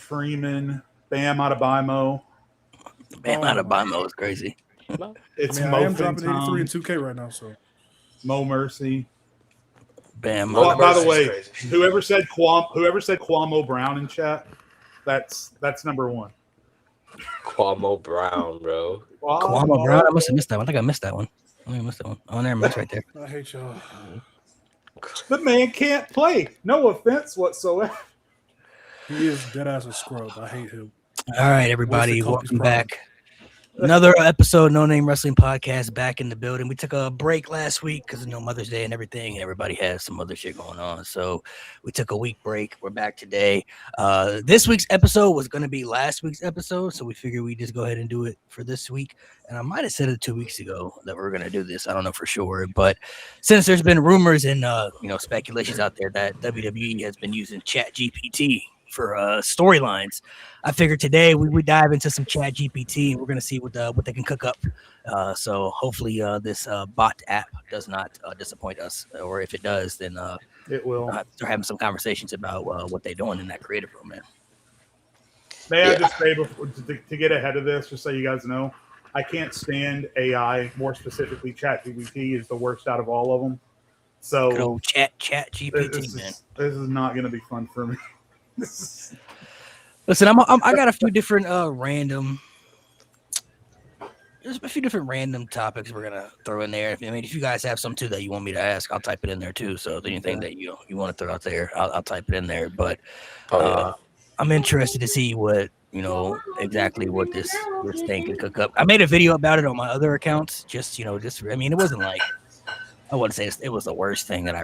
Freeman, Bam Adebayo. Bam Adebayo is crazy. It's I am dropping 83 in 2K right now, so Mo Mercy. Bam. By the way, whoever said Kwame Brown in chat, that's number one. Kwame Brown, bro. Kwame Brown. I must have missed that one. I think I missed that one. I missed that one. Oh, never mind. It's right there. I hate y'all. The man can't play. No offense whatsoever. He is dead ass a scrub. I hate him. All right, everybody, welcome back. Another episode, No Name Wrestling Podcast, back in the building. We took a break last week because Mother's Day and everything. Everybody has some other shit going on, so we took a week break. We're back today. This week's episode was going to be last week's episode, so we figured we'd just go ahead and do it for this week. And I might have said it 2 weeks ago that we were going to do this. I don't know for sure, but since there's been rumors and speculations out there that WWE has been using ChatGPT for storylines, I figured today we would dive into some ChatGPT and we're going to see what they can cook up. So hopefully this bot app does not disappoint us, or if it does, then it will. Start having some conversations about what they're doing in that creative room, man. May I just say before, to get ahead of this, just so you guys know, I can't stand AI. More specifically, ChatGPT is the worst out of all of them. So good old ChatGPT, man. This is not going to be fun for me. Listen, I got a few different there's a few different random topics we're gonna throw in there. If you guys have some too that you want me to ask, I'll type it in there too. So anything that you want to throw out there, I'll type it in there. But I'm interested to see what exactly what this thing can cook up. I made a video about it on my other accounts. It wasn't like, I wouldn't say it was the worst thing that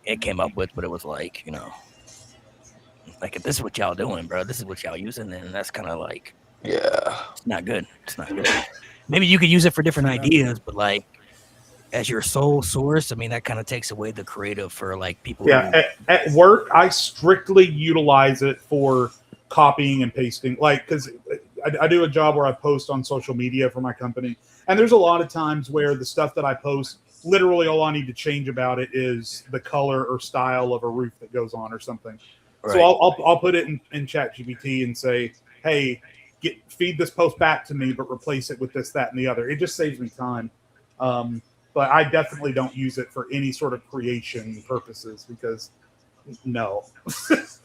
it came up with, but it was like like if this is what y'all doing, bro, this is what y'all using, then that's kind of like, it's not good. It's not good. Maybe you could use it for different ideas, but like as your sole source, that kind of takes away the creative for like people. Yeah, at work, I strictly utilize it for copying and pasting, like because I do a job where I post on social media for my company, and there's a lot of times where the stuff that I post, literally all I need to change about it is the color or style of a roof that goes on or something. Right. So I'll put it in ChatGPT and say, hey, feed this post back to me, but replace it with this, that, and the other. It just saves me time. But I definitely don't use it for any sort of creation purposes because no,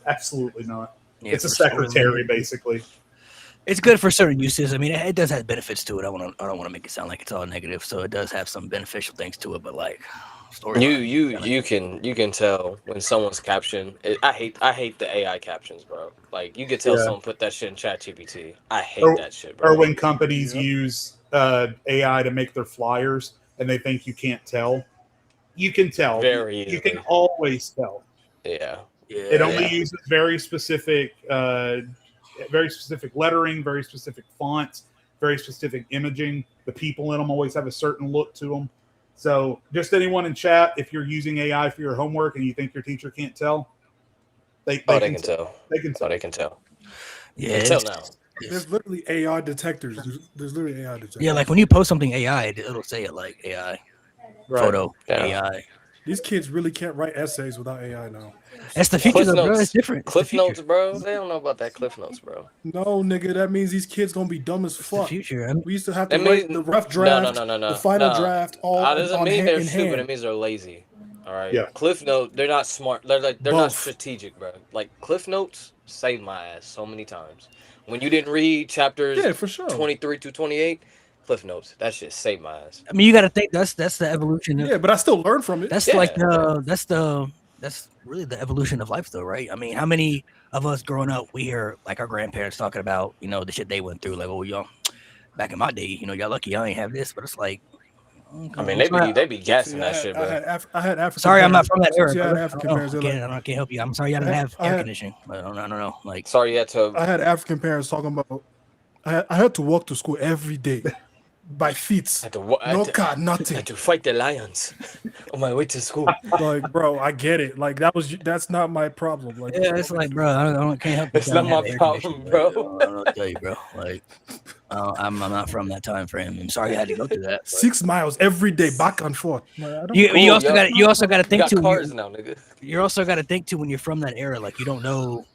absolutely not. Yeah, it's a secretary, basically. It's good for certain uses. It does have benefits to it. I don't want to make it sound like it's all negative. So it does have some beneficial things to it, but like you can tell when someone's caption. I hate the AI captions, bro. Like you can tell someone put that shit in ChatGPT. I hate that shit, bro. Or when companies use AI to make their flyers and they think you can't tell, you can tell. Very easily. You can always tell. Yeah. It only uses very specific lettering, very specific fonts, very specific imaging. The people in them always have a certain look to them. So just anyone in chat, if you're using AI for your homework and you think your teacher can't tell, they can tell. They can tell. They can tell. Yeah, until now. There's literally AI detectors. There's literally AI detectors. Yeah, like when you post something AI, it'll say it like AI. Right. Photo, AI. These kids really can't write essays without AI now. That's the future, bro. It's different. Cliff Notes, bro. They don't know about that Cliff Notes, bro. No, nigga, that means these kids gonna be dumb as fuck. The future. We used to have to write the rough draft, the final draft, all that doesn't mean they're stupid. Hand. It means they're lazy. All right. Yeah. Cliff Notes, they're not smart. They're not strategic, bro. Like Cliff Notes saved my ass so many times. When you didn't read chapters for sure. 23 to 28. Cliff Notes, that shit saved my ass. You got to think that's the evolution. But I still learn from it. That's that's really the evolution of life, though, right? How many of us growing up, we hear like our grandparents talking about the shit they went through, like, oh, y'all, back in my day, y'all lucky y'all ain't have this, but it's like, they be gassing that shit, bro. I had African. Sorry, I'm not from that era. I can't help you. I'm sorry, y'all didn't have air conditioning. But I don't know. Like, sorry, you had to. I had African parents talking about. I had to walk to school every day. By feet, no car, nothing. I had to fight the lions on my way to school. Like, bro, I get it. Like, that's not my problem. Like, yeah, it's like, bro, I can't help. It's not my problem, bro. I don't know what to tell you, bro. Like, I'm not from that time frame. I'm sorry I had to go through that. 6 miles every day, back and forth. Like, you also got to think too. Cars now, nigga. You also got to think too when you're from that era. Like, you don't know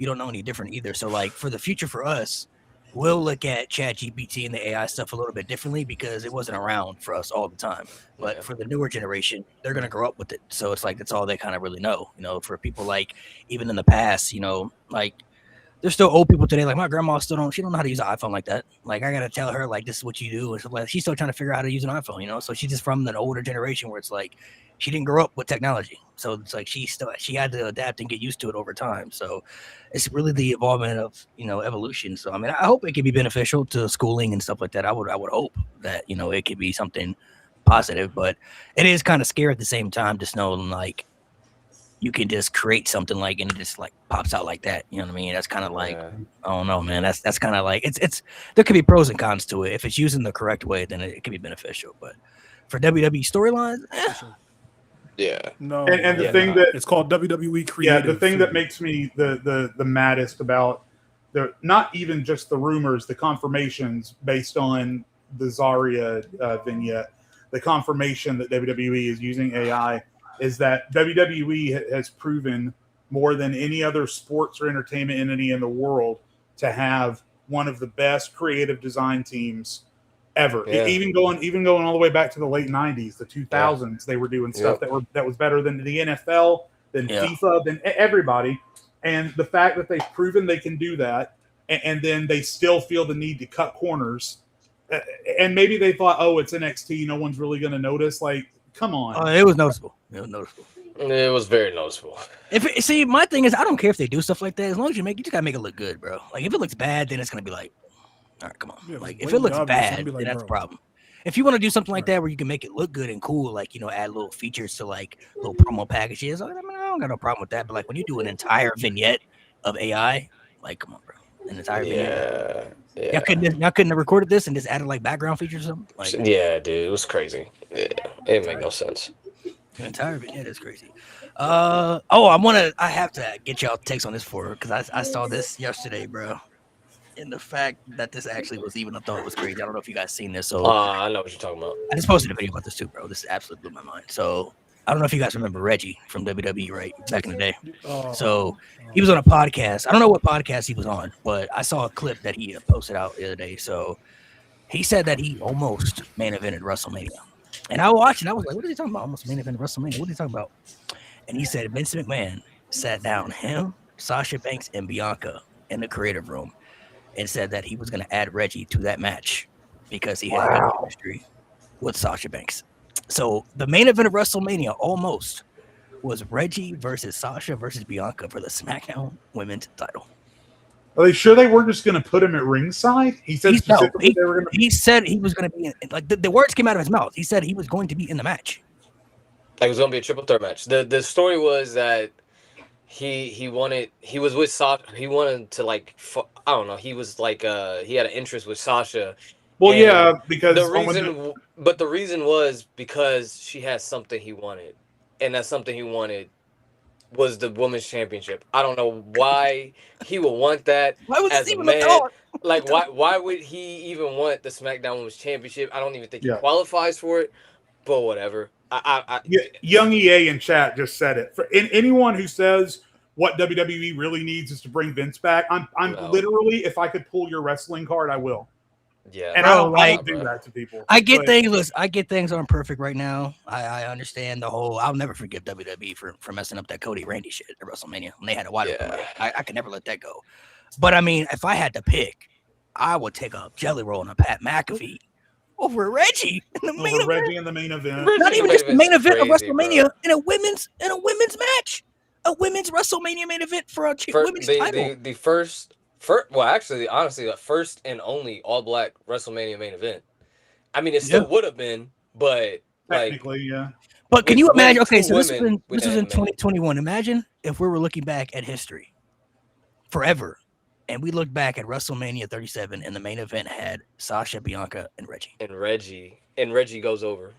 you don't know any different either. So like for the future for us, we'll look at ChatGPT and the AI stuff a little bit differently because it wasn't around for us all the time. But for the newer generation, they're gonna grow up with it. So it's like that's all they kind of really know. You know, for people like even in the past, you know, like there's still old people today. Like my grandma she don't know how to use an iPhone like that. Like I gotta tell her like this is what you do, and stuff like she's still trying to figure out how to use an iPhone. You know, so she's just from an older generation where it's like she didn't grow up with technology, so it's like she had to adapt and get used to it over time. So it's really the evolvement of evolution. So I mean, I hope it can be beneficial to schooling and stuff like that. I would hope that it could be something positive, but it is kind of scary at the same time, just knowing like you can just create something like and it just like pops out like that. You know what I mean? That's kind of like I don't know, man. That's kind of like it's there could be pros and cons to it. If it's used in the correct way, then it can be beneficial. But for WWE storylines, no. And the thing that it's called WWE Creative. The thing that makes me the maddest about the not even just the rumors, the confirmations based on the Zarya vignette, the confirmation that WWE is using AI. Is that WWE has proven more than any other sports or entertainment entity in the world to have one of the best creative design teams ever. Yeah. Even going all the way back to the late 90s, the 2000s, they were doing stuff that was better than the NFL, than FIFA, than everybody. And the fact that they've proven they can do that, and then they still feel the need to cut corners, and maybe they thought, oh, it's NXT, no one's really going to notice. Like, come on. It was noticeable. It was very noticeable. See, my thing is, I don't care if they do stuff like that. As long as you just gotta make it look good, bro. Like, if it looks bad, then it's gonna be like, all right, come on. Yeah, like, if it looks bad, like, then that's a problem. If you want to do something like that where you can make it look good and cool, like add little features to like little promo packages, I don't got no problem with that. But like when you do an entire vignette of AI, like, come on, bro, an entire vignette. Yeah. Y'all couldn't have recorded this and just added like background features or something. Like, yeah, dude, it was crazy. Yeah, it didn't make no sense. The entire vignette is crazy. I have to get y'all takes on this because I saw this yesterday, bro. And the fact that this actually was even, I thought it was crazy. I don't know if you guys seen this. So I know what you're talking about. I just posted a video about this too, bro. This absolutely blew my mind. So I don't know if you guys remember Reggie from WWE, right? Back in the day. So he was on a podcast. I don't know what podcast he was on, but I saw a clip that he posted out the other day. So he said that he almost main evented WrestleMania. And I watched and I was like, what is he talking about? Almost main event WrestleMania. What are you talking about? And he said Vince McMahon sat down him, Sasha Banks, and Bianca in the creative room and said that he was going to add Reggie to that match because he had a chemistry with Sasha Banks. So the main event of WrestleMania almost was Reggie versus Sasha versus Bianca for the SmackDown Women's title. Are they sure they weren't just going to put him at ringside? He said specifically they were going to. He said he was going to be in, like the words came out of his mouth. He said he was going to be in the match. Like it was going to be a triple threat match. The story was that he was with Sasha. He wanted to like I don't know. He was like he had an interest with Sasha. Well, yeah, because the reason was because she had something he wanted, and that something he wanted was the women's championship. I don't know why he would want that as a man. Like, why would he even want the SmackDown Women's Championship? I don't even think he qualifies for it, but whatever. Young EA in chat just said it. For anyone who says what WWE really needs is to bring Vince back, I'm literally, if I could pull your wrestling card, I will. Yeah, and I don't do that to people. I get things aren't perfect right now. I understand the whole. I'll never forgive WWE for messing up that Cody Randy shit at WrestleMania when they had a wide open. I could never let that go. But I mean, if I had to pick, I would take a Jelly Roll and a Pat McAfee over Reggie in the main event. Reggie in the main event. Not even just the main event of WrestleMania in a women's match, a women's WrestleMania main event for a women's title. The first, honestly, the first and only all-black WrestleMania main event. I mean, it still would have been, but technically, yeah. But can you imagine? Okay, so this was in 2021. Imagine if we were looking back at history forever, and we looked back at WrestleMania 37, and the main event had Sasha, Bianca, and Reggie. And Reggie goes over.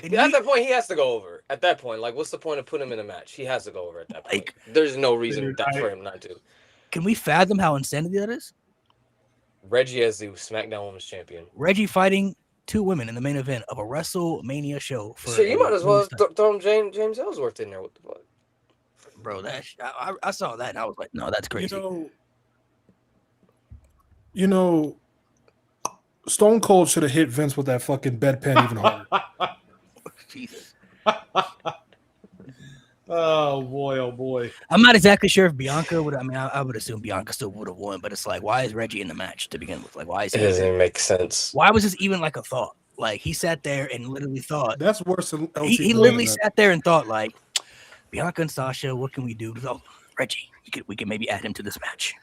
At that point, he has to go over. At that point, like, what's the point of putting him in a match? He has to go over at that point. Like, there's no reason for him not to. Can we fathom how insanity that is? Reggie as the SmackDown Women's Champion. Reggie fighting two women in the main event of a WrestleMania show. You might as well throw James Ellsworth in there. What the fuck? Bro, I saw that and I was like, no, that's crazy. You know, Stone Cold should have hit Vince with that fucking bedpan even harder. Jesus. Oh boy. I'm not exactly sure if Bianca would. I mean, I would assume Bianca still would have won, but it's like, why is Reggie in the match to begin with? Like, why is he? It doesn't even make sense. Why was this even like a thought? Like, he sat there and literally thought. That's worse than LT. He literally sat there and thought, like, Bianca and Sasha, what can we do? Oh, Reggie, we can maybe add him to this match.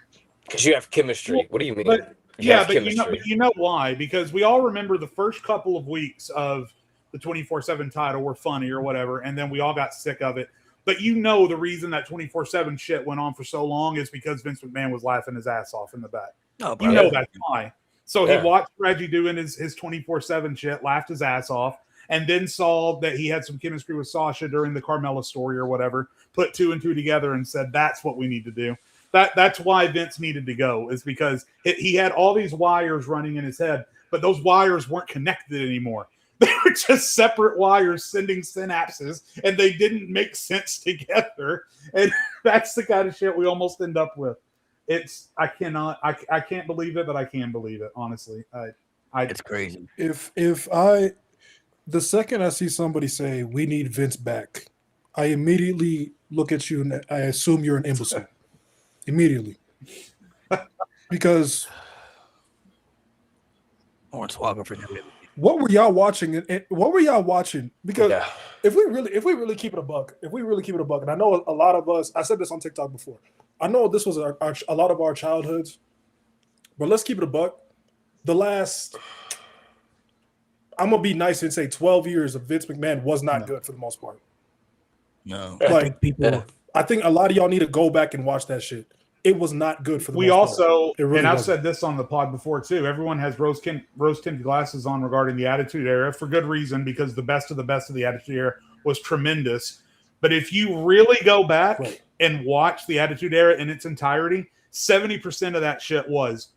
Because you have chemistry. What do you mean? But you know why? Because we all remember the first couple of weeks of the 24/7 title were funny or whatever, and then we all got sick of it. But you know the reason that 24/7 shit went on for so long is because Vince McMahon was laughing his ass off in the back. Oh, bro. You know that's why. So he watched Reggie doing his 24/7 shit, laughed his ass off, and then saw that he had some chemistry with Sasha during the Carmella story or whatever, put 2 and 2 together and said, that's what we need to do. That's why Vince needed to go, is because he had all these wires running in his head, but those wires weren't connected anymore. They were just separate wires sending synapses, and they didn't make sense together. And that's the kind of shit we almost end up with. I can't believe it, but I can believe it, honestly. It's crazy. The second I see somebody say, we need Vince back, I immediately look at you and I assume you're an imbecile. Immediately. Because Hornswoggle for WWE. What were y'all watching? What were y'all watching? Because if we really keep it a buck, and I know a lot of us, I said this on TikTok before. I know this was a lot of our childhoods, but let's keep it a buck. The last, I'm gonna be nice and say 12 years of Vince McMahon was not good for the most part. No, like I think a lot of y'all need to go back and watch that shit. It was not good for the most part. And I've said this on the pod before too, everyone has rose-tinted glasses on regarding the Attitude Era for good reason, because the best of the Attitude Era was tremendous. But if you really go back and watch the Attitude Era in its entirety, 70% of that shit was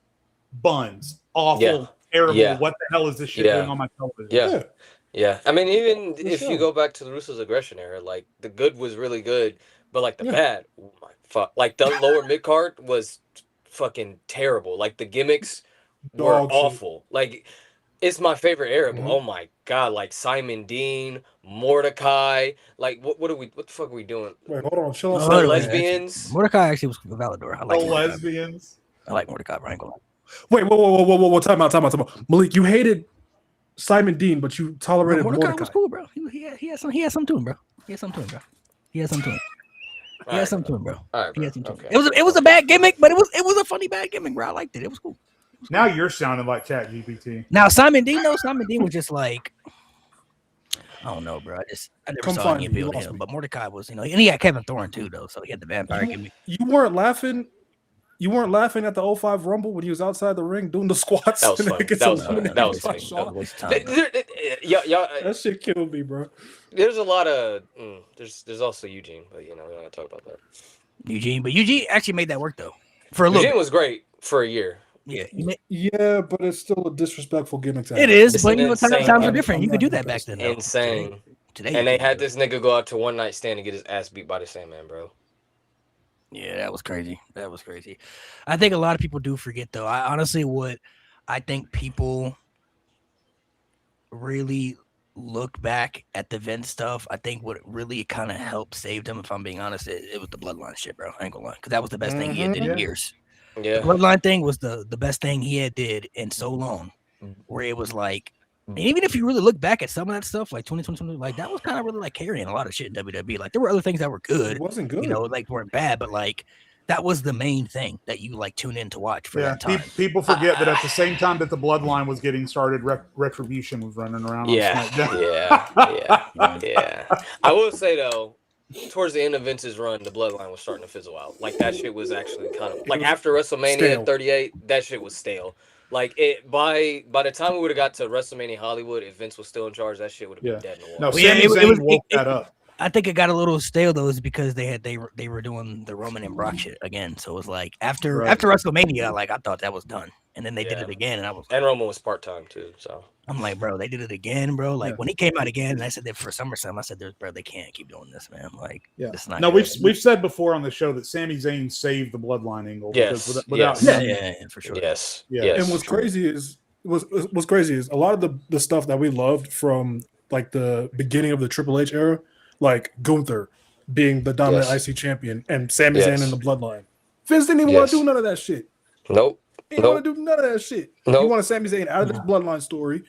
buns, awful, terrible. What the hell is this shit doing on my television? Yeah. I mean, even if you go back to the Russo's aggression era, like the good was really good, but like the bad, oh my fuck, like the lower mid card was fucking terrible. Like the gimmicks were awful. Like it's my favorite era, but oh my god, like Simon Dean, Mordecai, like what the fuck are we doing? Wait, hold on, chill out. The lesbians. Mordecai actually was Valador. I like the lesbians. I like Mordecai. Right? Wait, whoa, time out. Malik, you hated Simon Dean, but you tolerated Mordecai. Was cool, bro. He had some to him, bro. He had some to him, bro. He had some to him, bro. All right, bro. Okay. It was a bad gimmick, but it was a funny bad gimmick, bro. I liked it. It was cool. Now you're sounding like ChatGPT. Now Simon Dean was just like, I don't know, bro. I never saw any appeal to him. But Mordecai was, and he had Kevin Thorne too, though. So he had the vampire gimmick. You weren't laughing at the 05 Rumble when he was outside the ring doing the squats. That was funny. That was funny. That shit killed me, bro. There's a lot of there's also Eugene, but we're not gonna talk about that. Eugene actually made that work though. For a little. Eugene was great for a year. Yeah, but it's still a disrespectful gimmick. It is, but times are different. You could do that back then. Though. Insane. Today and they had this nigga go out to one night stand and get his ass beat by the Sandman, bro. Yeah, that was crazy. I think a lot of people do forget though. I think people really look back at the Vince stuff. I think what really kind of helped save him, if I'm being honest, it was the bloodline shit, bro. I ain't gonna lie, because that was the best thing he had did in years. Yeah, the bloodline thing was the best thing he had did in so long, where it was like, and even if you really look back at some of that stuff, like 2020, like that was kind of really like carrying a lot of shit in WWE. Like there were other things that were good. It wasn't good, like weren't bad, but like that was the main thing that you like tune in to watch for that time. People forget that at the same time that the bloodline was getting started, Retribution was running around. Yeah. I will say though, towards the end of Vince's run, the bloodline was starting to fizzle out. Like that shit was actually kind of like after WrestleMania 38, that shit was stale. Like it by the time we would have got to WrestleMania Hollywood, if Vince was still in charge, that shit would have been dead in the water. No, Sami Zayn woke that up. I think it got a little stale though, is because they were doing the Roman and Brock shit again. So it was like after WrestleMania, like I thought that was done, and then they did it again, and I was and Roman was part-time too, so I'm like, bro, they did it again, bro. Like when he came out again, and I said that for SummerSlam, I said, bro, they can't keep doing this, man. Like, it's not. No, we've said before on the show that Sami Zayn saved the Bloodline angle. Yes, without him, for sure. Yes, And what's crazy is a lot of the stuff that we loved from like the beginning of the Triple H era, like Gunther being the dominant IC champion and Sami Zayn in the Bloodline. Vince didn't even want to do none of that shit. Nope. He didn't want to do none of that shit. He wanted Sami Zayn out of this Bloodline story.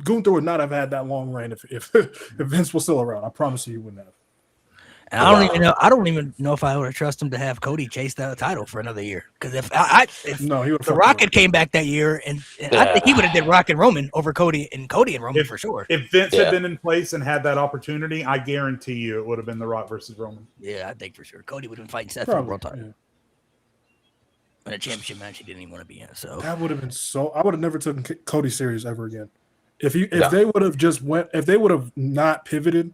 Gunther would not have had that long reign if Vince was still around. I promise you, he wouldn't have. And I don't even know if I would trust him to have Cody chase the title for another year. Because if the Rocket came back that year, and I think he would have did Rock and Roman over Cody and Roman for sure. If Vince had been in place and had that opportunity, I guarantee you it would have been The Rock versus Roman. Yeah, I think for sure. Cody would have been fighting Seth for the world title. Yeah. In a championship match he didn't even want to be in. So that would have been I would have never taken Cody serious ever again. If they would have not pivoted,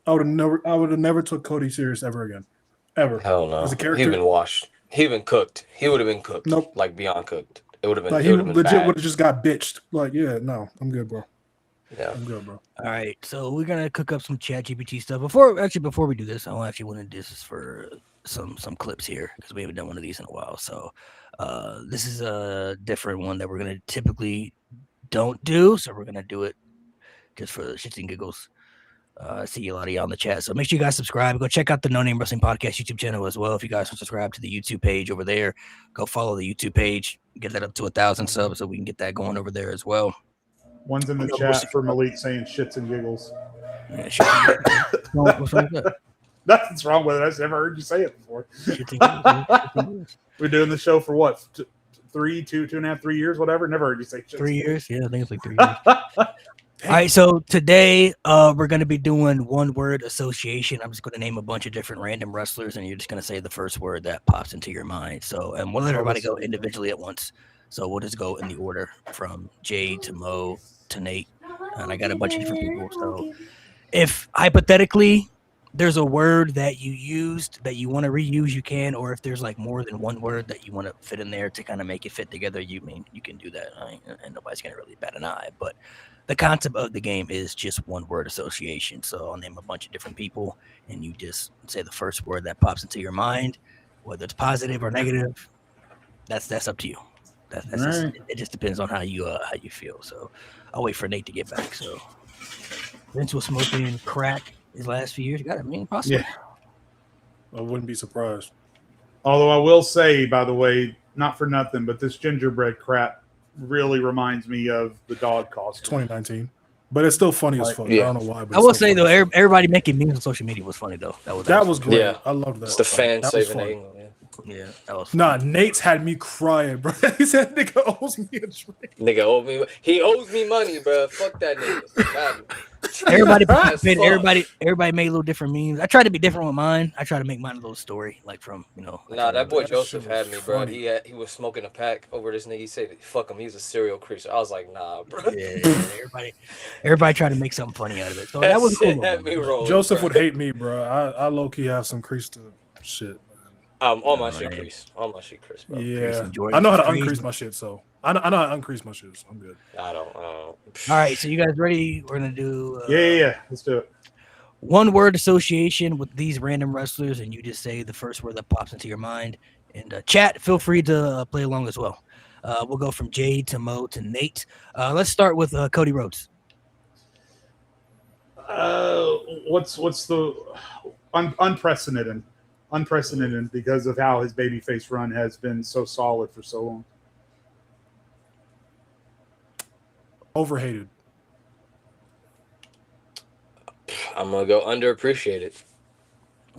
I would have never took Cody serious ever again. Ever. Hell no. As a character. He'd been washed. He'd been cooked. He would have been cooked. Nope. Like beyond cooked. It would have been like he legit would have just got bitched. Like, yeah, no, I'm good, bro. Yeah. I'm good, bro. All right. So we're gonna cook up some ChatGPT stuff. Before we do this, I actually want to do this for some clips here because we haven't done one of these in a while. So this is a different one that we're gonna typically don't do. So we're gonna do it just for the shits and giggles. I see a lot of y'all in the chat. So make sure you guys subscribe. Go check out the No Name Wrestling Podcast YouTube channel as well. If you guys want to subscribe to the YouTube page over there, go follow the YouTube page. Get that up to 1,000 subs so we can get that going over there as well. One's in the chat for Malik saying shits and giggles. Yeah, shits what's wrong with that? Nothing's wrong with it. I just never heard you say it before. We're doing the show for what? 2.5, 3 years, whatever. Never heard you say shits. 3 years? Yeah, I think it's like 3 years. All right, so today we're going to be doing one word association. I'm just going to name a bunch of different random wrestlers, and you're just going to say the first word that pops into your mind. So, and we'll let everybody go individually at once. So we'll just go in the order from Jay to Mo to Nate, and I got a bunch of different people. So if hypothetically there's a word that you used that you want to reuse, you can, or if there's like more than one word that you want to fit in there to kind of make it fit together, you can do that, and nobody's going to really bat an eye. But the concept of the game is just one word association. So I'll name a bunch of different people, and you just say the first word that pops into your mind, whether it's positive or negative. That's up to you. That's just, it just depends on how you feel. So I'll wait for Nate to get back. So Vince was smoking crack his last few years. Possibly. Yeah. I wouldn't be surprised. Although I will say, by the way, not for nothing, but this gingerbread crap really reminds me of the dog costume. 2019. But it's still funny as fuck. Yeah. I don't know why. But I will say, though, everybody making memes on social media was funny, though. That was great. Yeah. I love that. It's the fan saving England. Yeah, that was funny. Nate's had me crying, bro. He said, "Nigga owes me a drink." Nigga owes me. He owes me money, bro. Fuck that nigga. Everybody made little different memes. I tried to be different with mine. I tried to make mine a little story, like from Nah, that boy Joseph had me, bro. He was smoking a pack over this nigga. He said, "Fuck him, he's a serial creature." I was like, "Nah, bro." Yeah, everybody tried to make something funny out of it. So that was cool. Joseph would hate me, bro. I low key have some crease to shit. All my shit crease, bro. Yeah, I know how to uncrease my shit, so I know how to uncrease my shit, so I'm good. I don't. All right, so you guys ready? We're gonna do. Yeah. Let's do it. One word association with these random wrestlers, and you just say the first word that pops into your mind. And chat, feel free to play along as well. We'll go from Jay to Mo to Nate. Let's start with Cody Rhodes. What's the unprecedented? Unprecedented because of how his babyface run has been so solid for so long. Overhated. I'm gonna go underappreciated.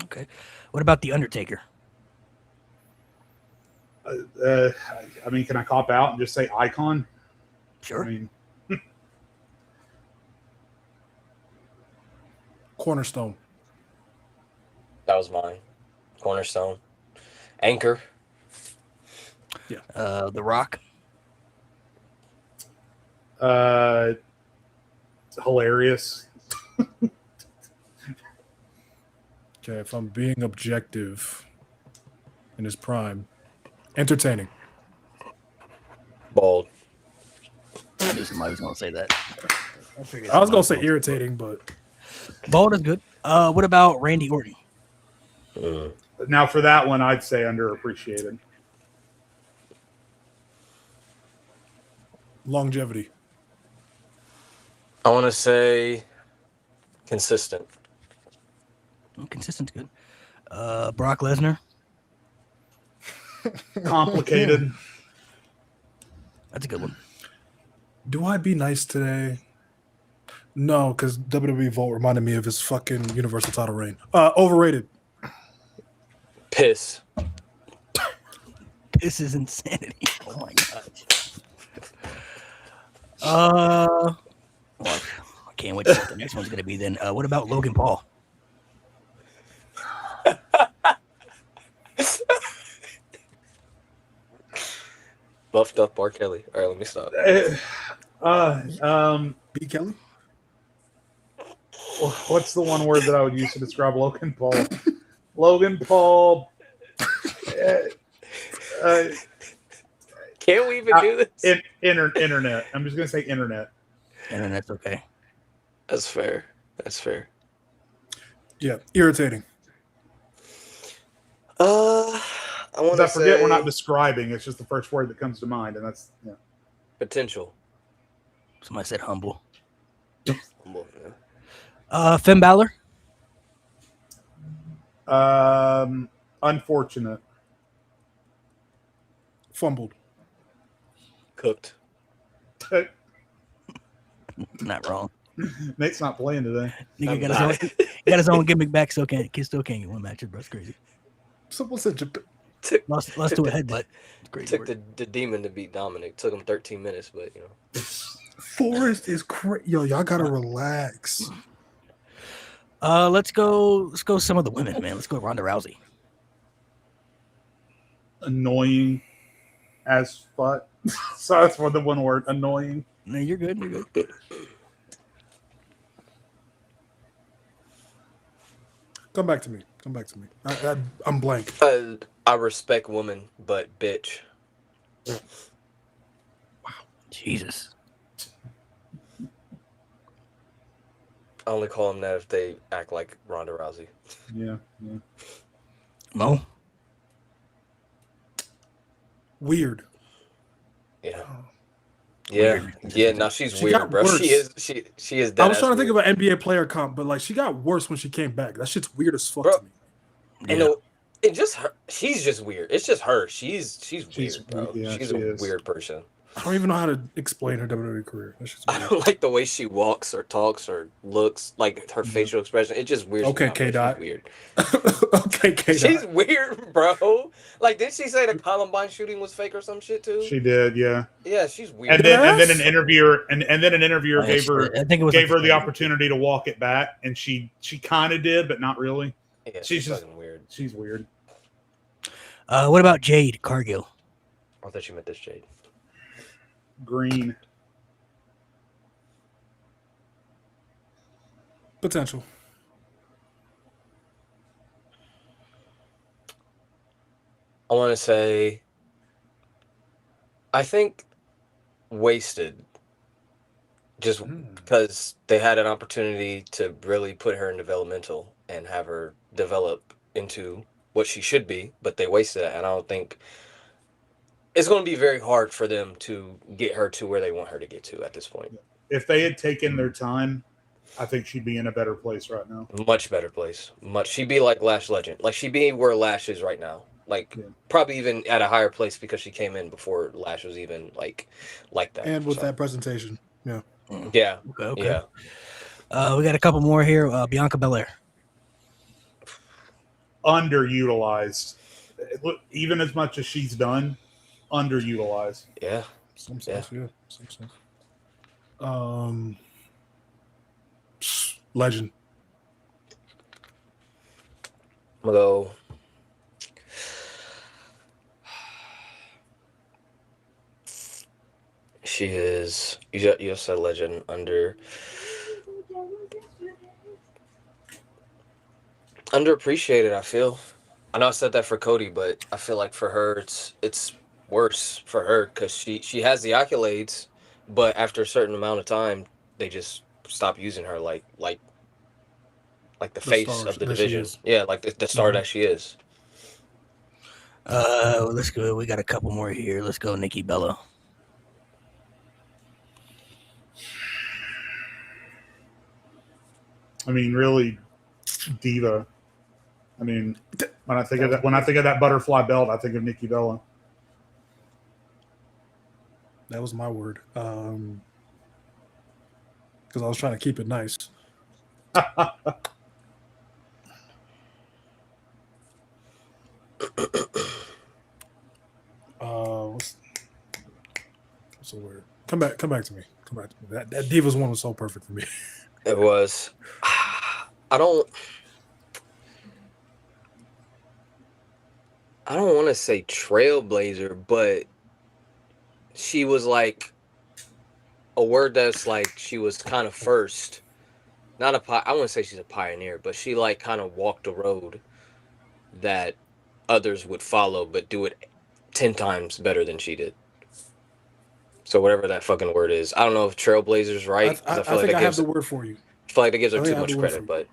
Okay. What about The Undertaker? Can I cop out and just say icon? Sure. Cornerstone. That was mine. Cornerstone. Anchor. Yeah. The Rock. Hilarious. Okay, if I'm being objective in his prime, entertaining. Bald. I knew somebody was gonna say that. I was gonna say irritating, but bald is good. What about Randy Orton? Now for that one, I'd say underappreciated. Longevity. I want to say consistent. Consistent's good. Brock Lesnar. Complicated. That's a good one. Do I be nice today? No, because WWE Vault reminded me of his fucking Universal title reign. Overrated. Piss. Piss is insanity. Oh my god. Well, I can't wait to see what the next one's gonna be. Then, what about Logan Paul? Buffed up R. Kelly. All right, let me stop. B. Kelly? What's the one word that I would use to describe Logan Paul? Logan Paul. Can we even do this? Internet. I'm just gonna say internet. Internet's okay. That's fair. That's fair. Yeah, irritating. I want to forget say we're not describing. It's just the first word that comes to mind, and that's potential. Somebody said humble. Humble, yeah. Finn Balor. Unfortunate. Fumbled. Cooked. Not wrong. Nate's not playing today. Nigga got his own gimmick back. Still can't get one match. Bro, it's crazy. Someone said Lost to a headbutt. Took the demon to beat Dominic. Took him 13 minutes, but you know. Forrest is crazy. Yo, y'all gotta relax. Let's go some of the women, man. Let's go Ronda Rousey. Annoying as fuck. So that's the one word. Annoying. No, you're good. You're good. Come back to me. I'm blank. I respect women, but bitch. Wow. Jesus. I only call them that if they act like Ronda Rousey. Yeah. Mo? Weird. Yeah. Weird. Yeah. Now she's weird, bro. Worse. She is. I was trying to think of an NBA player comp, but like she got worse when she came back. That shit's weird as fuck to me. Yeah. And just her. She's just weird. It's just her. She's weird, bro. Yeah, she's she a is. weird person. I don't even know how to explain her WWE career. That shit's weird. I don't like the way she walks or talks or looks, like her facial expression. It's just weird. Okay, K-Dot. She's weird. Okay, K-Dot. She's weird, bro. Like, didn't she say the Columbine shooting was fake or some shit too? She did, yeah. Yeah, she's weird. And then an interviewer gave her the opportunity to walk it back, and she kind of did, but not really. Yeah, she's just weird. She's weird. What about Jade Cargill? I thought you meant this Jade. Green. Potential. I want to say, I think wasted. Just because they had an opportunity to really put her in developmental and have her develop into what she should be, but they wasted it. And I don't think it's going to be very hard for them to get her to where they want her to get to at this point. If they had taken their time, I think she'd be in a better place right now. Much better place. She'd be like Lash Legend. Like, she'd be where Lash is right now. Like, probably even at a higher place because she came in before Lash was even like that. And with that presentation. Yeah. Yeah. Okay. Yeah. We got a couple more here. Bianca Belair. Underutilized. Even as much as she's done, underutilized. Yeah. Some sense. Legend. I'm gonna go. She is. You just said legend. Underappreciated. I feel. I know I said that for Cody, but I feel like for her, it's worse for her because she has the accolades, but after a certain amount of time, they just stop using her like the face of the division. Yeah, like the star that she is. Let's go. We got a couple more here. Let's go, Nikki Bella. I mean, really, diva. I mean, when I think of that butterfly belt, I think of Nikki Bella. That was my word. Because I was trying to keep it nice. What's the word? Come back to me. That Divas one was so perfect for me. It was. I don't want to say trailblazer, but she was like a word that's like she was kind of first. I wouldn't say she's a pioneer, but she like kind of walked the road that others would follow, but do it 10 times better than she did. So whatever that fucking word is, I don't know if trailblazer's right. I think I have the word for you. I feel like that gives her too much credit, but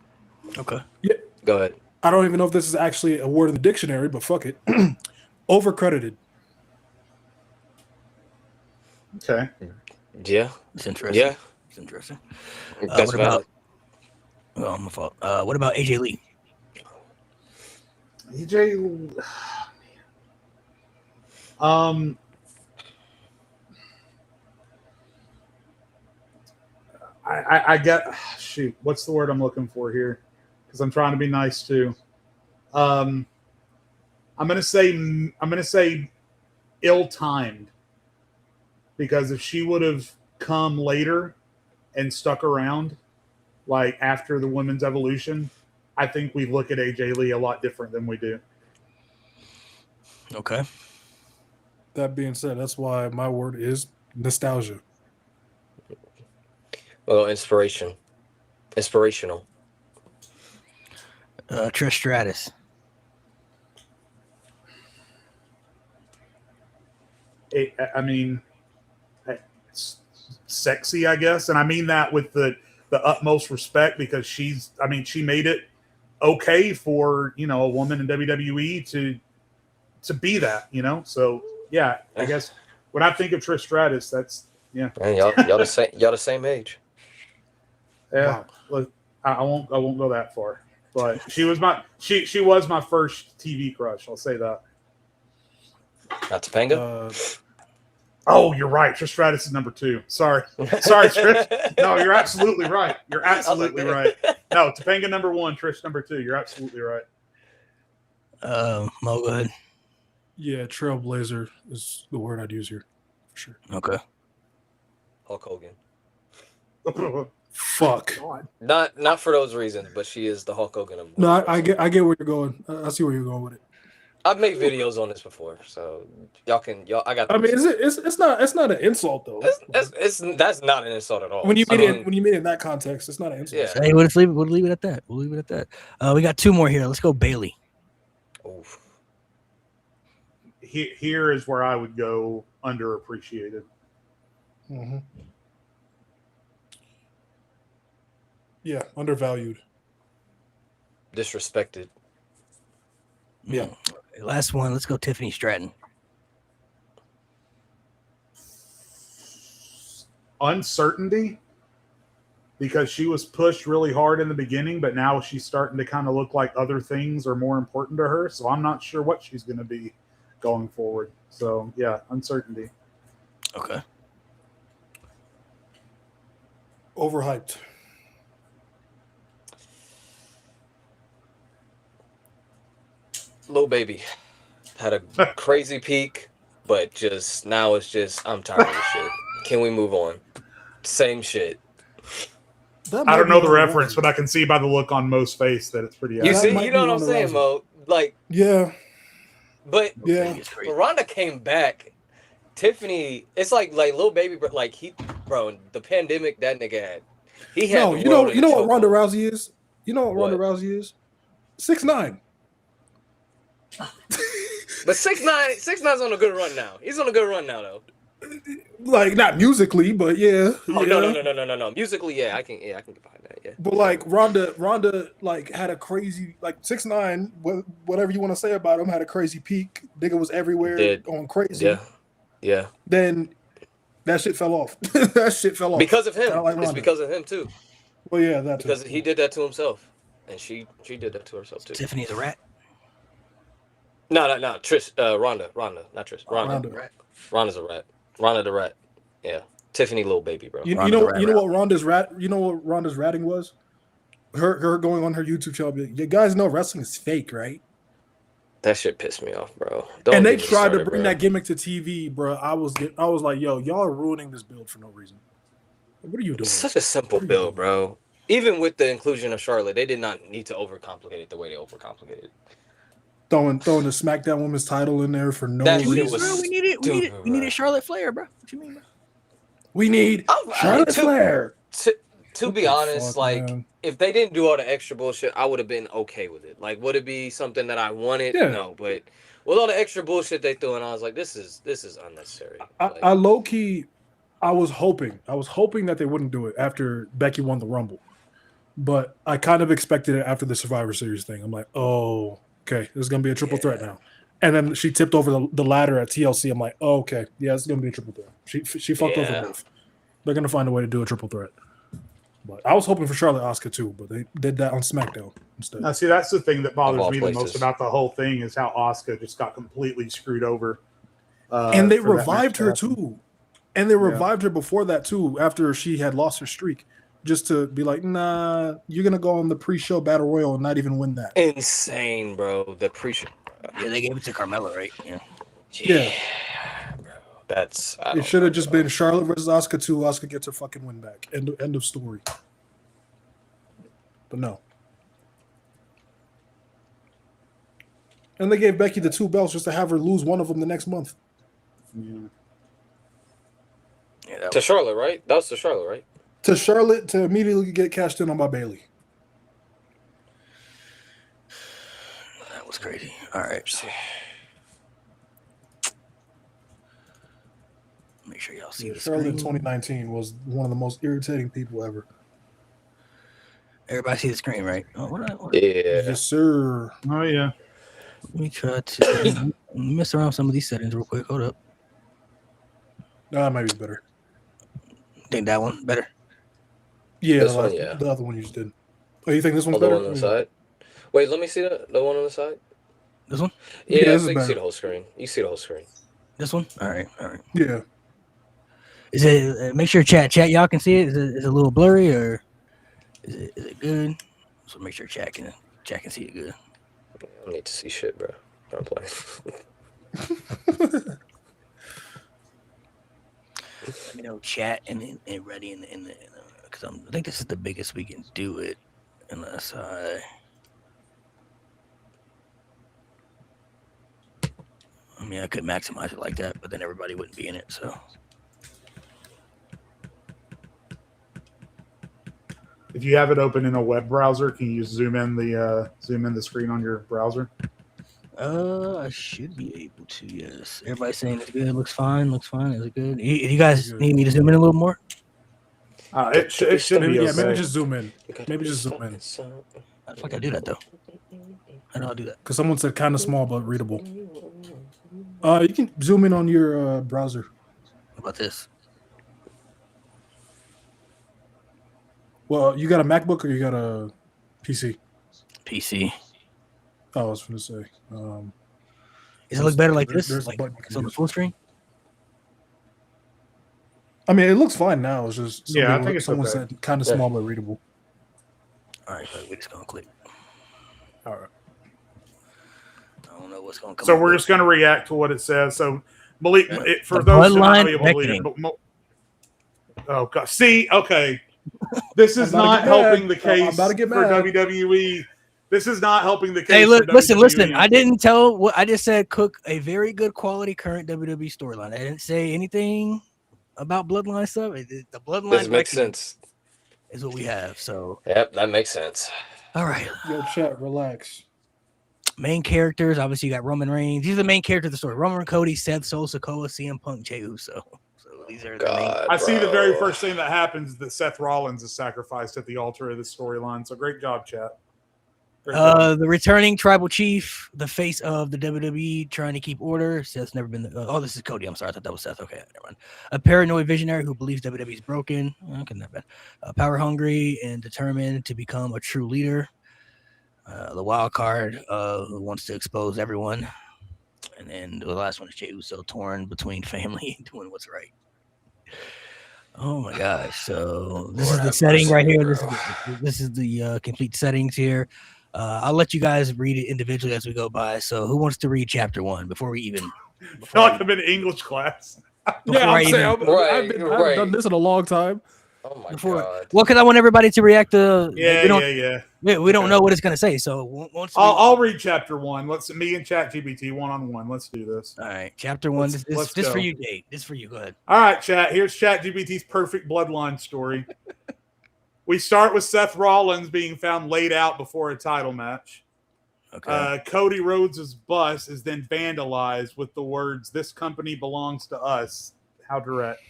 okay. Yeah. Go ahead. I don't even know if this is actually a word in the dictionary, but fuck it. Overcredited. Okay. Yeah. It's interesting. Yeah. It's interesting. That's valid. Oh, my fault. What about AJ Lee? AJ, I get, shoot, what's the word I'm looking for here? Because I'm trying to be nice too. I'm gonna say ill-timed, because if she would have come later and stuck around, like after the women's evolution, I think we look at AJ Lee a lot different than we do. Okay. That being said, that's why my word is nostalgia. Well, inspirational. Trish Stratus. I mean, it's sexy, I guess, and I mean that with the utmost respect, because she made it okay for, a woman in WWE to be that, So yeah, I guess when I think of Trish Stratus, that's yeah. Man, y'all the same age. Yeah, Wow. look, I won't go that far, but she was my first TV crush. I'll say that. Not Topanga. Oh, you're right. Trish Stratus is number 2. Sorry, Trish. No, you're absolutely right. You're absolutely right. No, Topanga number 1, Trish number 2. You're absolutely right. Mo, go ahead. Yeah, trailblazer is the word I'd use here for sure. Okay. Hulk Hogan. Fuck. God. Not for those reasons, but she is the Hulk Hogan of. No, I get where you're going. I see where you're going with it. I've made videos on this before, so y'all. I got. I mean, it's not an insult though. That's not an insult at all. When you mean it in that context, it's not an insult. Yeah. Hey, we'll leave it at that. We'll leave it at that. We got 2 more here. Let's go, Bailey. Oof. Here is where I would go underappreciated. Mm-hmm. Yeah, undervalued. Disrespected. Yeah. Last one. Let's go, Tiffany Stratton. Uncertainty, because she was pushed really hard in the beginning, but now she's starting to kind of look like other things are more important to her. So I'm not sure what she's going to be going forward. So yeah, uncertainty. Okay. Overhyped. Lil Baby had a crazy peak, but now it's just I'm tired of this shit. Can we move on? Same shit. I don't know the reference, but I can see by the look on Mo's face that it's pretty. You know what I'm saying, Mo? Like, yeah, but yeah. Ronda came back. Tiffany, it's like Lil Baby, but like the pandemic that nigga had. He had. No, you know what Ronda Rousey is. You know what Ronda Rousey is? 6'9". But 6ix9ine's on a good run now. He's on a good run now, though. Like not musically, but yeah. Oh no. Musically, yeah, I can get behind that. Yeah. But like Ronda like had a crazy like 6ix9ine, whatever you want to say about him, had a crazy peak. Nigga was everywhere, going crazy. Yeah. Then that shit fell off. That shit fell off because of him. Like it's because of him too. Well, yeah, that because he did that to himself, and she did that to herself too. Tiffany's a rat. No, Trish, Ronda, not Trish. Ronda's a rat. Ronda the rat. Yeah. Tiffany little baby, bro. You know what Ronda's ratting was? Her going on her YouTube channel. You guys know wrestling is fake, right? That shit pissed me off, bro. And they tried to bring that gimmick to TV, bro. I was like, yo, y'all are ruining this build for no reason. What are you doing? It's such a simple build, bro. Even with the inclusion of Charlotte, they did not need to overcomplicate it the way they overcomplicated it. Throwing the SmackDown Women's title in there for no reason. We needed Charlotte Flair, bro. What you mean, bro? We need Charlotte Flair. To be honest, if they didn't do all the extra bullshit, I would have been okay with it. Like, would it be something that I wanted? Yeah. No, but with all the extra bullshit they threw in, I was like, this is unnecessary. I low key, I was hoping that they wouldn't do it after Becky won the Rumble, but I kind of expected it after the Survivor Series thing. I'm like, oh, okay, this is gonna be a triple threat now. And then she tipped over the ladder at TLC. I'm like, oh, okay, yeah, it's gonna be a triple threat. She fucked over both. They're gonna find a way to do a triple threat. But I was hoping for Charlotte Asuka too, but they did that on SmackDown instead. Now, see, that's the thing that bothers me the most about the whole thing is how Asuka just got completely screwed over. And they revived her too. And they revived her before that too, after she had lost her streak, just to be like, nah, you're gonna go on the pre-show battle royal and not even win that. Insane, bro. The pre-show. Yeah, they gave it to Carmella, right? Yeah. Bro. It should have just been Charlotte versus Asuka 2. Asuka gets her fucking win back. End of story. But no. And they gave Becky the 2 belts just to have her lose one of them the next month. Yeah, to Charlotte, right? That was to Charlotte, right? To Charlotte to immediately get cashed in on by Bayley. That was crazy. All right. Make sure y'all see the Charlotte in screen. 2019 was one of the most irritating people ever. Everybody see the screen, right? Oh, Yeah. Yes, sir. Oh, yeah. Let me try to mess around with some of these settings real quick. Hold up. Maybe better. Think that one better? Yeah, the other one you just did. Oh, you think this one's better? The one on the side? Wait, let me see the one on the side. This one? Yeah, so you can see the whole screen. You see the whole screen. This one? All right. Yeah. Is it? Make sure chat. Y'all can see it. Is it a little blurry or is it good? So make sure chat can see it good. I don't need to see shit, bro. I'm playing. Let me know chat and ready in the because I think this is the biggest we can do it unless I mean I could maximize it like that, but then everybody wouldn't be in it. So if you have it open in a web browser, can you zoom in the screen on your browser? I should be able to. Yes, everybody's saying it's good. Looks fine. Is it good? You guys need me to zoom in a little more? It should be. Yeah, maybe just zoom in. How the fuck I do that though? How do I do that? Because someone said kind of small but readable. You can zoom in on your browser. What about this? Well, you got a MacBook or you got a PC? PC. I was going to say. Does it look better like this? Like it's on the full screen? I mean, it looks fine now. It's just I think someone said kind of small but readable. All right, we're just gonna click. All right. I don't know what's gonna come. So we're just gonna react to what it says. So Malik, for those who are not able to read it, oh god, see, okay, this is not helping the case for WWE. This is not helping the case. Hey, look, listen. I didn't tell what I just said. Cook a very good quality current WWE storyline. I didn't say anything about bloodline stuff. The bloodline. This makes sense. Is what we have. So. Yep, that makes sense. All right. Yo, chat, relax. Main characters, obviously, you got Roman Reigns. These are the main characters of the story. Roman, Cody, Seth, Solo Sikoa, CM Punk, Jey Uso. So these are the main. I see the very first thing that happens that Seth Rollins is sacrificed at the altar of this storyline. So great job, chat. The returning tribal chief, the face of the WWE, trying to keep order. Seth's never been. This is Cody. I'm sorry, I thought that was Seth. Okay, never mind. A paranoid visionary who believes WWE is broken. Okay, not bad. Power hungry and determined to become a true leader. The wild card who wants to expose everyone. And then the last one is Jey Uso, torn between family and doing what's right. Oh my gosh! So this is the setting right here. This is the complete settings here. I'll let you guys read it individually as we go by. So who wants to read chapter 1 before we even? I feel like I'm in English class. Yeah, I've haven't done this in a long time. Oh my god! Well, because I want everybody to react to. Yeah. We don't know what it's gonna say, so I'll read chapter 1. Me and ChatGPT one-on-one. Let's do this. All right, chapter 1. This for you, Dave. This for you. Go ahead. All right, chat. Here's ChatGPT's perfect bloodline story. We start with Seth Rollins being found laid out before a title match. Okay. Cody Rhodes' bus is then vandalized with the words, "This company belongs to us." How direct.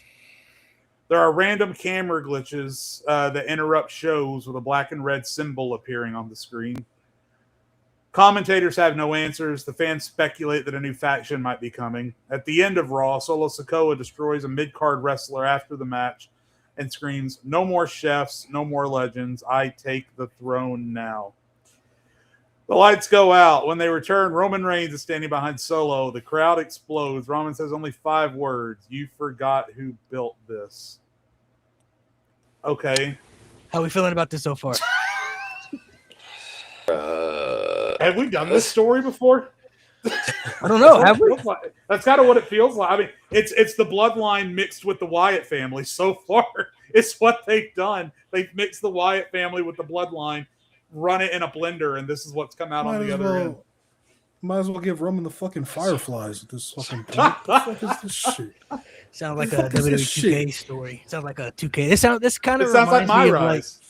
There are random camera glitches that interrupt shows with a black and red symbol appearing on the screen. Commentators have no answers. The fans speculate that a new faction might be coming. At the end of Raw, Solo Sikoa destroys a mid-card wrestler after the match and screams, "No more chefs, no more legends. I take the throne now." The lights go out. When they return, Roman Reigns is standing behind Solo. The crowd explodes. Roman says only 5 words. "You forgot who built this." Okay. How are we feeling about this so far? Have we done this story before? I don't know. Have we? That's kind of what it feels like. I mean, it's the bloodline mixed with the Wyatt family so far. It's what they've done. They've mixed the Wyatt family with the bloodline, run it in a blender, and this is what's come out on the other end. Might as well give Roman the fucking Fireflies at this fucking point. What the fuck is this shit? Sounds like a WWE 2K story. Sounds like a 2K. This kind of sounds like My Rise.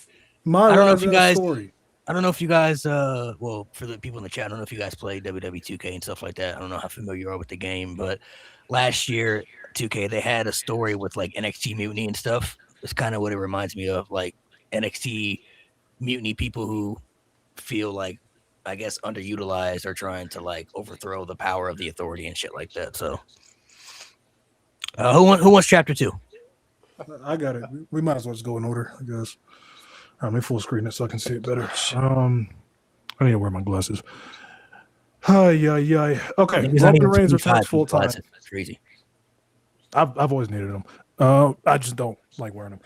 I don't know if you guys. I don't know if you guys, well, for the people in the chat, I don't know if you guys play WWE 2K and stuff like that. I don't know how familiar you are with the game, but last year, 2K, they had a story with like NXT Mutiny and stuff. It's kind of what it reminds me of, like NXT Mutiny people who feel like, I guess, underutilized or trying to like overthrow the power of the authority and shit like that. So, who wants chapter 2? I got it. We might as well just go in order, I guess. Let me full screen it so I can see it better. I need to wear my glasses. Okay, Roman Reigns returns full time. That's crazy. I've always needed them. I just don't like wearing them.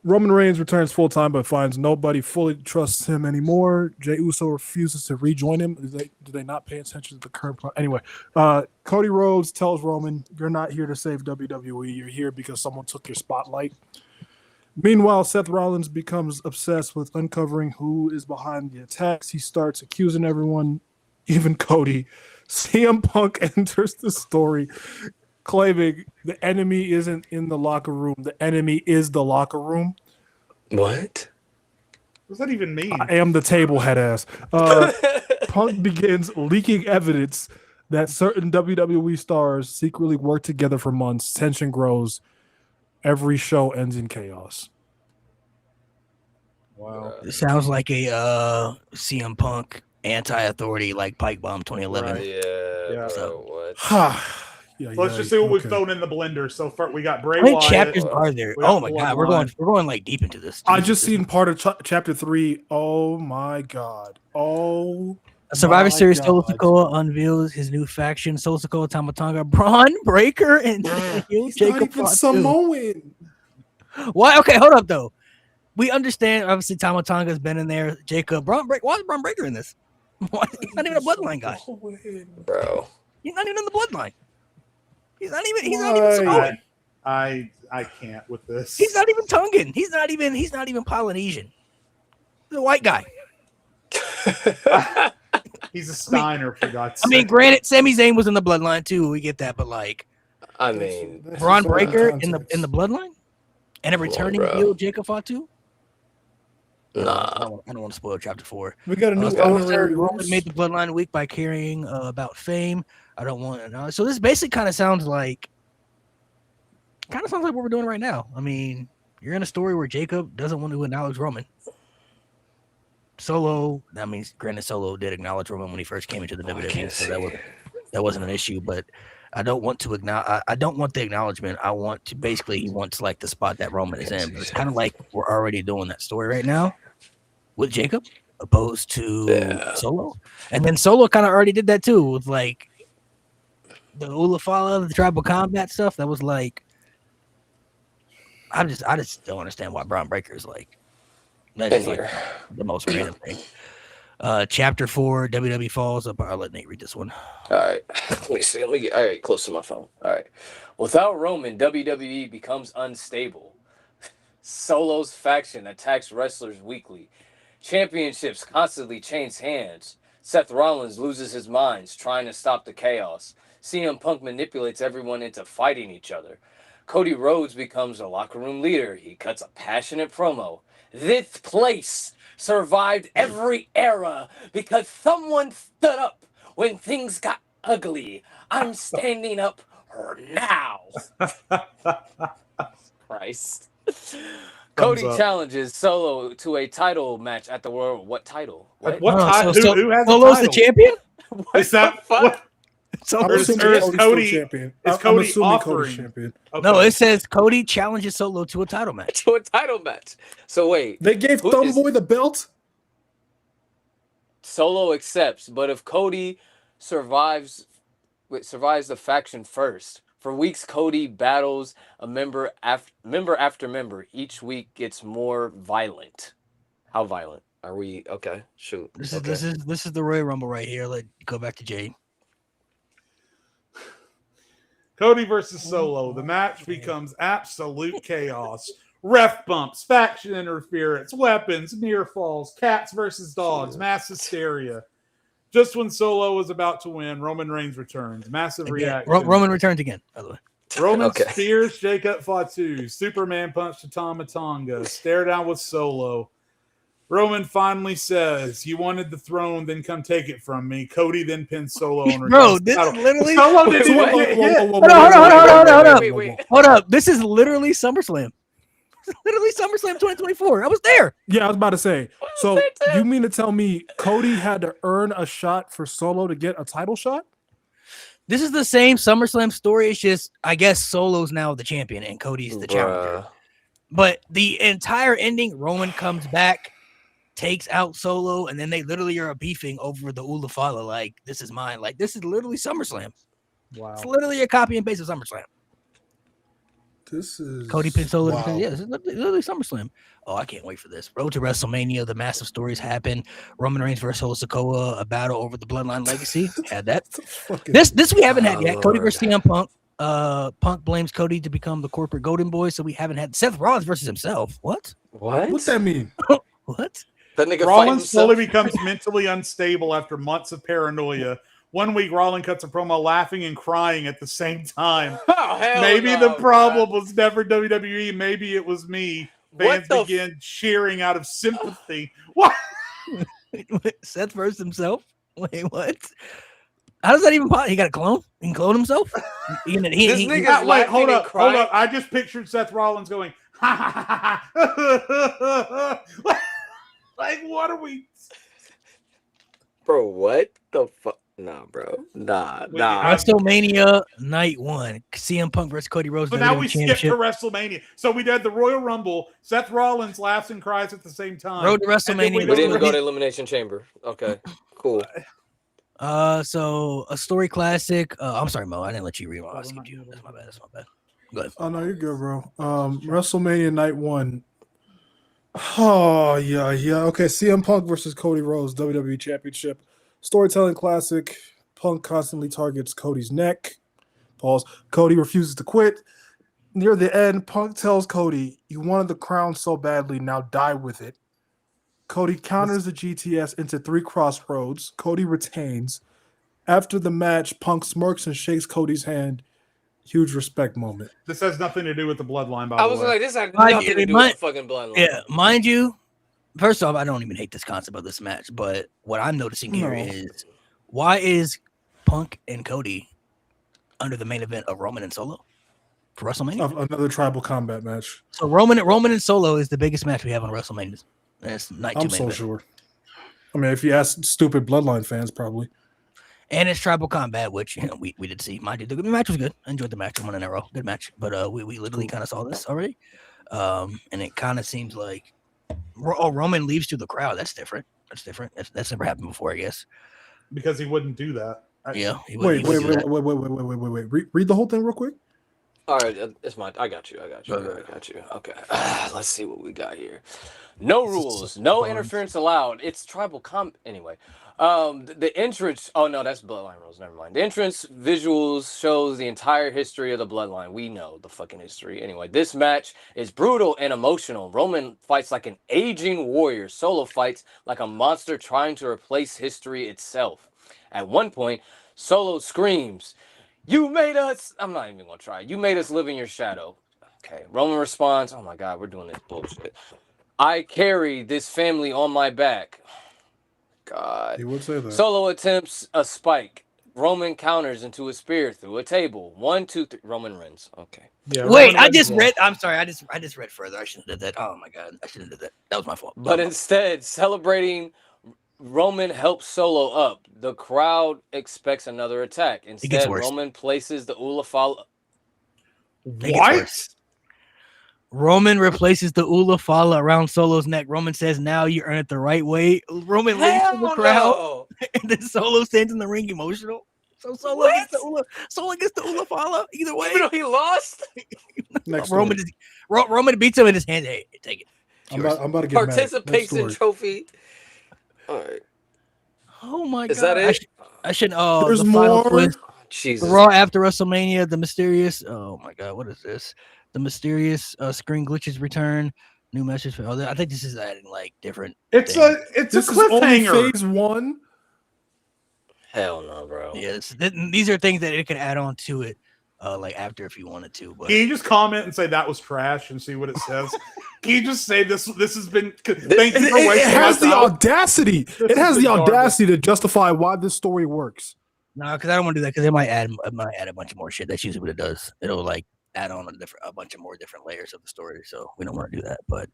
Roman Reigns returns full time, but finds nobody fully trusts him anymore. Jey Uso refuses to rejoin him. Do they not pay attention to the current plan? Anyway, Cody Rhodes tells Roman, "You're not here to save WWE. You're here because someone took your spotlight." Meanwhile, Seth Rollins becomes obsessed with uncovering who is behind the attacks. He starts accusing everyone, even Cody. CM Punk enters the story, claiming the enemy isn't in the locker room. The enemy is the locker room. What? What does that even mean? I am the table head ass. Punk begins leaking evidence that certain WWE stars secretly work together for months. Tension grows. Every show ends in chaos. Wow. It sounds like a CM Punk anti-authority like Pike Bomb 2011. Right, yeah. So, what? Let's just see what we've thrown in the blender. So far, we got Bray How many Wyatt. chapters are there? Oh my god, we're going like deep into this. I just seen part of chapter 3. Oh my god. A Survivor Series Solo Sikoa unveils his new faction: Solo Sikoa, Tama Tonga, Braun Breaker, and Jacob Samoan. Why? Okay, hold up though. We understand. Obviously, Tama Tonga's been in there. Jacob, Braun Breaker. Why is Braun Breaker in this? He's not even a bloodline guy, bro. He's not even in the bloodline. He's not even Samoan. I can't with this. He's not even Tongan. He's not even Polynesian. He's a white guy. He's a Steiner, for God's sake. I mean, granted, Sami Zayn was in the bloodline too. We get that, but like, I mean, Braun Breaker in the bloodline, and a returning heel Jacob Fatu. I don't want to spoil chapter 4. We got a new honorary Roman made the bloodline weak by caring about fame. I don't want to. So this basically kind of sounds like what we're doing right now. I mean, you're in a story where Jacob doesn't want to acknowledge Roman. Solo, that means granted, Solo did acknowledge Roman when he first came into the WWE, so that wasn't an issue. But I don't want to I don't want the acknowledgement. I want to basically he wants like the spot that Roman is in. But it's kind of like we're already doing that story right now with Jacob, opposed to Solo, and then Solo kind of already did that too with like the Ulafala, the tribal combat stuff. That was like, I just don't understand why Braun Breaker is like. That's like the most random thing. Chapter 4, WWE falls. I'll let Nate read this one. All right. Let me see. Let me get close to my phone. All right. Without Roman, WWE becomes unstable. Solo's faction attacks wrestlers weekly. Championships constantly change hands. Seth Rollins loses his mind trying to stop the chaos. CM Punk manipulates everyone into fighting each other. Cody Rhodes becomes a locker room leader. He cuts a passionate promo. This place survived every era because someone stood up when things got ugly. I'm standing up now. Christ. Cody challenges Solo to a title match at the World. What title? What title? Who has Solo's the the champion? Is that what? Is Cody champion? Is Cody offering? Champion? Okay. No, it says Cody challenges Solo to a title match. So wait, they gave Thumbboy the belt. Solo accepts, but if Cody survives the faction first, for weeks Cody battles a member after member. Each week gets more violent. How violent are we? Okay, shoot. This is the Royal Rumble right here. Let's go back to Jay. Cody versus Solo. The match becomes absolute chaos. Ref bumps, faction interference, weapons, near falls, cats versus dogs, mass hysteria. Just when Solo was about to win, Roman Reigns returns. Massive reaction. Roman returns again, by the way. Roman spears Jacob Fatu. Superman punch to Tama Tonga. Stare down with Solo. Roman finally says, "You wanted the throne, then come take it from me." Cody then pins Solo. Bro, this is literally Solo didn't even get hit. Hold up. This is literally SummerSlam. Literally SummerSlam 2024. I was there. Yeah, I was about to say. So you mean to tell me Cody had to earn a shot for Solo to get a title shot? This is the same SummerSlam story. It's just, I guess Solo's now the champion and Cody's the challenger. But the entire ending, Roman comes back, takes out Solo, and then they literally are beefing over the Ulafala. Like, this is mine. Like, this is literally SummerSlam. Wow. It's literally a copy and paste of SummerSlam. This is Cody pinned Solo. Wow. This is literally SummerSlam. Oh, I can't wait for this. Road to WrestleMania. The massive stories happen. Roman Reigns versus Solo Sikoa. A battle over the Bloodline Legacy. Had that. This we haven't had yet. Cody versus CM Punk. Punk blames Cody to become the corporate golden boy. So we haven't had Seth Rollins versus himself. What? What's that mean? What? That nigga Rollins slowly becomes mentally unstable after months of paranoia. 1 week, Rollins cuts a promo laughing and crying at the same time. Maybe the problem was never WWE. Maybe it was me. Fans began cheering out of sympathy. What? Seth versus himself? Wait, what? How does that even possible? He got a clone? He can clone himself? Hold up. I just pictured Seth Rollins going, ha ha ha ha. Like, what are we? Bro, what the fuck? Nah, bro. Nah. WrestleMania Night 1. CM Punk versus Cody Rhodes. So now we skip to WrestleMania. So we did the Royal Rumble. Seth Rollins laughs and cries at the same time. Road to WrestleMania. We didn't go to Elimination Chamber. Okay, cool. So a story classic. I'm sorry, Mo. I didn't let you read. I skipped you. That's my bad. Go ahead. Oh no, you're good, bro. WrestleMania Night 1. Oh yeah. Okay, CM Punk versus Cody Rhodes, WWE Championship. Storytelling classic. Punk constantly targets Cody's neck. Pause. Cody refuses to quit. Near the end, Punk tells Cody, "You wanted the crown so badly, now die with it." Cody counters the GTS into 3 crossroads. Cody retains. After the match, Punk smirks and shakes Cody's hand. Huge respect moment. This has nothing to do with the bloodline, by the way. I was like, this has nothing to do with the fucking bloodline. Yeah, mind you, First off, I don't even hate this concept of this match, but what I'm noticing here is why is Punk and Cody under the main event of Roman and Solo for WrestleMania? Another tribal combat match. So Roman and Solo is the biggest match we have on WrestleMania. It's night I'm so sure. I mean, if you ask stupid Bloodline fans, probably. And it's tribal combat, which we did see. The match was good. I enjoyed the match. 1 in a row, good match. But we literally kind of saw this already, and it kind of seems like Roman leaves through the crowd. That's different. That's never happened before, I guess. Because he wouldn't do that. Yeah. Wait. Read the whole thing real quick. All right, it's mine. I got you. Okay, let's see what we got here. No rules, no interference allowed. It's tribal anyway. The entrance. Oh no, that's Bloodline rules. Never mind. The entrance visuals shows the entire history of the Bloodline. We know the fucking history. Anyway, this match is brutal and emotional. Roman fights like an aging warrior. Solo fights like a monster trying to replace history itself. At one point, Solo screams, "You made us." I'm not even gonna try. "You made us live in your shadow." Okay. Roman responds, "Oh my God, we're doing this bullshit. I carry this family on my back." God. He would say that. Solo attempts a spike. Roman counters into a spear through a table. 1, 2, 3. Roman wins. Okay. Yeah. Wait, I just read. I'm sorry. I just read further. I shouldn't have did that. Oh my God, I shouldn't have did that. That was my fault. But instead, celebrating, Roman helps Solo up. The crowd expects another attack. Instead, Roman places the Ulafala. What? Roman replaces the Ulafala around Solo's neck. Roman says, "Now you earn it the right way." Roman leaves from the crowd, and then Solo stands in the ring emotional. So Solo gets the Ulafala either way. Even though he lost? Roman beats him in his hand. Hey, take it. I'm about to get participation trophy. All right. Oh my God! Is that it? I should. There's the more. Final twist. Jesus. The Raw after WrestleMania, the mysterious. Oh my God! What is this? The mysterious screen glitches return. New message for. I think this is adding like different. It's things. a cliffhanger. Phase 1. Hell no, bro. Yes, these are things that it could add on to it, like after if you wanted to. But can you just comment and say that was trash and see what it says? Can you just say this has been? Thank you for wasting. It has the audacity. It has the audacity to justify why this story works. No, because I don't want to do that because it might add a bunch of more shit. That's usually what it does. It'll like add on a bunch of more different layers of the story. So we don't want to do that. But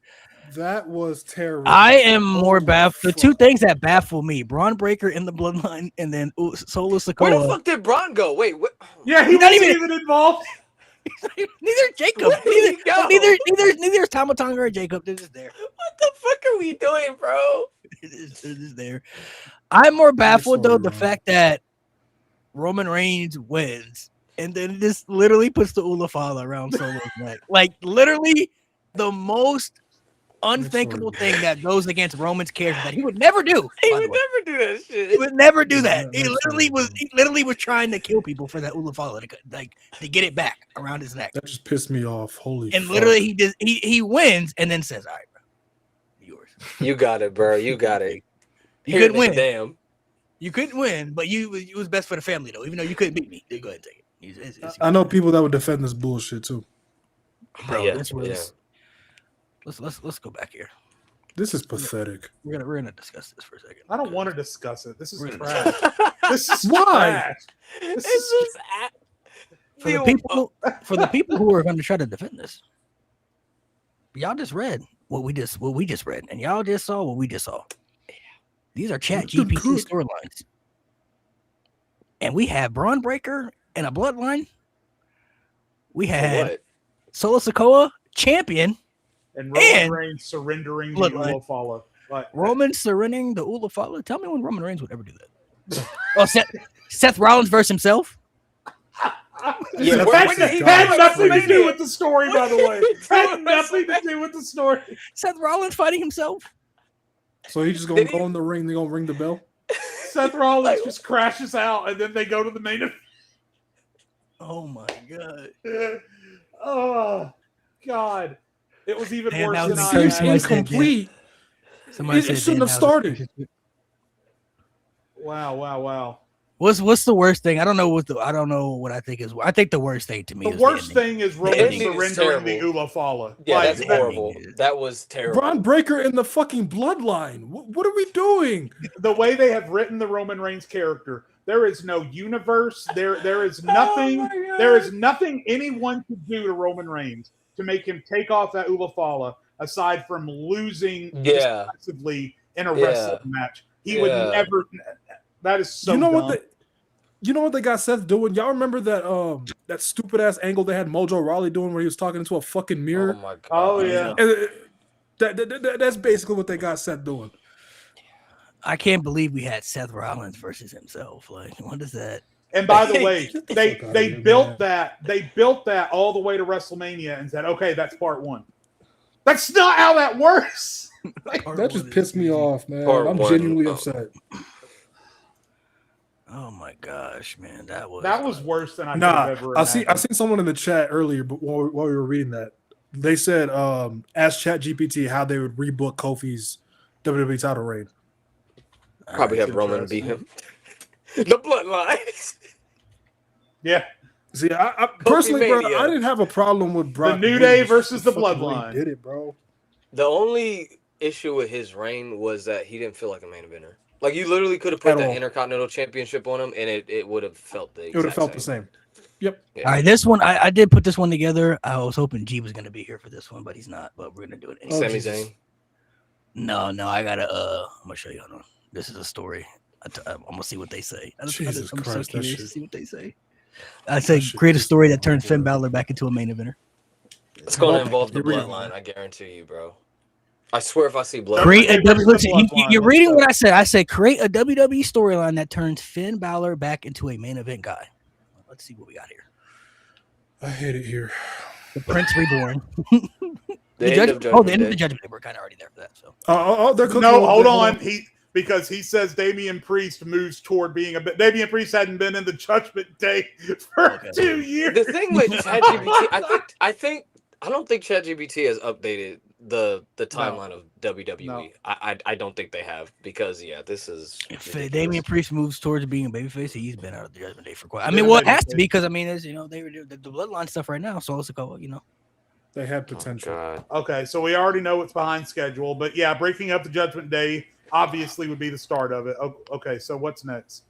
that was terrible. I am more baffled. The two things that baffle me: Braun Breaker in the Bloodline, and then Solo Sikoa. Where the fuck did Braun go? Wait, what? Yeah, he wasn't even involved. Neither Jacob. Neither is Tama Tonga or Jacob. They're just there. What the fuck are we doing, bro? It is there. I'm more baffled though the fact that Roman Reigns wins, and then this literally puts the Ulafala around Solo's neck. Like literally the most unthinkable thing that goes against Roman's character that he would never do. He would never do that shit. He would never do that. He literally was trying to kill people for that Ulafala to get it back around his neck. That just pissed me off. Holy and fuck. literally he wins and then says, "All right, bro, yours." You got it, bro. You got it. You couldn't win. Damn. You couldn't win, but it was best for the family though. Even though you couldn't beat me, you go ahead and take it. I know people that would defend this bullshit too. Bro, this was. Let's go back here. This is pathetic. We're gonna discuss this for a second. I don't want to discuss it. This is trash. This is why. This is for the people who are going to try to defend this. Y'all just read what we just read, and y'all just saw what we just saw. These are ChatGPT storylines, and we have Braun Breaker and a Bloodline. We had Solo Sikoa champion. And Roman Reigns surrendering the Ulafala. Roman surrendering the Ulafala? Tell me when Roman Reigns would ever do that. Oh, Seth Rollins versus himself? Yeah, had nothing to do with the story, by the way. Had nothing to do with the story. Seth Rollins fighting himself? So he's just going to go in the ring, they're going to ring the bell? Seth Rollins just crashes out, and then they go to the main event. Oh, my God. Oh, God. It was even worse than It's incomplete. It shouldn't have started. Wow. What's the worst thing? I don't know what I think is. I think the worst thing to me. The worst thing is Roman surrendering the Ulafala. Yeah, that's horrible. That was terrible. Braun Breaker in the fucking bloodline. What are we doing? The way they have written the Roman Reigns character, there is no universe. There is nothing. There is nothing anyone could do to Roman Reigns to make him take off that Ulafala, aside from losing decisively in a wrestling match. He would never. That is so. You know what they got Seth doing? Y'all remember that that stupid ass angle they had Mojo Rawley doing where he was talking into a fucking mirror? Oh my god! Oh yeah. That's basically what they got Seth doing. I can't believe we had Seth Rollins versus himself. Like, what is that? And by the way, they built that. They built that all the way to WrestleMania and said, "Okay, that's part one." That's not how that works. That just pissed me off, man. I'm genuinely upset. Oh my gosh, man, that was worse than I could have ever imagined. I seen someone in the chat earlier, but while we were reading that, they said, ask ChatGPT how they would rebook Kofi's WWE title reign. Probably have Roman beat him. The bloodlines. Yeah. See, I personally, bro, I didn't have a problem with Brock. The New Day versus the Bloodline. Did it, bro? The only issue with his reign was that he didn't feel like a main eventer. Like, you literally could have put the Intercontinental Championship on him, and it would have felt the same. Yep. Yeah. All right, this one, I did put this one together. I was hoping G was going to be here for this one, but he's not. But we're going to do it anyway. Sami Zayn? No, I got to, I'm going to show you. Hold on. This is a story. I'm going to see what they say. I'm so curious to see what they say. I say create a story that turns Finn Balor back into a main eventer. It's going to involve the bloodline, I guarantee you, bro. I swear if I see blood. You're reading what I said. I said create a WWE storyline that turns Finn Balor back into a main event guy. Let's see what we got here. I hate it here. The Prince Reborn. The end of the Judgment Day. We're kind of already there for that. So. Hold on. Because he says Damian Priest moves toward being a bit. Damian Priest hadn't been in the Judgment Day for 2 years. The thing with ChatGPT, I don't think ChatGPT has updated the timeline of WWE. No. I don't think they have, because this is. If Damian Priest moves towards being a babyface, he's been out of the Judgment Day for quite. It has to be, because as they were doing the bloodline stuff right now, so let's go. They have potential. Okay, so we already know what's behind schedule, but breaking up the Judgment Day obviously would be the start of it. Okay, so what's next?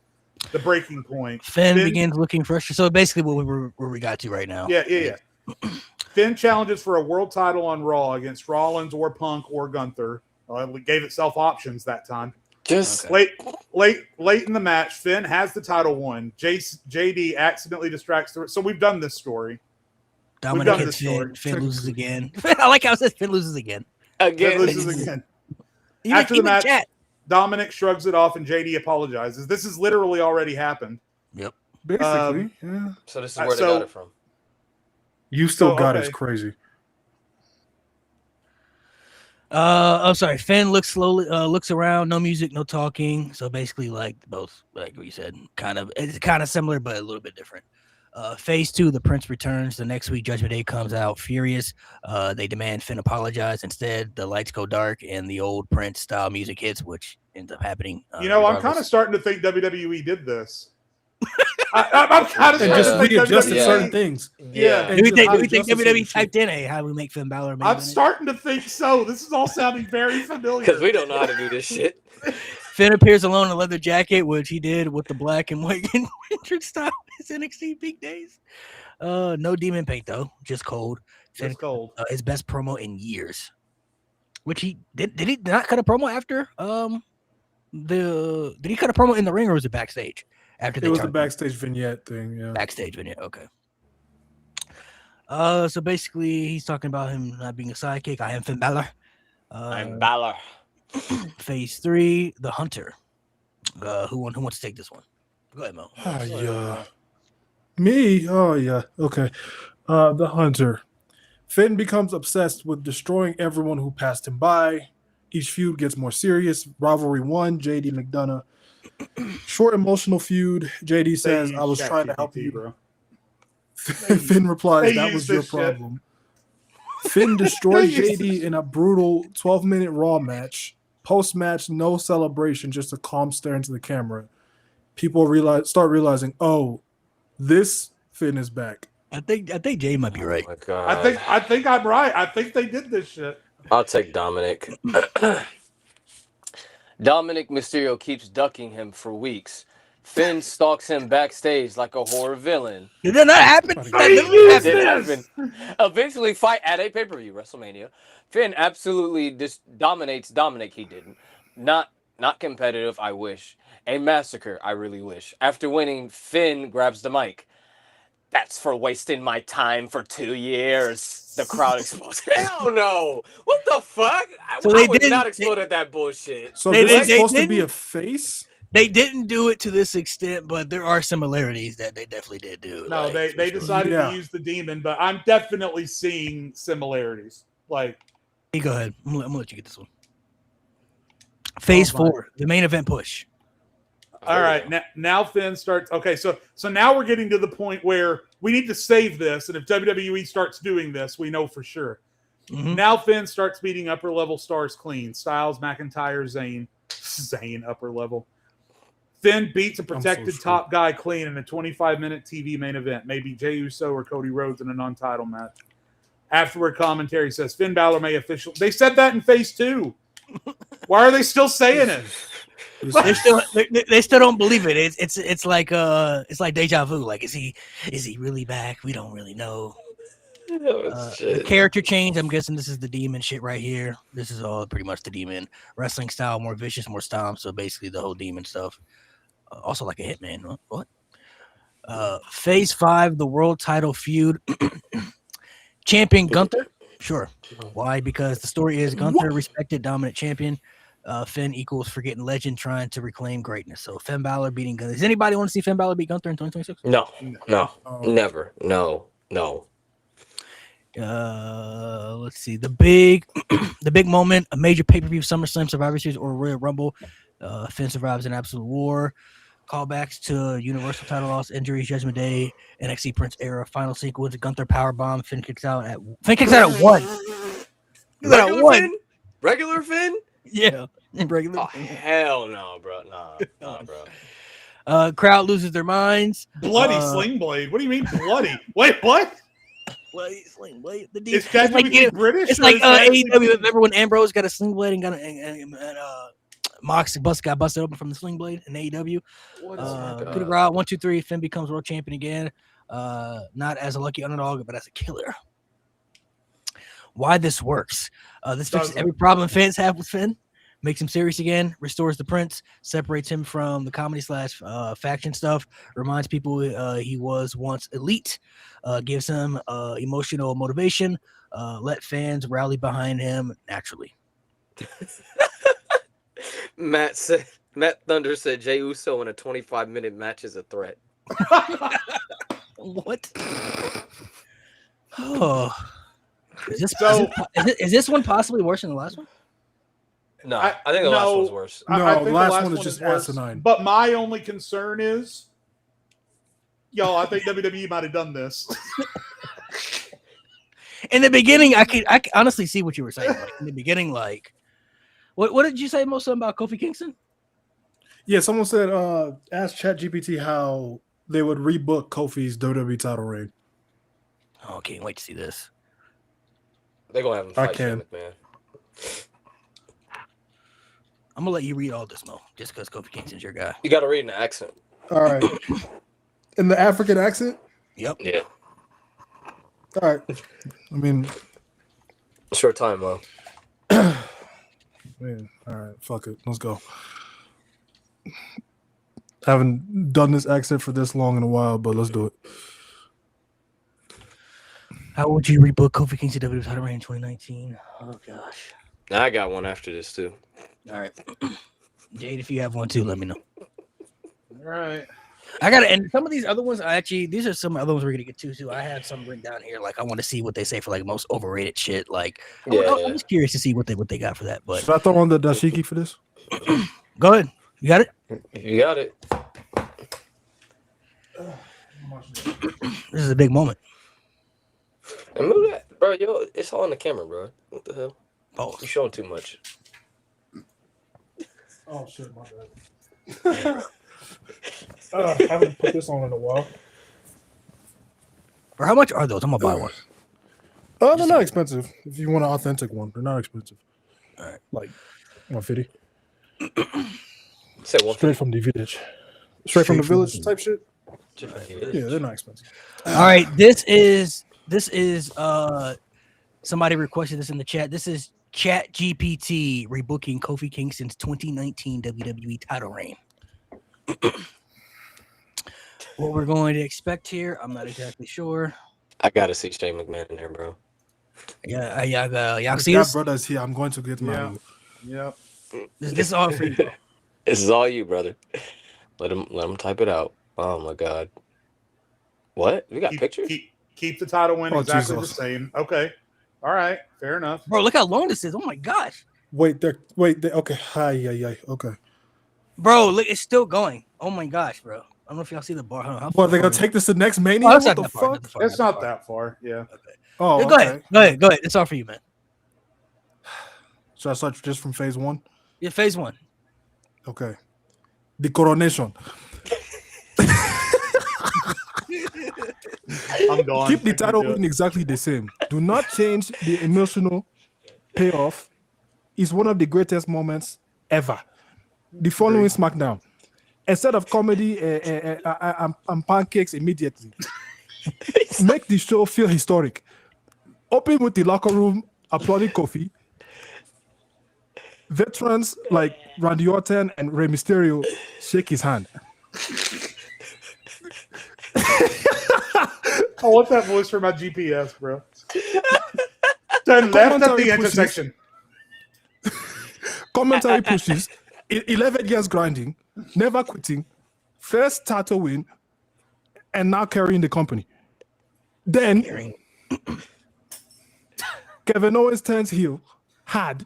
The breaking point. Finn begins looking frustrated. So basically, where we got to right now. Yeah. Finn challenges for a world title on Raw against Rollins or Punk or Gunther. It gave itself options that time. Just late in the match, Finn has the title won. JD accidentally distracts the. So we've done this story. Dominic hits Finn loses again. I like how it says Finn loses again. Finn loses again. After the match, Dominic shrugs it off and JD apologizes. This has literally already happened. Yep. Basically, yeah. So this is where they got it from. You still got it's crazy. Sorry. Finn looks around. No music, no talking. So basically, like what you said, it's kind of similar, but a little bit different. Phase 2, the Prince returns. The next week, Judgment Day comes out furious. They demand Finn apologize. Instead, the lights go dark and the old Prince style music hits, which ends up happening. I'm kind of starting to think WWE did this. I'm kind of just readjusted certain things. Yeah. Do we think WWE typed in, "Hey, how do we make Finn Balor?" I'm starting to think so. This is all sounding very familiar because we don't know how to do this shit. Finn appears alone in a leather jacket, which he did with the black and white entrance style. His NXT peak days. No demon paint though, just cold. Finn, cold. His best promo in years. Which he did. Did he not cut a promo after? Did he cut a promo in the ring or was it backstage? After it was the backstage vignette thing. Yeah. Backstage vignette. Okay. So basically, he's talking about him not being a sidekick. I am Finn Balor. I'm Balor. Phase 3, the Hunter. Who wants to take this one? Go ahead, Mo. Me? Oh, yeah. Okay. The Hunter. Finn becomes obsessed with destroying everyone who passed him by. Each feud gets more serious. Rivalry 1, JD McDonough. Short emotional feud. JD says, I was trying to help you, bro. Finn replies, that was your problem. Finn destroyed JD in a brutal 12-minute Raw match. Post-match, no celebration, just a calm stare into the camera. people start realizing, oh, this Finn is back. I think Jay might be right. Oh my God. I think I'm right. I think they did this shit. I'll take Dominic. Dominic Mysterio keeps ducking him for weeks. Finn stalks him backstage like a horror villain. Did that not happen? It Did happen. Eventually fight at a pay-per-view, WrestleMania. Finn absolutely dominates Dominic. He didn't. Not competitive, I wish. A massacre, I really wish. After winning, Finn grabs the mic. That's for wasting my time for 2 years. The crowd explodes. Hell no! What the fuck? So I would not explode at that bullshit. So this is supposed to be a face? They didn't do it to this extent, but there are similarities that they definitely did do. No, like, they decided to use the demon, but I'm definitely seeing similarities. Like, hey, go ahead. I'm gonna let you get this one. Phase 4, the main event push. All right, now Finn starts. Okay, so now we're getting to the point where we need to save this, and if WWE starts doing this, we know for sure. Mm-hmm. Now Finn starts beating upper level stars clean. Styles, McIntyre, Zayn upper level. Finn beats a protected top guy clean in a 25-minute TV main event. Maybe Jey Uso or Cody Rhodes in a non-title match. Afterward commentary says Finn Balor may officially. They said that in Phase 2. Why are they still saying it? They still don't believe it. It's like deja vu. Like, is he really back? We don't really know. The character change. I'm guessing this is the demon shit right here. This is all pretty much the demon wrestling style, more vicious, more stomp. So basically the whole demon stuff. Also like a hitman. What? Phase 5, the world title feud. Champion Gunther. Sure. Why? Because the story is Gunther, respected dominant champion. Finn equals forgetting legend trying to reclaim greatness. So Finn Balor beating Gunther. Does anybody want to see Finn Balor beat Gunther in 2026? No, never. No. Let's see. The big moment, a major pay-per-view, SummerSlam, Survivor Series, or Royal Rumble. Finn survives an absolute war. Callbacks to Universal title loss, injuries, Judgment Day, NXT Prince era, final sequence, Gunther powerbomb. Finn kicks out at 1. Regular Finn? Yeah, regular. Oh, hell no, bro. Nah, bro. Crowd loses their minds. Bloody sling blade. What do you mean bloody? Wait, what? Bloody sling blade. Is ChatGPT British? It's like AEW. Remember when Ambrose got a sling blade and Mox got busted open from the sling blade in AEW? Coup de grace, 1, 2, 3. Finn becomes world champion again. Not as a lucky underdog, but as a killer. Why this works? This fixes every problem fans have with Finn. Makes him serious again. Restores the Prince. Separates him from the comedy / faction stuff. Reminds people he was once elite. Gives him emotional motivation. Let fans rally behind him naturally. Matt Thunder said Jey Uso in a 25-minute match is a threat. What? Oh. Is this one possibly worse than the last one? No, I think the last one's worse. No, I think the last one is just asinine. But my only concern is, I think WWE might have done this. In the beginning, I could honestly see what you were saying. Like, in the beginning, like, what did you say most about Kofi Kingston? Yeah, someone said, ask ChatGPT how they would rebook Kofi's WWE title reign. Oh, can't wait to see this. They're gonna have him fight Shane McMahon. I'm gonna let you read all this, Mo, just because Kofi Kingston's your guy. You got to read in the accent. All right, in the African accent. Yep. Yeah. All right. I mean, short time, Mo. Man, all right, fuck it, let's go. Haven't done this accent for this long in a while, but let's do it. How would you rebook Kofi Kingston WWE title reign in 2019? Oh gosh. Now I got one after this too. All right, Jade, if you have one too, let me know. All right. I got it, and some of these other ones, these are some other ones we're gonna get to too. I have some written down here. Like, I want to see what they say for like most overrated shit. Like, I'm just curious to see what they got for that. But should I throw on the dashiki for this? Go ahead. You got it. You got it. This is a big moment. And move that, bro. Yo, it's all on the camera, bro. What the hell? Oh, you're showing too much. Oh shit, my bad. I haven't put this on in a while. Or how much are those? I'm gonna buy one. Oh, they're not expensive. If you want an authentic one, they're not expensive. All right. Like 150. Say 150. Straight from the village. Straight from the village type shit. Yeah, they're not expensive. All right, this is somebody requested this in the chat. This is ChatGPT rebooking Kofi Kingston's 2019 WWE title reign. What we're going to expect here, I'm not exactly sure. I gotta see Shane McMahon in there, bro. Yeah, y'all see That this? brother's here. I'm going to get my. Yeah. This is all for you. This is all you, brother. Let him type it out. Oh my god. What? We got pictures? Keep the title win exactly Jesus. the same. Okay. All right. Fair enough. Bro, look how long this is. Oh my gosh. Wait, okay. Hi. Okay. Bro, look, it's still going. Oh my gosh, bro. I don't know if y'all see the bar. How Well, they're going to take this to the next Mania? Oh, that's What not the that far, fuck? It's not that far. Yeah. Okay. Oh, Yeah, okay. Go ahead. It's all for you, man. So I start just from phase 1? Yeah, phase 1. Okay. The coronation. I'm gone. Keep the I can title do it. win exactly the same. Do not change the emotional payoff. It's one of the greatest moments ever. The following SmackDown. Instead of comedy and pancakes immediately, make the show feel historic. Open with the locker room applauding Kofi. Veterans like Randy Orton and Rey Mysterio shake his hand. I want that voice for my GPS, bro. Turn left at the intersection. Commentary pushes. 11 years grinding, never quitting, first title win, and now carrying the company. Then Kevin Owens turns heel, hard.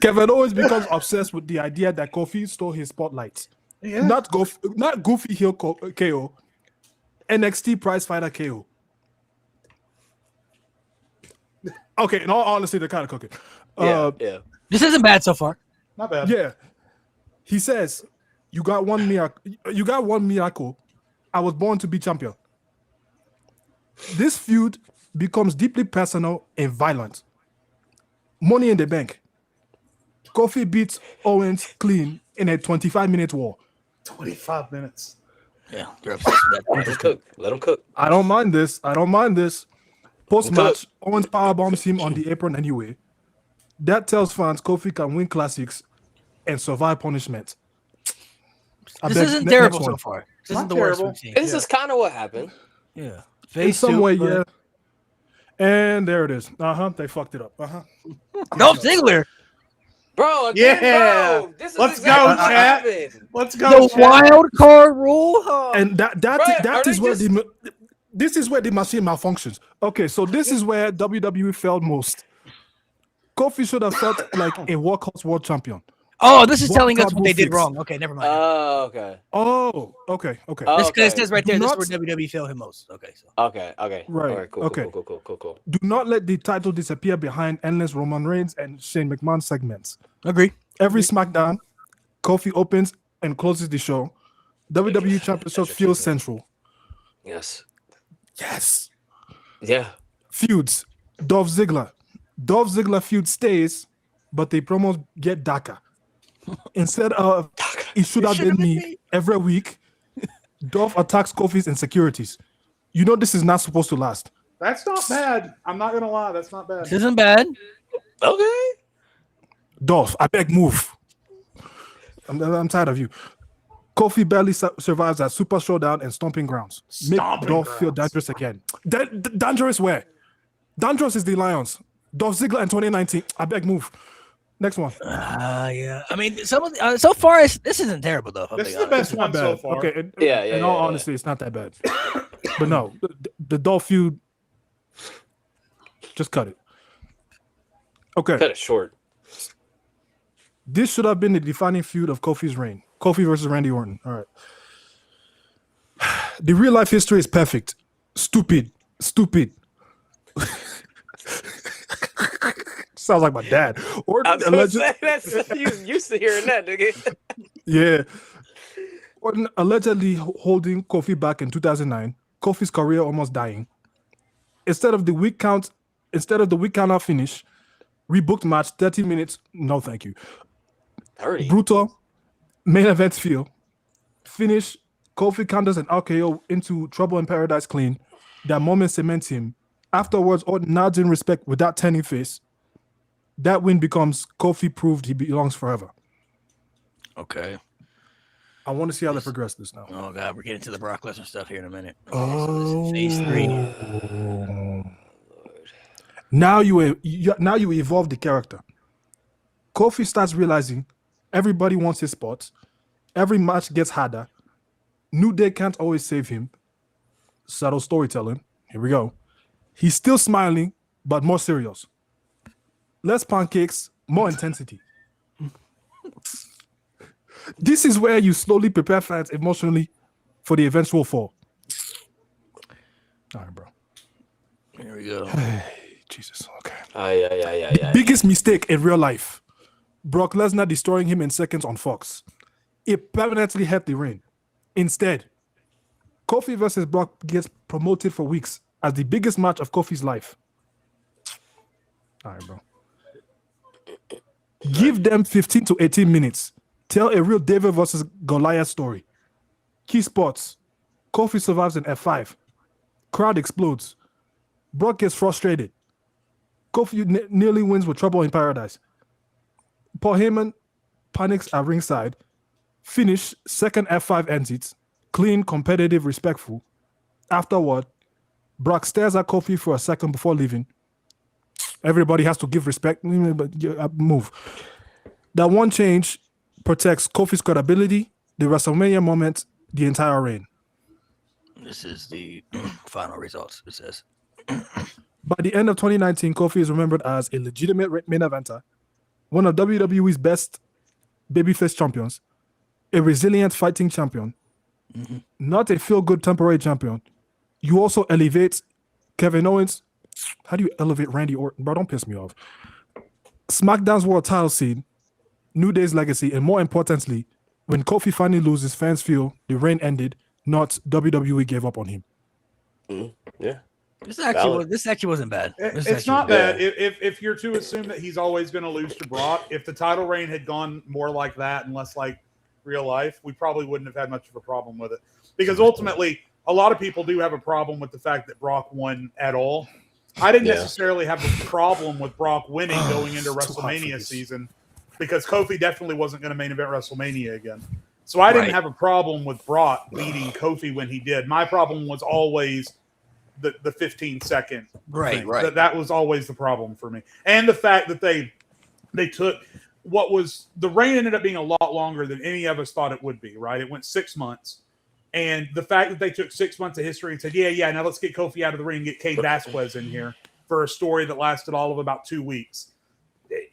Kevin Owens becomes obsessed with the idea that Kofi stole his spotlight. Yeah. Not goofy heel KO, NXT prize fighter KO. Okay, in all honesty, they're kind of cooking. Yeah. This isn't bad so far. Not bad. Yeah. He says, you got one miracle. I was born to be champion. This feud becomes deeply personal and violent. Money in the Bank. Kofi beats Owens clean in a 25-minute war. 25 minutes. Yeah, you're obsessed with that. Let him cook. I don't mind this. Post-match, Owens powerbombs him on the apron anyway. That tells fans Kofi can win classics and survive punishment. This isn't terrible so far. This isn't the worst we've seen. This is kind of what happened. Yeah. In some way, yeah. And there it is. They fucked it up. Dolph Ziggler. Bro, again, bro. This is Let's exactly go, what chat. happened. Let's go. The wild card rule. And that Right, is where this is where the machine malfunctions. Okay, so this is where WWE failed most. Kofi should have felt like a workhorse world champion. Oh, this is telling us World what they did fix. wrong. Okay, never mind. Oh, okay. Oh, okay. This says right there, Do this not- is where WWE failed him most. Okay, so Okay. Right, All right, cool, okay. cool. Do not let the title disappear behind endless Roman Reigns and Shane McMahon segments. agree. Every SmackDown, Kofi opens and closes the show. WWE Championship feels central. Yes. Yeah. Feuds. Dolph Ziggler feud stays, but the promos get darker. Instead of it should have been me every week, Dolph attacks Kofi's insecurities. You know this is not supposed to last. That's not bad. I'm not gonna lie. That's not bad. This isn't bad. Okay. Dolph, I beg, move. I'm tired of you. Kofi barely survives at Super Showdown and Stomping Grounds. Make Dolph feel dangerous again. Dangerous where? Dangerous is the Lions. Dolph Ziggler in 2019. I beg, move. Next one. Yeah. I mean, so far, this isn't terrible though. This is the best one so far. Okay. Yeah. In all honesty, it's not that bad. But no, the Dolph feud, just cut it. Okay. Cut it short. This should have been the defining feud of Kofi's reign. Kofi versus Randy Orton. All right. The real life history is perfect. Stupid. Sounds like my dad. Or I was gonna say, that's you used to hearing that, nigga. Yeah. Orton allegedly holding Kofi back in 2009. Kofi's career almost dying. Instead of the week count out finish, rebooked match 30 minutes. No, thank you. 30. Brutal main event feel. Finish. Kofi counters an RKO into Trouble in Paradise clean. That moment cements him. Afterwards, Orton nods in respect without turning face. That win becomes Kofi proved he belongs forever. Okay. I want to see how they progress this now. Oh God, we're getting to the Brock Lesnar stuff here in a minute. Okay, Oh, so this is phase 3. Now you evolve the character. Kofi starts realizing everybody wants his spot. Every match gets harder. New Day can't always save him. Subtle storytelling. Here we go. He's still smiling, but more serious. Less pancakes, more intensity. This is where you slowly prepare fans emotionally for the eventual fall. All right, bro. Here we go. Jesus. Okay. Yeah. Biggest mistake in real life. Brock Lesnar destroying him in seconds on Fox. It permanently hurt the reign. Instead, Kofi versus Brock gets promoted for weeks as the biggest match of Kofi's life. All right, bro. Give them 15 to 18 minutes. Tell a real David versus Goliath story. Key spots. Kofi survives in F5. Crowd explodes. Brock gets frustrated. Kofi nearly wins with Trouble in Paradise. Paul Heyman panics at ringside. Finish, second F5 ends it. Clean, competitive, respectful. Afterward, Brock stares at Kofi for a second before leaving. Everybody has to give respect, but move. That one change protects Kofi's credibility, the WrestleMania moment, the entire reign. This is the final results, it says. By the end of 2019, Kofi is remembered as a legitimate main eventer, one of WWE's best babyface champions, a resilient fighting champion, not a feel-good temporary champion. You also elevate Kevin Owens. How do you elevate Randy Orton? Bro, don't piss me off. SmackDown's world title scene, New Day's legacy, and more importantly, when Kofi finally loses, fans feel the reign ended, not WWE gave up on him. Yeah. This actually wasn't bad. It's not bad. If you're to assume that he's always going to lose to Brock, if the title reign had gone more like that and less like real life, we probably wouldn't have had much of a problem with it. Because ultimately, a lot of people do have a problem with the fact that Brock won at all. I didn't necessarily have a problem with Brock winning going into WrestleMania season because Kofi definitely wasn't going to main event WrestleMania again. So I didn't have a problem with Brock beating Kofi when he did. My problem was always the 15-second thing. Right. That was always the problem for me. And the fact that they took what was the reign ended up being a lot longer than any of us thought it would be, right? It went 6 months. And the fact that they took 6 months of history and said, now let's get Kofi out of the ring and get Cain Vasquez in here for a story that lasted all of about 2 weeks.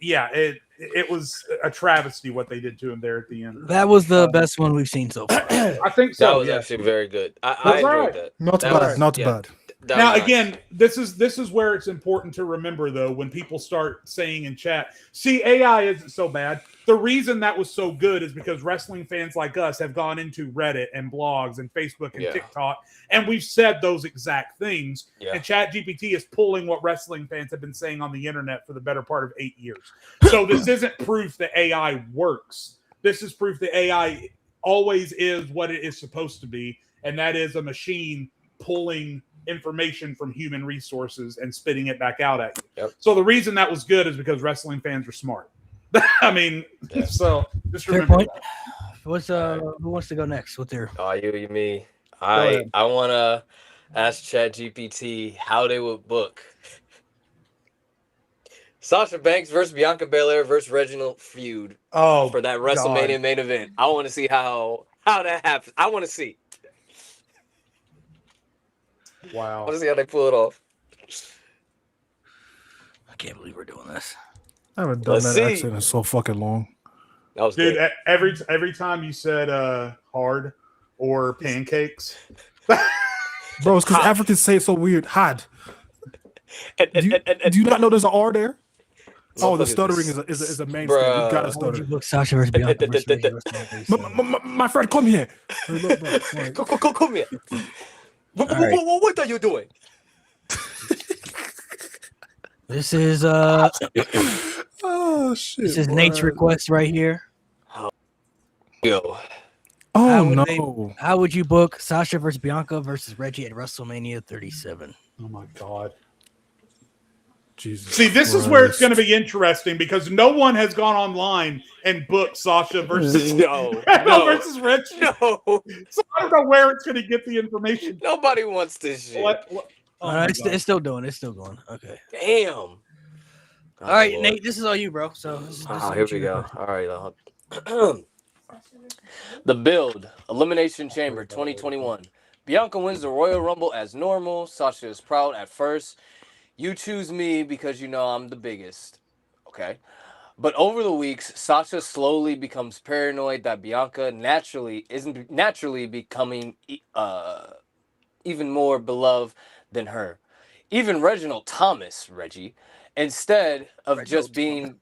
Yeah, it was a travesty what they did to him there at the end. That was the best one we've seen so far. I think so. That was actually very good. I enjoyed that. Not bad. Now, again, this is where it's important to remember, though, when people start saying in chat, see, AI isn't so bad. The reason that was so good is because wrestling fans like us have gone into Reddit and blogs and Facebook and TikTok, and we've said those exact things. Yeah. And ChatGPT is pulling what wrestling fans have been saying on the internet for the better part of 8 years. So this isn't proof that AI works. This is proof that AI always is what it is supposed to be, and that is a machine pulling information from human resources and spitting it back out at you. Yep. So the reason that was good is because wrestling fans are smart. I mean, so just remember that. Who wants to go next? What's their? Oh, you, me. I want to ask ChatGPT how they would book Sasha Banks versus Bianca Belair versus Reginald feud. For that WrestleMania main event. I want to see how that happens. I want to see. Wow. I want to see how they pull it off. I can't believe we're doing this. I haven't done that accent in so fucking long. That was Dude, good. every time you said hard or pancakes. Bro, it's because Africans say it so weird. Hard. Do you not know there's an R there? Oh, the stuttering is a mainstay. Bruh. You gotta stutter. Look, Sasha versus Bianca versus Reggie My friend, come here. Hey, look, bro. Come here. What are you doing? This is oh shit. This is Nate's request right here. Yo. Oh how would you book Sasha versus Bianca versus Reggie at WrestleMania 37? Oh my god. Jesus. See, this is where it's going to be interesting because no one has gone online and booked Sasha versus versus Reggie. No. So I don't know where it's going to get the information. Nobody wants this shit. It's still doing. It's still going. Okay. Damn. All right, Lord. Nate, this is all you, bro. So here we go. All right. The Build Elimination Chamber 2021. Bianca wins the Royal Rumble as normal. Sasha is proud at first. You choose me because you know I'm the biggest. Okay. But over the weeks, Sasha slowly becomes paranoid that Bianca naturally becoming even more beloved than her. Even Reginald Thomas, Reggie, instead of just being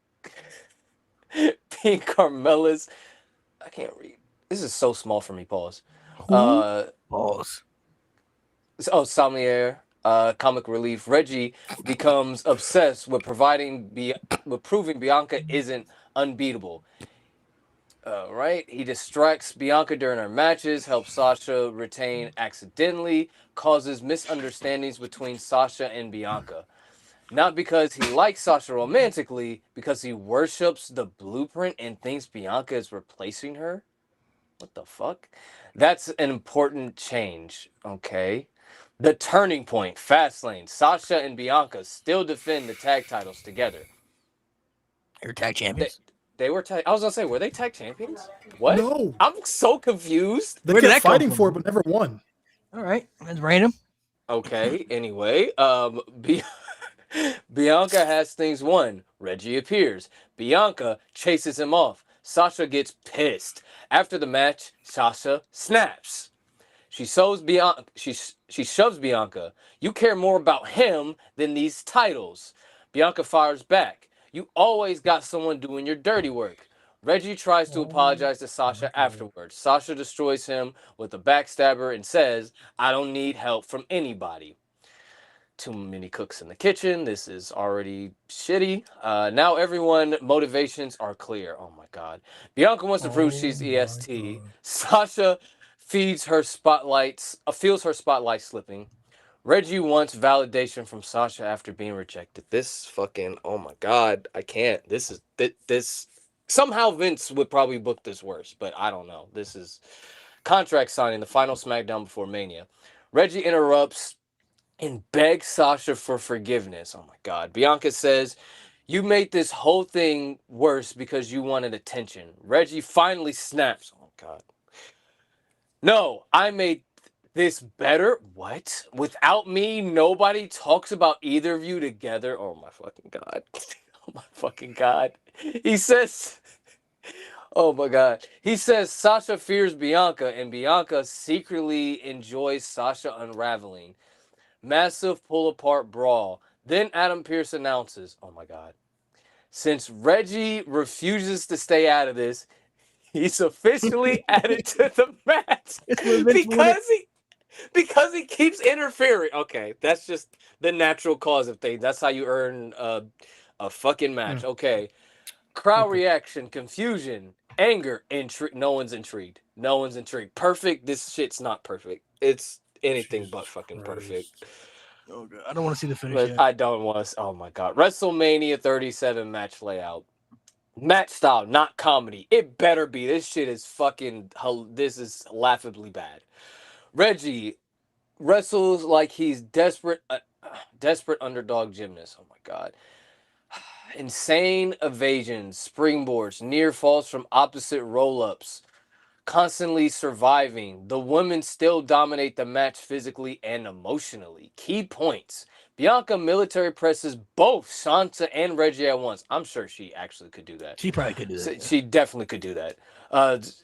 Carmella's, I can't read. This is so small for me. Pause. Pause. Oh, Sommelier. Comic relief. Reggie becomes obsessed with proving Bianca isn't unbeatable. Right? He distracts Bianca during her matches, helps Sasha retain accidentally, causes misunderstandings between Sasha and Bianca. Not because he likes Sasha romantically, because he worships the blueprint and thinks Bianca is replacing her. What the fuck? That's an important change, okay? The turning point, Fastlane. Sasha and Bianca still defend the tag titles together. They were tag champions? They were tag... I was going to say, were they tag champions? What? No. I'm so confused. They kept fighting for it, but never won. All right. That's random. Okay, anyway. Bianca has things won. Reggie appears. Bianca chases him off. Sasha gets pissed. After the match, Sasha snaps. She shoves Bianca. You care more about him than these titles. Bianca fires back. You always got someone doing your dirty work. Reggie tries to apologize to Sasha afterwards. Sasha destroys him with a backstabber and says, I don't need help from anybody. Too many cooks in the kitchen. This is already shitty. Now everyone's motivations are clear. Oh my God. Bianca wants to prove she's EST. Sasha feels her spotlight slipping. Reggie wants validation from Sasha after being rejected. This fucking, oh my God, I can't. This somehow Vince would probably book this worse, but I don't know. This is contract signing, the final SmackDown before Mania. Reggie interrupts and begs Sasha for forgiveness. Oh my God. Bianca says, you made this whole thing worse because you wanted attention. Reggie finally snaps. Oh God. No, I made this better. What? Without me, nobody talks about either of you together. Oh my fucking God. Oh my fucking God. He says, oh my God. He says Sasha fears Bianca and Bianca secretly enjoys Sasha unraveling. Massive pull apart brawl. Then Adam Pearce announces, oh my God. Since Reggie refuses to stay out of this, he's officially added to the match because he keeps interfering. Okay, that's just the natural cause of things. That's how you earn a fucking match. Okay. Crowd reaction, confusion, anger, intrigue. No one's intrigued. Perfect. This shit's not perfect. It's anything but fucking perfect. Oh God. I don't want to see the finish yet. I don't want to. Oh my God. WrestleMania 37 match layout. Match style, not comedy. It better be. This shit is fucking. This is laughably bad. Reggie wrestles like he's desperate underdog gymnast. Oh my God. Insane evasions, springboards, near falls from opposite roll-ups. Constantly surviving. The women still dominate the match physically and emotionally. Key points. Bianca military presses both Santa and Reggie at once. I'm sure she actually could do that. She probably could do that. She definitely could do that.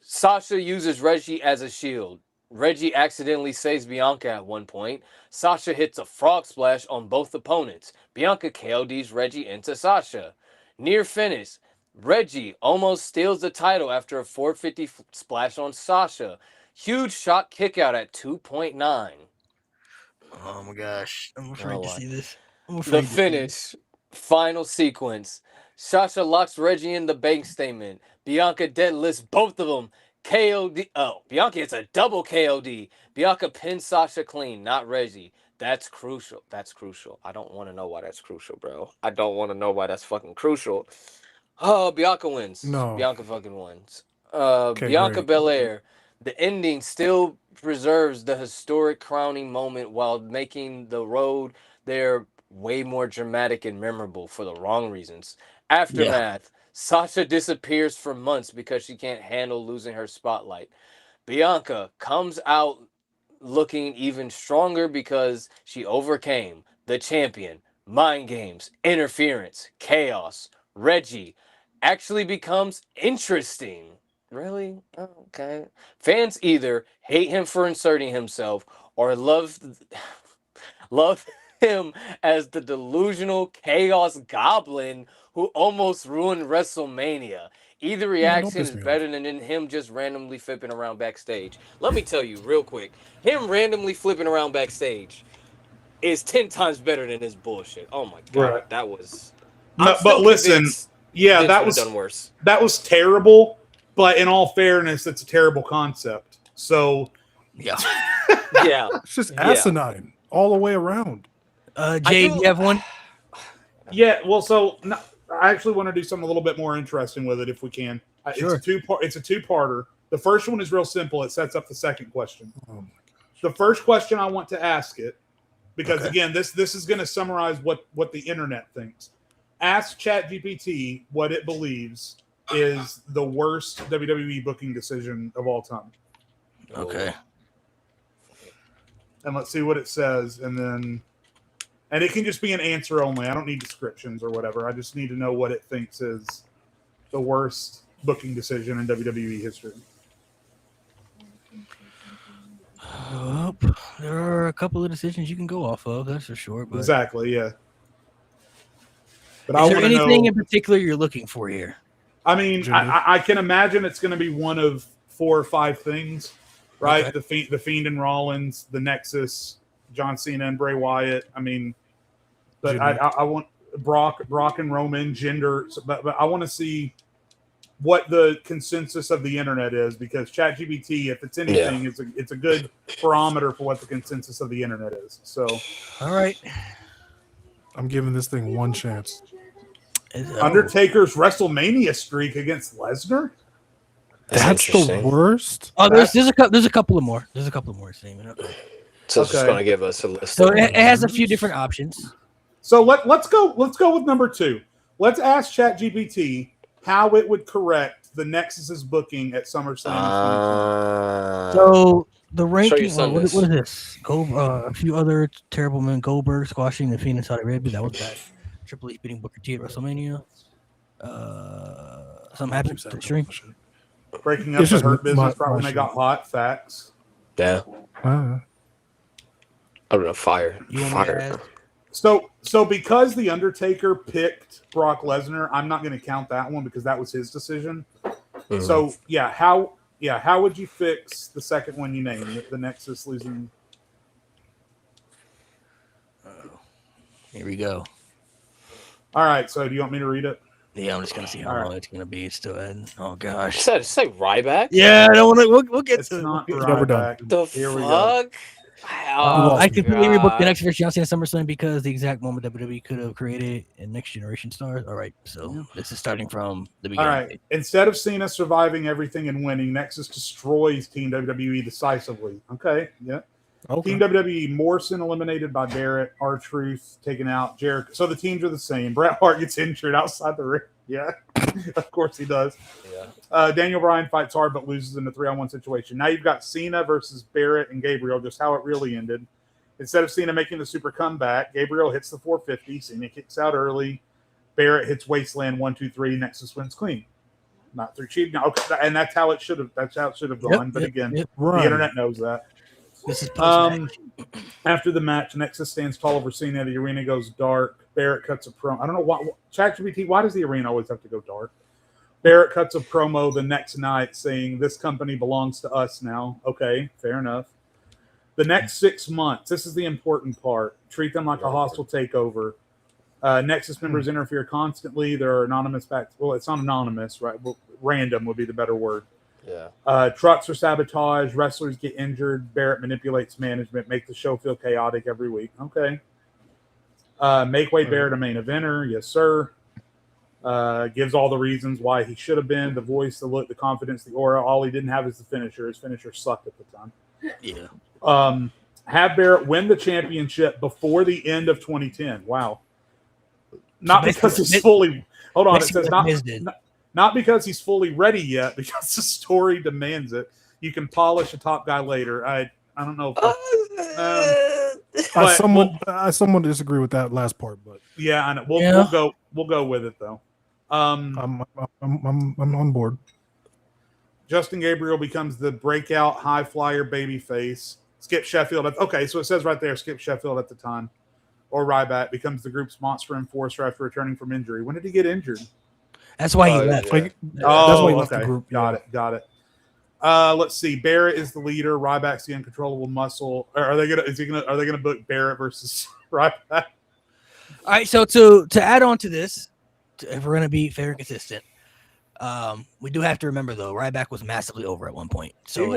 Sasha uses Reggie as a shield. Reggie accidentally saves Bianca at one point. Sasha hits a frog splash on both opponents. Bianca KODs Reggie into Sasha. Near finish. Reggie almost steals the title after a 450 splash on Sasha. Huge shot kick out at 2.9. Oh my gosh. I'm afraid to see this. The finish. Final sequence. Sasha locks Reggie in the bank statement. Bianca deadlifts both of them. KOD. Oh, Bianca hits a double KOD. Bianca pins Sasha clean, not Reggie. That's crucial. That's crucial. I don't want to know why that's crucial, bro. I don't want to know why that's fucking crucial. Oh, Bianca wins. No. Bianca fucking wins. Okay, Bianca great. Belair. The ending still preserves the historic crowning moment while making the road there way more dramatic and memorable for the wrong reasons. Aftermath. Sasha disappears for months because she can't handle losing her spotlight. Bianca comes out looking even stronger because she overcame the champion, mind games, interference, chaos. Reggie actually becomes interesting. Really? Oh, okay. Fans either hate him for inserting himself or love him as the delusional chaos goblin who almost ruined WrestleMania. Either reaction is better than him just randomly flipping around backstage. Let me tell you real quick, him randomly flipping around backstage is 10 times better than this bullshit. Oh my god, Right. that was. No, but listen, yeah, that was done worse. That was terrible. But in all fairness, it's a terrible concept. So yeah, it's just asinine all the way around. Jay, do you have one? Yeah, well, so no, I actually want to do something a little bit more interesting with it if we can. Sure. It's a two-parter. The first one is real simple. It sets up the second question. Oh my gosh. The first question I want to ask it, because again, this is going to summarize what the internet thinks. Ask ChatGPT what it believes is the worst WWE booking decision of all time. Okay. And let's see what it says, and it can just be an answer only. I don't need descriptions or whatever. I just need to know what it thinks is the worst booking decision in WWE history. There are a couple of decisions you can go off of, that's for sure. But Exactly, yeah. But is there anything in particular you're looking for here? I mean, I can imagine it's going to be one of 4 or 5 things, right? Okay. The Fiend and Rollins, the Nexus, John Cena and Bray Wyatt. I mean, but I want Brock and Roman, gender. But I want to see what the consensus of the internet is, because ChatGPT, if it's anything, it's a good barometer for what the consensus of the internet is. So, all right, I'm giving this thing one chance. Undertaker's WrestleMania streak against Lesnar. That's the worst. Oh, there's a couple of more. There's a couple of more. Okay. So it's just going to give us a list. So it has a few different options. So let's go with number 2. Let's ask ChatGPT how it would correct the Nexus's booking at SummerSlam. So the ranking. What is this? A few other terrible men. Goldberg squashing the Fiend in Saudi Arabia. That was bad. Triple H beating Booker T at WrestleMania. Something happened to the stream. Breaking up the Hurt Business right when they got hot. Facts. Yeah. I don't know. Fire. So because the Undertaker picked Brock Lesnar, I'm not going to count that one because that was his decision. Mm-hmm. So how would you fix the second one you named, the Nexus losing? Here we go. All right. So do you want me to read it? Yeah, I'm just gonna see how long it's gonna be. It's still in. Oh gosh. Say Ryback? Yeah, I don't want to. We'll get to it. Never done. The fuck? I completely rebooked the next version John Cena SummerSlam because the exact moment WWE could have created in Next Generation Stars. All right, so this is starting from the beginning. All right. Instead of Cena surviving everything and winning, Nexus destroys Team WWE decisively. Okay, yeah. Okay. Team WWE, Morrison eliminated by Barrett, R-Truth taken out, Jericho. So the teams are the same. Bret Hart gets injured outside the ring. Yeah, of course he does. Yeah. Daniel Bryan fights hard but loses in a 3-on-1 situation. Now you've got Cena versus Barrett and Gabriel, just how it really ended. Instead of Cena making the super comeback, Gabriel hits the 450. Cena kicks out early. Barrett hits Wasteland 1, 2, 3. Nexus wins clean. Not through cheating. Okay, and that's how it should have. That's how it should have gone. But again, the internet knows that. This is after the match, Nexus stands tall over Cena. The arena goes dark. Barrett cuts a promo. I don't know why. ChatGPT, why does the arena always have to go dark? Barrett cuts a promo the next night saying, this company belongs to us now. Okay, fair enough. The next 6 months, this is the important part. Treat them like a hostile takeover. Nexus members interfere constantly. There are anonymous facts. Well, it's not anonymous, right? Well, random would be the better word. Yeah. Trucks are sabotaged. Wrestlers get injured. Barrett manipulates management. Make the show feel chaotic every week. Okay. Make Wade Barrett a main eventer. Yes, sir. Gives all the reasons why he should have been. The voice, the look, the confidence, the aura. All he didn't have is the finisher. His finisher sucked at the time. Yeah. Have Barrett win the championship before the end of 2010. Wow. Not because he's fully. Hold on. It says not because he's fully ready yet, because the story demands it. You can polish a top guy later. I don't know. I somewhat disagree with that last part, but yeah, I know. We'll go with it though. I'm on board. Justin Gabriel becomes the breakout high flyer babyface. Skip Sheffield. Okay, so it says right there, Skip Sheffield at the time, or Ryback becomes the group's monster enforcer after returning from injury. When did he get injured? That's why he left. Yeah. That's why he left the group. Got it. Let's see. Barrett is the leader. Ryback's the uncontrollable muscle. Are they gonna book Barrett versus Ryback? All right. So to add on to this, if we're gonna be fair and consistent, we do have to remember though, Ryback was massively over at one point. So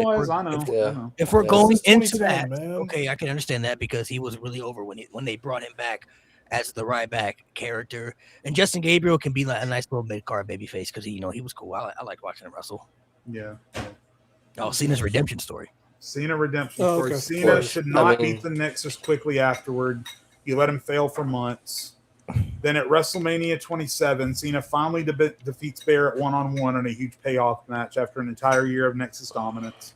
if we're going into that, okay, I can understand that because he was really over when they brought him back as the Ryback character. And Justin Gabriel can be like a nice little mid-card babyface because he was cool. I like watching him wrestle. Yeah. Oh, Cena's redemption story. Cena redemption story. Okay. Cena should not beat the Nexus quickly afterward. You let him fail for months. Then at WrestleMania 27, Cena finally defeats Barrett one-on-one in a huge payoff match after an entire year of Nexus dominance.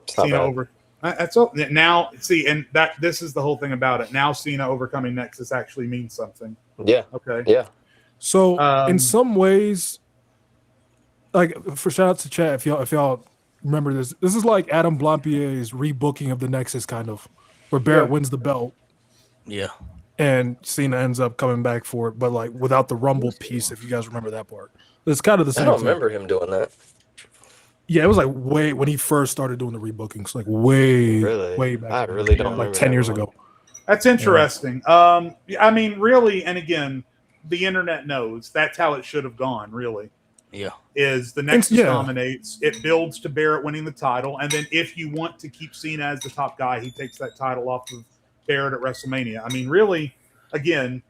Cena over. That's all. Now, see, and this is the whole thing about it. Now Cena overcoming Nexus actually means something. Yeah. Okay. Yeah. So in some ways, like for shout out to chat, if y'all remember this is like Adam Blampier's rebooking of the Nexus, kind of, where Barrett wins the belt. Yeah. And Cena ends up coming back for it, but like without the Rumble piece, if you guys remember that part. It's kind of the same. I don't remember him doing that. Yeah, it was like way when he first started doing the rebooking. Like way back. I really don't like 10 years ago. That's interesting. I mean, really, and again, the internet knows that's how it should have gone, really. Yeah. Is the Nexus dominates, it builds to Barrett winning the title, and then if you want to keep Cena as the top guy, he takes that title off of Barrett at WrestleMania. I mean, really, again,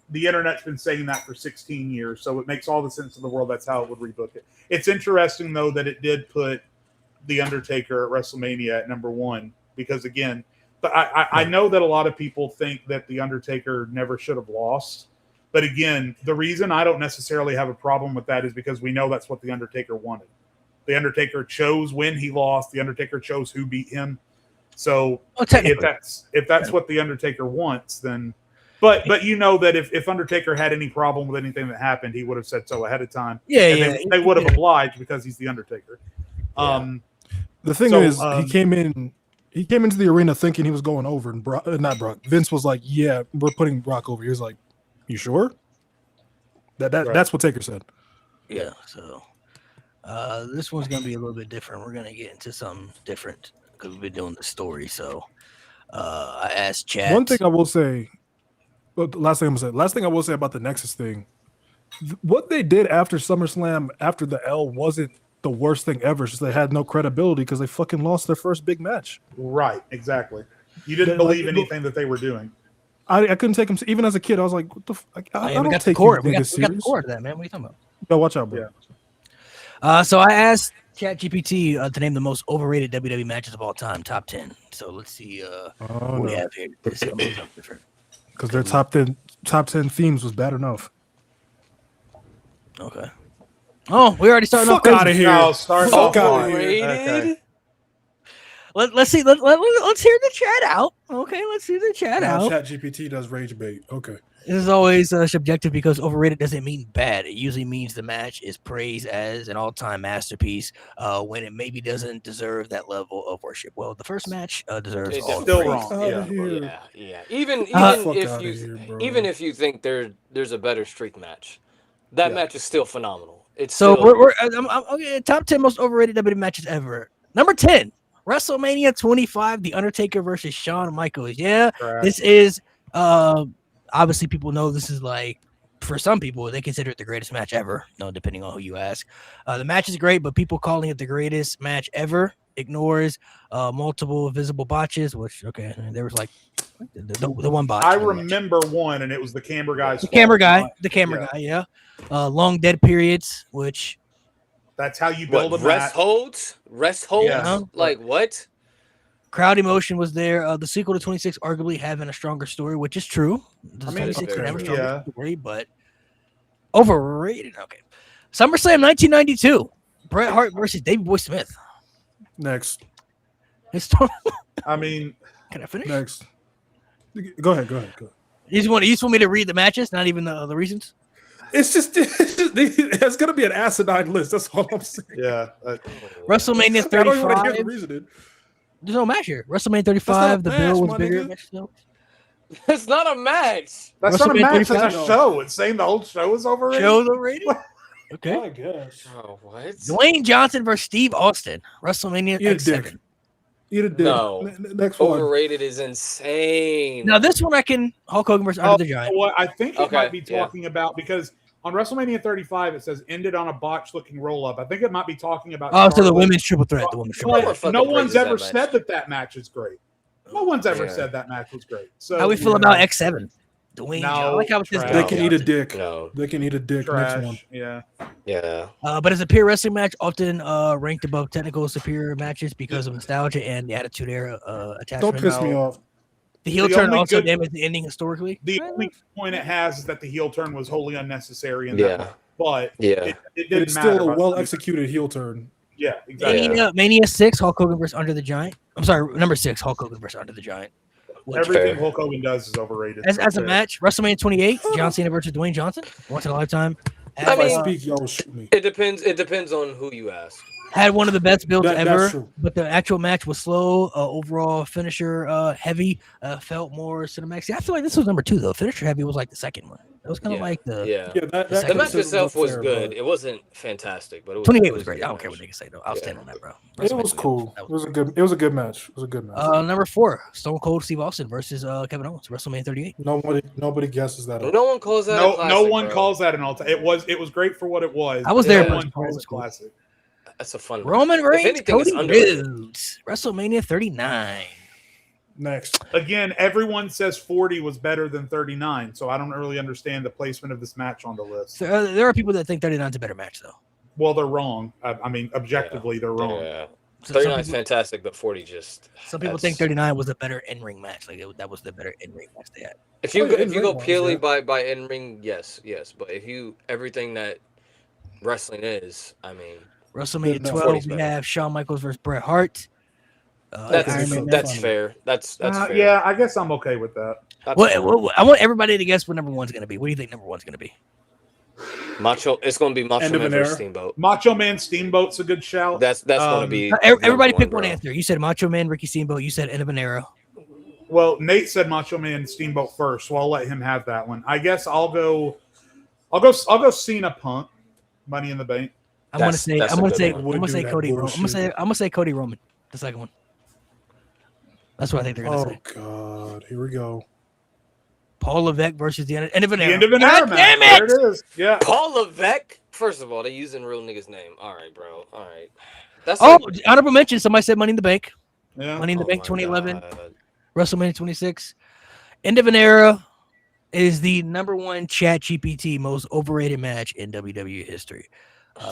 the internet's been saying that for 16 years, so it makes all the sense in the world. That's how it would rebook it. It's interesting, though, that it did put The Undertaker at WrestleMania at number one, because, again, but I know that a lot of people think that The Undertaker never should have lost. But, again, the reason I don't necessarily have a problem with that is because we know that's what The Undertaker wanted. The Undertaker chose when he lost. The Undertaker chose who beat him. So if that's what The Undertaker wants, then but you know that if Undertaker had any problem with anything that happened, he would have said so ahead of time. They would have obliged because he's The Undertaker. The thing is, he came into the arena thinking he was going over, and not Brock. Vince was like, "Yeah, we're putting Brock over." He was like, "You sure?" That's what Taker said. Yeah. So this one's gonna be a little bit different. We're gonna get into something different because we've been doing the story. So I asked Chad. One thing I will say. Well, last thing I will say about the Nexus thing, what they did after SummerSlam, after the L, wasn't the worst thing ever. It's just they had no credibility because they fucking lost their first big match. Right, exactly. You didn't believe anything that they were doing. I couldn't take them. Even as a kid, I was like, "What the fuck?" I don't got take the core. We got the core to that, man. What are you talking about? No, watch out, bro. Yeah. So I asked ChatGPT to name the most overrated WWE matches of all time, top 10. So let's see what we have here. This is different. Because their top 10 themes was bad enough. Okay. Oh, we already started off. Fuck out of here. No, start Fuck off out of here. Okay. Let's hear the chat out. Okay, let's hear the chat out. ChatGPT does rage bait. Okay. This is always subjective because overrated doesn't mean bad. It usually means the match is praised as an all-time masterpiece when it maybe doesn't deserve that level of worship. Well, the first match deserves all still praise. wrong. Yeah. Even if you think there's a better streak match, that match is still phenomenal. It's so still... we're okay, top 10 most overrated WWE matches ever. Number 10, WrestleMania 25, The Undertaker versus Shawn Michaels. Yeah, this is obviously people know this is like, for some people they consider it the greatest match ever. No, depending on who you ask. The match is great, but people calling it the greatest match ever ignores multiple visible botches. Which there was like the one botch. I remember one, and it was the camera guy's The camera guy. Yeah. Long dead periods, which that's how you build a rest holds. Yeah. Like what? Crowd emotion was there. The sequel to 26 arguably having a stronger story, which is true. I mean, 26 did have a true, stronger story, but overrated. Okay. SummerSlam 1992. Bret Hart versus Davey Boy Smith. Next. I mean, can I finish? Next. Go ahead. You just want me to read the matches, not even the reasons? It's gonna be an asinine list. That's all I'm saying. Yeah. WrestleMania 35. I don't even want to hear the reasoning. There's no match here. WrestleMania 35. The bill was bigger. It's not a match. That's not a match. That's a show. It's saying the whole show is overrated. Show's overrated. Okay. I guess. Oh, what? Dwayne Johnson versus Steve Austin. WrestleMania X7. Eat a dick. No. Next one. Overrated is insane. Now this one I can Hulk Hogan versus Andre the Giant. What I think it might be talking about, because on WrestleMania 35 it says ended on a botch looking roll up. I think it might be talking about. So the women's triple threat. No one's ever said that match is great. No one's ever said that match was great. So how we feel about X7? Dwayne. I like how it's this. They can eat a dick. No. They can eat a dick. Next one. Yeah. But as a pure wrestling match, often ranked above technical superior matches because of nostalgia and the Attitude Era attachment. Don't piss me off. The heel turn also damaged the ending historically. The only point it has is that the heel turn was wholly unnecessary. But it didn't it's matter. Still a well executed heel turn. Yeah, exactly. Mania 6, Hulk Hogan versus Andre the Giant. I'm sorry, number 6, Hulk Hogan versus Andre the Giant. Everything Hulk Hogan does is overrated. As a match, WrestleMania 28, John Cena versus Dwayne Johnson, once in a lifetime. It depends. It depends on who you ask. Had one of the best builds ever, but the actual match was slow. Overall finisher heavy, felt more cinematic. See, I feel like this was number 2 though. Finisher heavy was like the second one. It was kind of like the the match itself was good. It wasn't fantastic, but it was, 28 was great. I don't care what they can say though. I'll stand on that, bro. It was cool. It was a good match. It was a good match. Number 4, Stone Cold Steve Austin versus Kevin Owens, WrestleMania 38. Nobody guesses that. No one calls that. No one calls that an all-time. It was great for what it was. I was there. No one calls it classic. That's a fun Roman Reigns, Cody Rhodes, WrestleMania 39. Next. Again, everyone says 40 was better than 39, so I don't really understand the placement of this match on the list. So, there are people that think 39 is a better match, though. Well, they're wrong. I mean, objectively, they're wrong. Yeah. 39 is fantastic, but 40 just... Some people think 39 was a better in-ring match. Like that was the better in-ring match they had. If you go purely by in-ring, yes. But if you... Everything that wrestling is, I mean... WrestleMania 12, we have Shawn Michaels versus Bret Hart. That's fair. That's fair. Yeah, I guess I'm okay with that. Well, I want everybody to guess what number 1's going to be. What do you think number 1's going to be? It's going to be Macho Man versus Steamboat. Macho Man Steamboat's a good shout. That's going to be. Everybody pick one answer. You said Macho Man, Ricky Steamboat. You said End of an Era. Well, Nate said Macho Man Steamboat first, so I'll let him have that one. I guess I'll go Cena Punk, Money in the Bank. I'm gonna say Cody Roman. I'm gonna say Cody Roman, the second one. That's what I think they're gonna say. Oh God, here we go. Paul Levesque versus the end of an Era. The End of an Era, man. There it is. Yeah. Paul Levesque. First of all, they using real nigga's name. All right, bro. All right. That's honorable mention. Somebody said Money in the Bank. Yeah. Money in the Bank 2011. WrestleMania 26. End of an Era is the number 1 ChatGPT most overrated match in WWE history.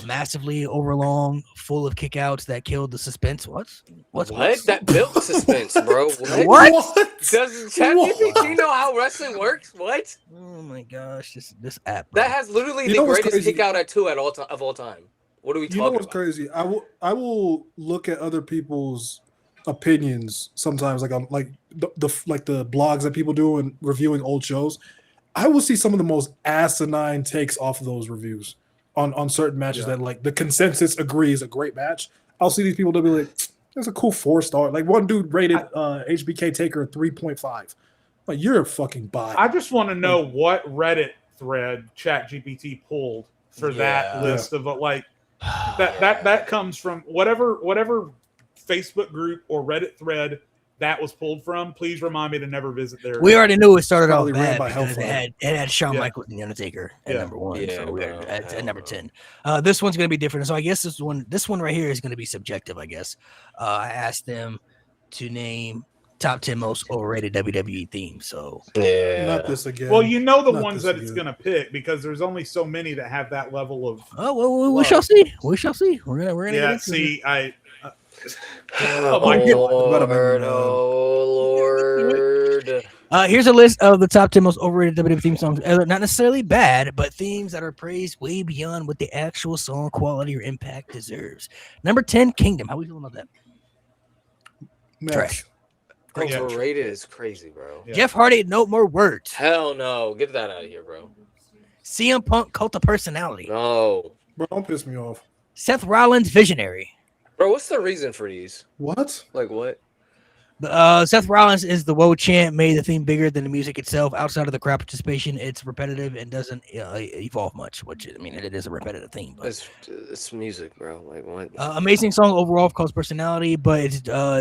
Massively overlong, full of kickouts that killed the suspense. What? That built suspense, bro. What? Does ChatGPT know how wrestling works? What? Oh my gosh, this app. Bro. That has literally the greatest kickout at 2 of all time. What are we talking about? You know what's crazy? I will look at other people's opinions sometimes, like on the blogs that people do and reviewing old shows, I will see some of the most asinine takes off of those reviews on certain matches that like the consensus agrees a great match. I'll see these people that be like, "That's a cool 4-star." Like one dude rated HBK Taker 3.5. Like you're a fucking bot. I just want to know what Reddit thread ChatGPT pulled for that list of like that comes from whatever Facebook group or Reddit thread that was pulled from. Please remind me to never visit there. We already knew it started off bad by because it had Shawn Michaels and The Undertaker at number 1. So we're at number 10. This one's gonna be different. So I guess this one right here is gonna be subjective. I guess I asked them to name top 10 most overrated WWE themes. So not this again. Well, you know the ones that it's gonna pick because there's only so many that have that level of. Oh well, we shall see. We shall see. We're gonna see. Oh Lord. Here's a list of the top 10 most overrated WWE theme songs. Not necessarily bad, but themes that are praised way beyond what the actual song quality or impact deserves. Number 10, Kingdom. How we feeling about that? Trash. Overrated is crazy, bro. Jeff Hardy, no more words. Hell no. Get that out of here, bro. CM Punk, Cult of Personality. No. Bro, don't piss me off. Seth Rollins, Visionary. Bro, what's the reason for these? What? Like what? Seth Rollins is the woe chant, made the theme bigger than the music itself. Outside of the crowd participation, it's repetitive and doesn't evolve much, which I mean, it is a repetitive theme. But it's music, bro. Like what? Amazing song overall, Cult of Personality, but it's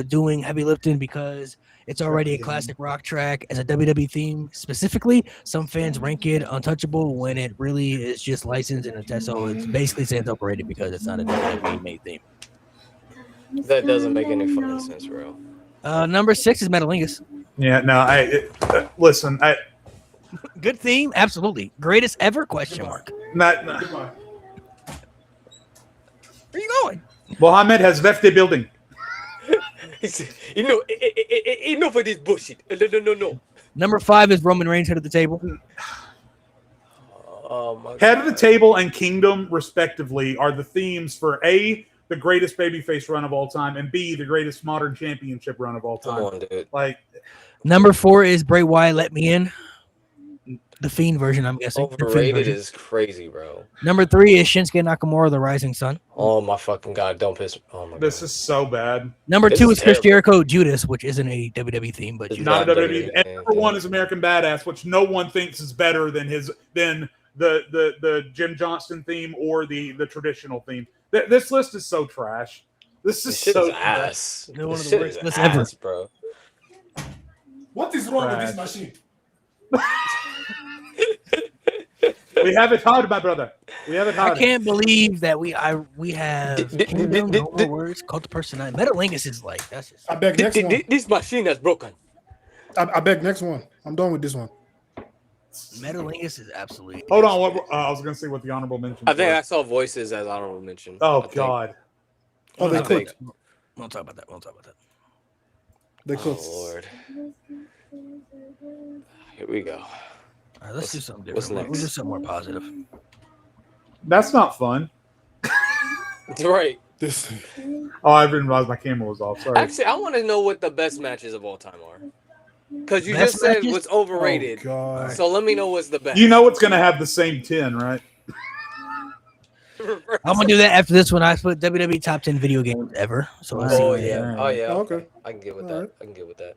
doing heavy lifting because it's already a classic rock track. As a WWE theme specifically, some fans rank it untouchable when it really is just licensed and attached. So it's basically saying it's overrated because it's not a WWE made theme. That doesn't make any fucking sense, bro. Number 6 is Metalingus. Yeah, no, listen. Good theme, absolutely. Greatest ever? Question mark. Not. Where are you going? Mohammed has left the building. Enough of this bullshit. No. Number 5 is Roman Reigns, head of the table. Oh my Head God. of the Table and Kingdom, respectively, are the themes for A, the greatest babyface run of all time, and B, the greatest modern championship run of all time. Come on, dude. Like, number 4 is Bray Wyatt, Let Me In. The Fiend version, I'm guessing. Overrated is crazy, bro. Number 3 is Shinsuke Nakamura, The Rising Sun. Oh my fucking God! Don't piss. Oh my God. this is so bad. Number This 2 is is Chris terrible. Jericho, Judas, which isn't a WWE theme, but It's Judas. Not a Not WWE. WWE. And number 1 is American Badass, which no one thinks is better than the Jim Johnston theme or the traditional theme. This list is so trash. This is This shit so is ass. They're one of This the shit worst is lists ever. ass, bro. What is wrong with Trash. this machine? We have it hard, my brother. We have it I hard. can't believe that we have Kingdom, no more words, Cult of Personality. Metalingus is like, that's just. I beg next one. This machine is broken. I beg next one. I'm done with this one. Metalingus is absolutely. Hold on. What I was going to see what the honorable mention. I think I saw voices as honorable mention. Oh I think. God. Oh, they I think- cooked. We'll talk about that. They cooked. Oh Lord. Here we go. All right, let's do something what's different. We'll next? do something more positive. That's not fun. Right. This. Oh, I didn't realize my camera was off. Sorry. Actually, I want to know what the best matches of all time are. Because you Best just said matches? what's overrated. Oh, God. So let me know what's the best. You know it's going to have the same 10, right? I'm gonna do that after this one. I put WWE top 10 video games ever. So let's see. Oh what yeah. they are. Oh yeah. Okay. I can get with All that. right. I can get with that.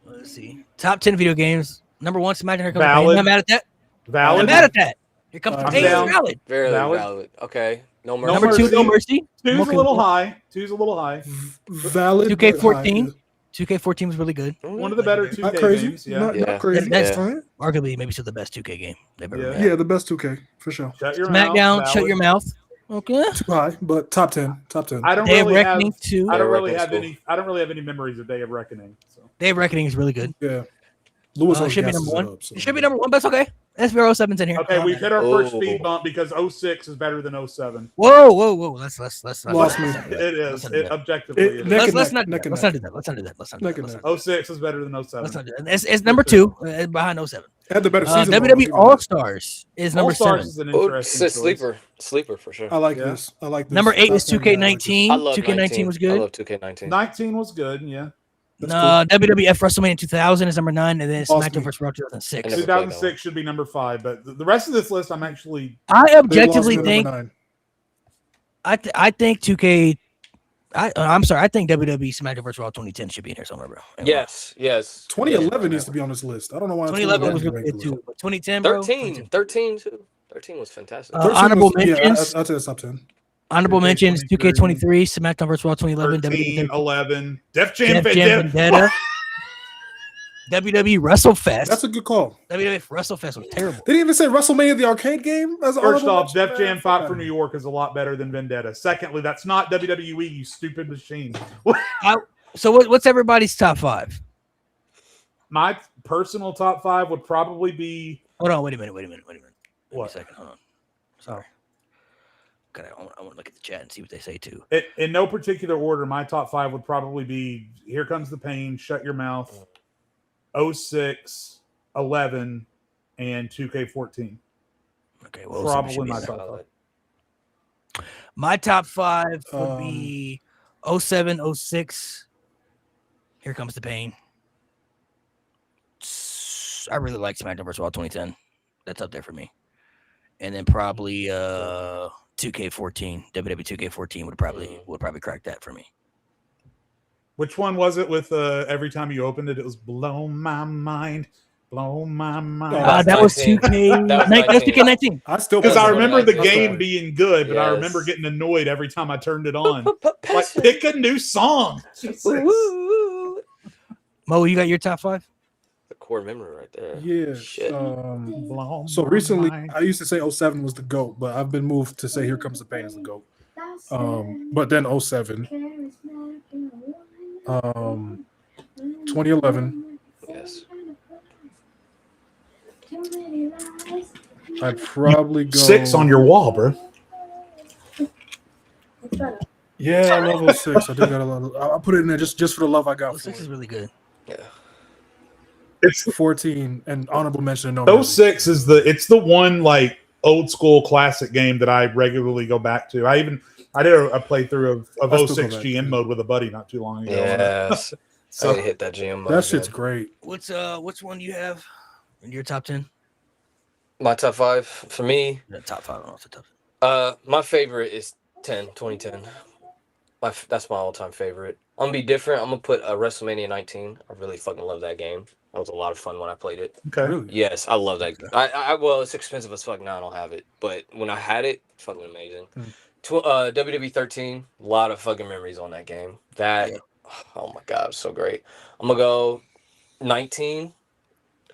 Let's see. Top 10 video games. Number 1, Imagine Her Comes Valid. Pain. I'm mad at that. I'm Valid. mad at that. Here comes the I'm pain. down. It's valid. Very Valid. valid. Okay. No No mercy. Number 2, No Mercy. Mercy. Two's Okay. a little high. Two's a little high. Valid. 2K14. 2K14 was really good. One of the better 2K Not crazy. games. Yeah. Not, Yeah. not crazy. That's That's fine. Arguably, maybe still the best 2K game they've ever Yeah. made. Yeah, the best 2K for sure. Shut your mouth. SmackDown, Shut Valid. Your Mouth. Okay. Too high, but top 10. Top 10. I don't Day of really have. Reckoning 2. I don't Day of really have Reckoning's any. I don't really have any memories of Day of Reckoning. So. Day of Reckoning is really good. Yeah. Lewis Should be gasses number 1. it up, so- It should be number 1, but it's okay. SVR 07's in here. Okay, we've hit our first Oh. speed bump because 06 is better than 07. Whoa. Let's not. Lost me. It is. Let's not do that. Objectively, It- it neck is. and Let's neck, not neck and let's neck. not do that. Let's not do that. Let's not do Neck that. and Let's neck. not 06 is better than 07. let's not do that. It's number 2 behind 07. Had the better season. WWE though. All Stars is number All Stars 7. is an Oh, interesting it's a choice. sleeper for sure. I like Yeah. this. I like this. Number 8 is Top 10, yeah, I like this. 2K19. I love 2K19 was I good. love 2K19. 19 was good, yeah. That's No, WWF WrestleMania 2000 is number 9, and then SmackDown vs. Raw 2006. 2006 should be number 5, but the rest of this list, I'm actually. I objectively think. number 9. I think 2K. I'm sorry. I think WWE SmackDown vs. Raw 2010 should be in here somewhere, bro. Yes. 2011 needs to be on this list. I don't know why 2011 was really good too, but 2010, bro. 13 too. 13 was fantastic. Honorable mentions. I'll tell you something. Honorable mentions: 2K23, SmackDown vs. Raw 2011, 13, WWE 11, Def Jam Vendetta, WWE WrestleFest. That's a good call. WWE WrestleFest was terrible. They didn't even say WrestleMania the arcade game. First off, Def Jam Fight for New York is a lot better than Vendetta. Secondly, that's not WWE, you stupid machine. So what's everybody's top 5? My personal top 5 would probably be. Hold on, wait a minute. What? Wait a second, hold on. Sorry. I want to look at the chat and see what they say too. In no particular order, my top 5 would probably be Here Comes the Pain, Shut Your Mouth, 06, 11, and 2K14. Okay, well, probably my top 5. My top 5 would be 07, 06. Here Comes the Pain. I really like SmackDown vs. Raw 2010. That's up there for me. And then probably 2K14, WWE 2K14 would probably crack that for me. Which one was it with every time you opened it, it was blow my mind, blow my mind. That was 2K. That was 2K19. I still because I remember the game being good, but I remember getting annoyed every time I turned it on. Like, pick a new song. Mo, you got your top 5? The core memory right there. Yeah. Shit. So recently, I used to say 07 was the GOAT, but I've been moved to say Here Comes the Pain is the GOAT. But then 07. 2011. Yes. I'd probably go 6 on your wall, bro. Yeah, I love 06. I do got a lot of. I'll put it in there just for the love I got. 06 is really good. Yeah. It's 14 and honorable mention. No, 06 is the one like old school classic game that I regularly go back to. I did a playthrough of 06 GM mode with a buddy not too long ago. Yes. So I hit that GM mode. That shit's great. Which one do you have in your top 10? My top 5 for me. The top 5 and also top. My favorite is 2010. That's my all-time favorite. I'm gonna be different. I'm gonna put WrestleMania 19. I really fucking love that game. That was a lot of fun when I played it. Okay. Really? Yes, I love that. Well, it's expensive as fuck now. I don't have it, but when I had it, fucking amazing. WWE 13. A lot of fucking memories on that game. Oh my god, so great. I'm gonna go 19.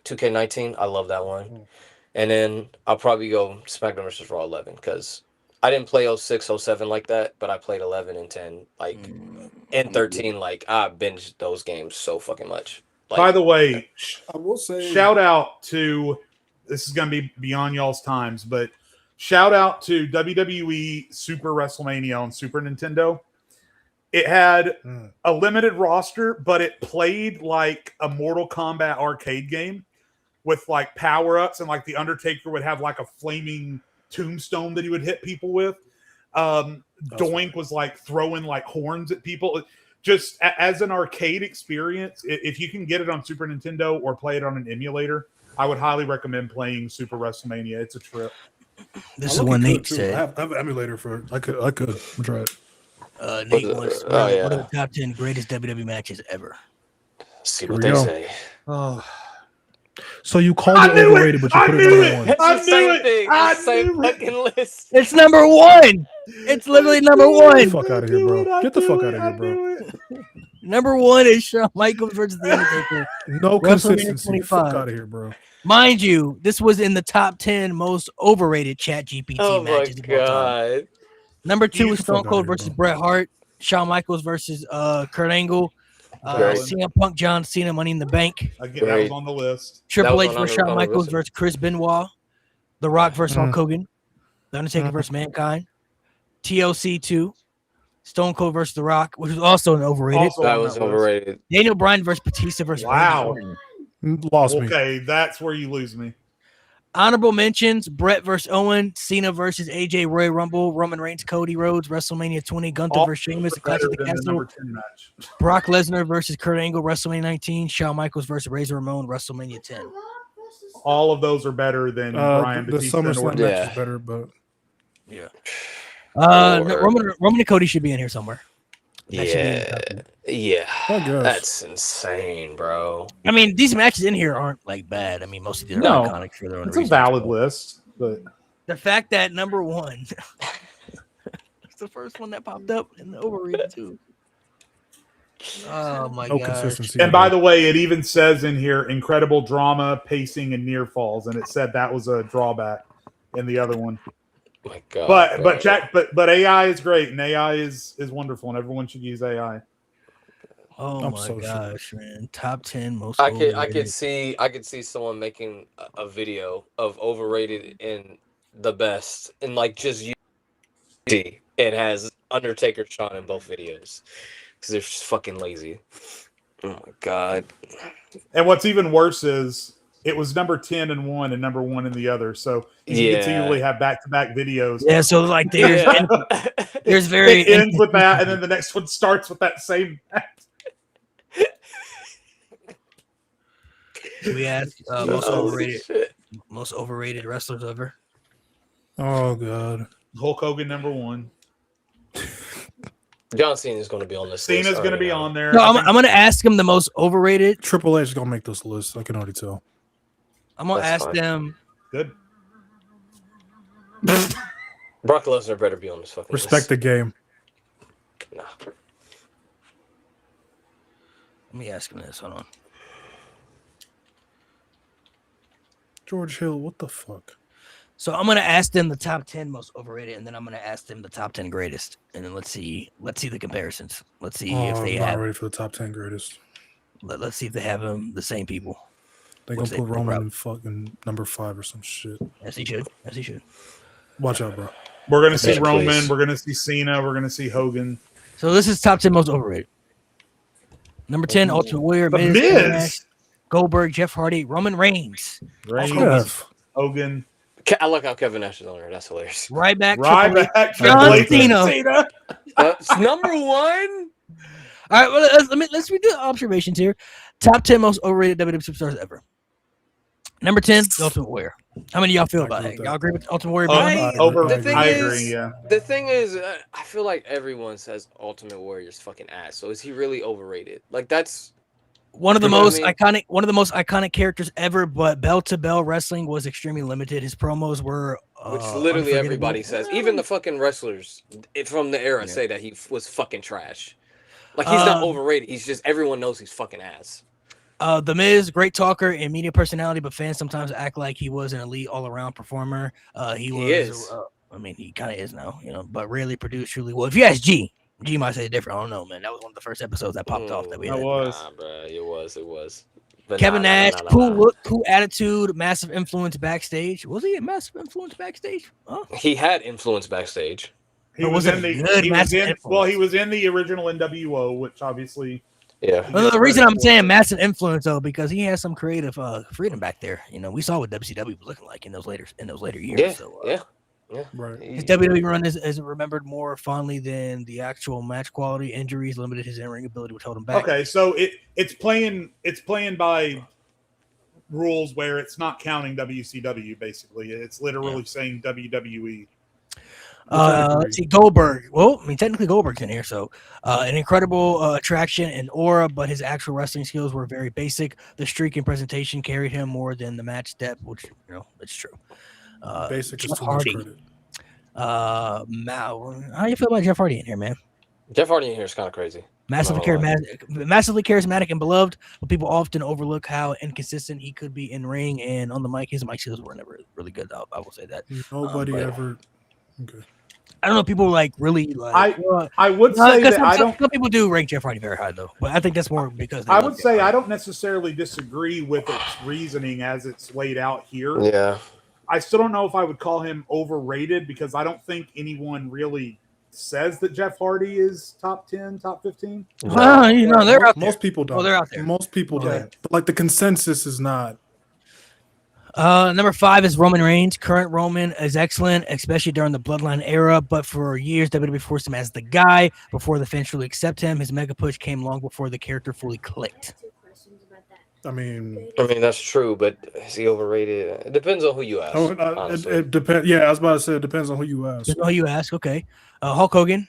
2K19. I love that one. And then I'll probably go SmackDown vs. Raw 11 because I didn't play 06, 07 like that, but I played 11 and 10, and 13. Like, I binged those games so fucking much. Like, by the way, I will say shout out to, this is going to be beyond y'all's times, but shout out to WWE Super WrestleMania on Super Nintendo. It had a limited roster, but it played like a Mortal Kombat arcade game with like power-ups, and like the Undertaker would have like a flaming tombstone that he would hit people with. Doink was like throwing like horns at people. Just as an arcade experience, if you can get it on Super Nintendo or play it on an emulator, I would highly recommend playing Super WrestleMania. It's a trip. This is one Nate said. I have an emulator for it. I could try it. Nate wants one of the top 10 greatest WWE matches ever. See what they say. Oh. So you called it overrated, but you put it number 1. I knew it. I same fucking list. It's number 1. It's literally number 1. Get the fuck out of here, bro. Get the fuck out of here, bro. Number 1 is Shawn Michaels versus The Undertaker. No consistency. Fuck out of here, bro. Mind you, this was in the top 10 most overrated ChatGPT matches. Oh my god. Number 2 is Stone Cold versus Bret Hart. Shawn Michaels versus Kurt Angle. CM Punk, John Cena, Money in the Bank. Again, that was on the list. Triple H versus Shawn Michaels versus Chris Benoit. The Rock versus Hulk Hogan. The Undertaker versus Mankind. TLC 2. Stone Cold versus The Rock, which was also an overrated. That was overrated. Daniel Bryan versus Batista versus wow. Lost me. Okay, that's where you lose me. Honorable mentions: Brett versus Owen, Cena versus AJ, Royal Rumble, Roman Reigns, Cody Rhodes, WrestleMania 20, Gunther versus Sheamus, Clash of the Castle, Brock Lesnar versus Kurt Angle, WrestleMania 19, Shawn Michaels versus Razor Ramon, WrestleMania 10. All of those are better than Brian Batista. The SummerSlam match is better, but yeah. Roman and Cody should be in here somewhere. Yeah, that's insane, bro. I mean, these matches in here aren't like bad. I mean, most of these are iconic for their own reasons. It's a valid list, but the fact that number one, it's the first one that popped up in the overrated too. Oh my god! And by the way, it even says in here incredible drama, pacing, and near falls, and it said that was a drawback in the other one. My God, but AI is great, and AI is wonderful, and everyone should use AI. Oh my gosh, man! Top 10 most. I could see someone making a video of overrated and the best, and like just it has Undertaker, Shawn in both videos because they're just fucking lazy. Oh my god! And what's even worse is it was number 10 in one and number 1 in the other, so you can usually have back-to-back videos. Yeah, so like there's very it ends with that, and then the next one starts with that same. Should we ask most overrated wrestlers ever? Oh god, Hulk Hogan number 1. John Cena is going to be on this. Cena's going to be on there. No, I'm going to ask him the most overrated. Triple H is going to make this list. I can already tell. I'm going to ask them. Good. Brock Lesnar better be on this fucking list. Respect the game. Nah. Let me ask him this. Hold on. George Hill, what the fuck? So I'm gonna ask them the top 10 most overrated, and then I'm gonna ask them the top 10 greatest, and then let's see the comparisons. Let's see if they have ready for the top 10 greatest. Let's see if they have them the same people. They gonna put Roman in fucking number 5 or some shit. As he should. Watch out, bro. We're gonna see Roman. Please. We're gonna see Cena. We're gonna see Hogan. So this is top 10 most overrated. Number 10, Ultimate Warrior, Miz. Goldberg, Jeff Hardy, Roman Reigns. Hogan. I like how Kevin Nash is on there. That's hilarious. Ryback, John Cena. Number 1. All right, well, let's redo the observations here. Top 10 most overrated WWE superstars ever. Number 10, Ultimate Warrior. How many of y'all feel about it? Y'all agree with Ultimate Warrior? I agree. Yeah. The thing is, I feel like everyone says Ultimate Warrior's fucking ass. So is he really overrated? Like that's. One of the most iconic characters ever, but bell-to-bell wrestling was extremely limited. His promos were which literally everybody says. Even the fucking wrestlers from the era say that he was fucking trash. Like he's not overrated. He's just everyone knows he's fucking ass. The Miz, great talker and media personality, but fans sometimes act like he was an elite all-around performer. He is. I mean, he kind of is now, but rarely produced truly well. If you ask G might say different. I don't know, man. That was one of the first episodes that popped off that we had. It was. Nah, bro. It was. But Kevin Nash, cool look, cool attitude, massive influence backstage. Was he a massive influence backstage? Huh? He had influence backstage. He was in the original NWO, which obviously. Yeah. Well, the reason I'm saying massive influence though, because he has some creative freedom back there. We saw what WCW was looking like in those later years. Yeah. So, yeah. Right. His WWE run is remembered more fondly than the actual match quality. Injuries limited his in-ring ability, which held him back. Okay, so it's playing by rules where it's not counting WCW. Basically, it's literally saying WWE. Let's see, Goldberg. Well, I mean, technically Goldberg's in here, so an incredible attraction and aura, but his actual wrestling skills were very basic. The streak and presentation carried him more than the match depth, which it's true. Basic is too much credit. How do you feel about Jeff Hardy in here, man? Jeff Hardy in here is kind of crazy. Massively charismatic and beloved, but people often overlook how inconsistent he could be in ring and on the mic. His mic skills were never really good. I will say that. Nobody ever. Okay. I don't know. People really like. I would say that some people do rank Jeff Hardy very high though, but I think that's more because I would say I don't necessarily disagree with its reasoning as it's laid out here. Yeah. I still don't know if I would call him overrated because I don't think anyone really says that Jeff Hardy is top 10, top 15. Well, they're out there. Most people don't. Well, they're out there. Most people don't. But like the consensus is not. Number 5 is Roman Reigns. Current Roman is excellent, especially during the Bloodline era, but for years WWE forced him as the guy before the fans truly accept him. His mega push came long before the character fully clicked. I mean, that's true, but is he overrated? It depends on who you ask. It depends. Yeah, I was about to say it depends on who you ask. Depends on who you ask. Okay, Hulk Hogan,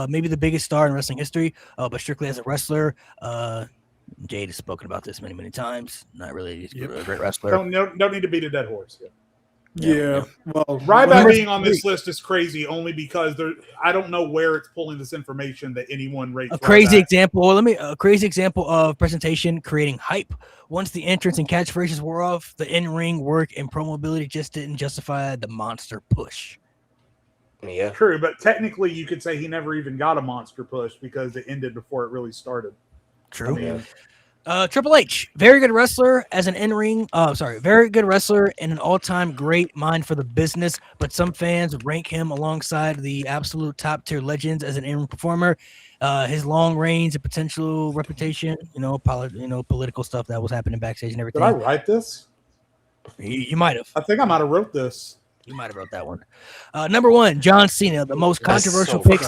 maybe the biggest star in wrestling history, but strictly as a wrestler. Jade has spoken about this many times. Not really a great wrestler. Don't need to beat a dead horse. Yeah. Well, Ryback being on this list is crazy only because I don't know where it's pulling this information that anyone rates. A crazy example of presentation creating hype. Once the entrance and catchphrases wore off, the in-ring work and promo ability just didn't justify the monster push. Yeah, true, but technically you could say he never even got a monster push because it ended before it really started. True. Triple H, very good wrestler as an in-ring. Very good wrestler and an all-time great mind for the business. But some fans rank him alongside the absolute top-tier legends as an in-ring performer. His long reigns and potential reputation, political stuff that was happening backstage and everything. Did I write this? You might have. I think I might have wrote this. You might have wrote that one. Number 1, John Cena, the most controversial pick.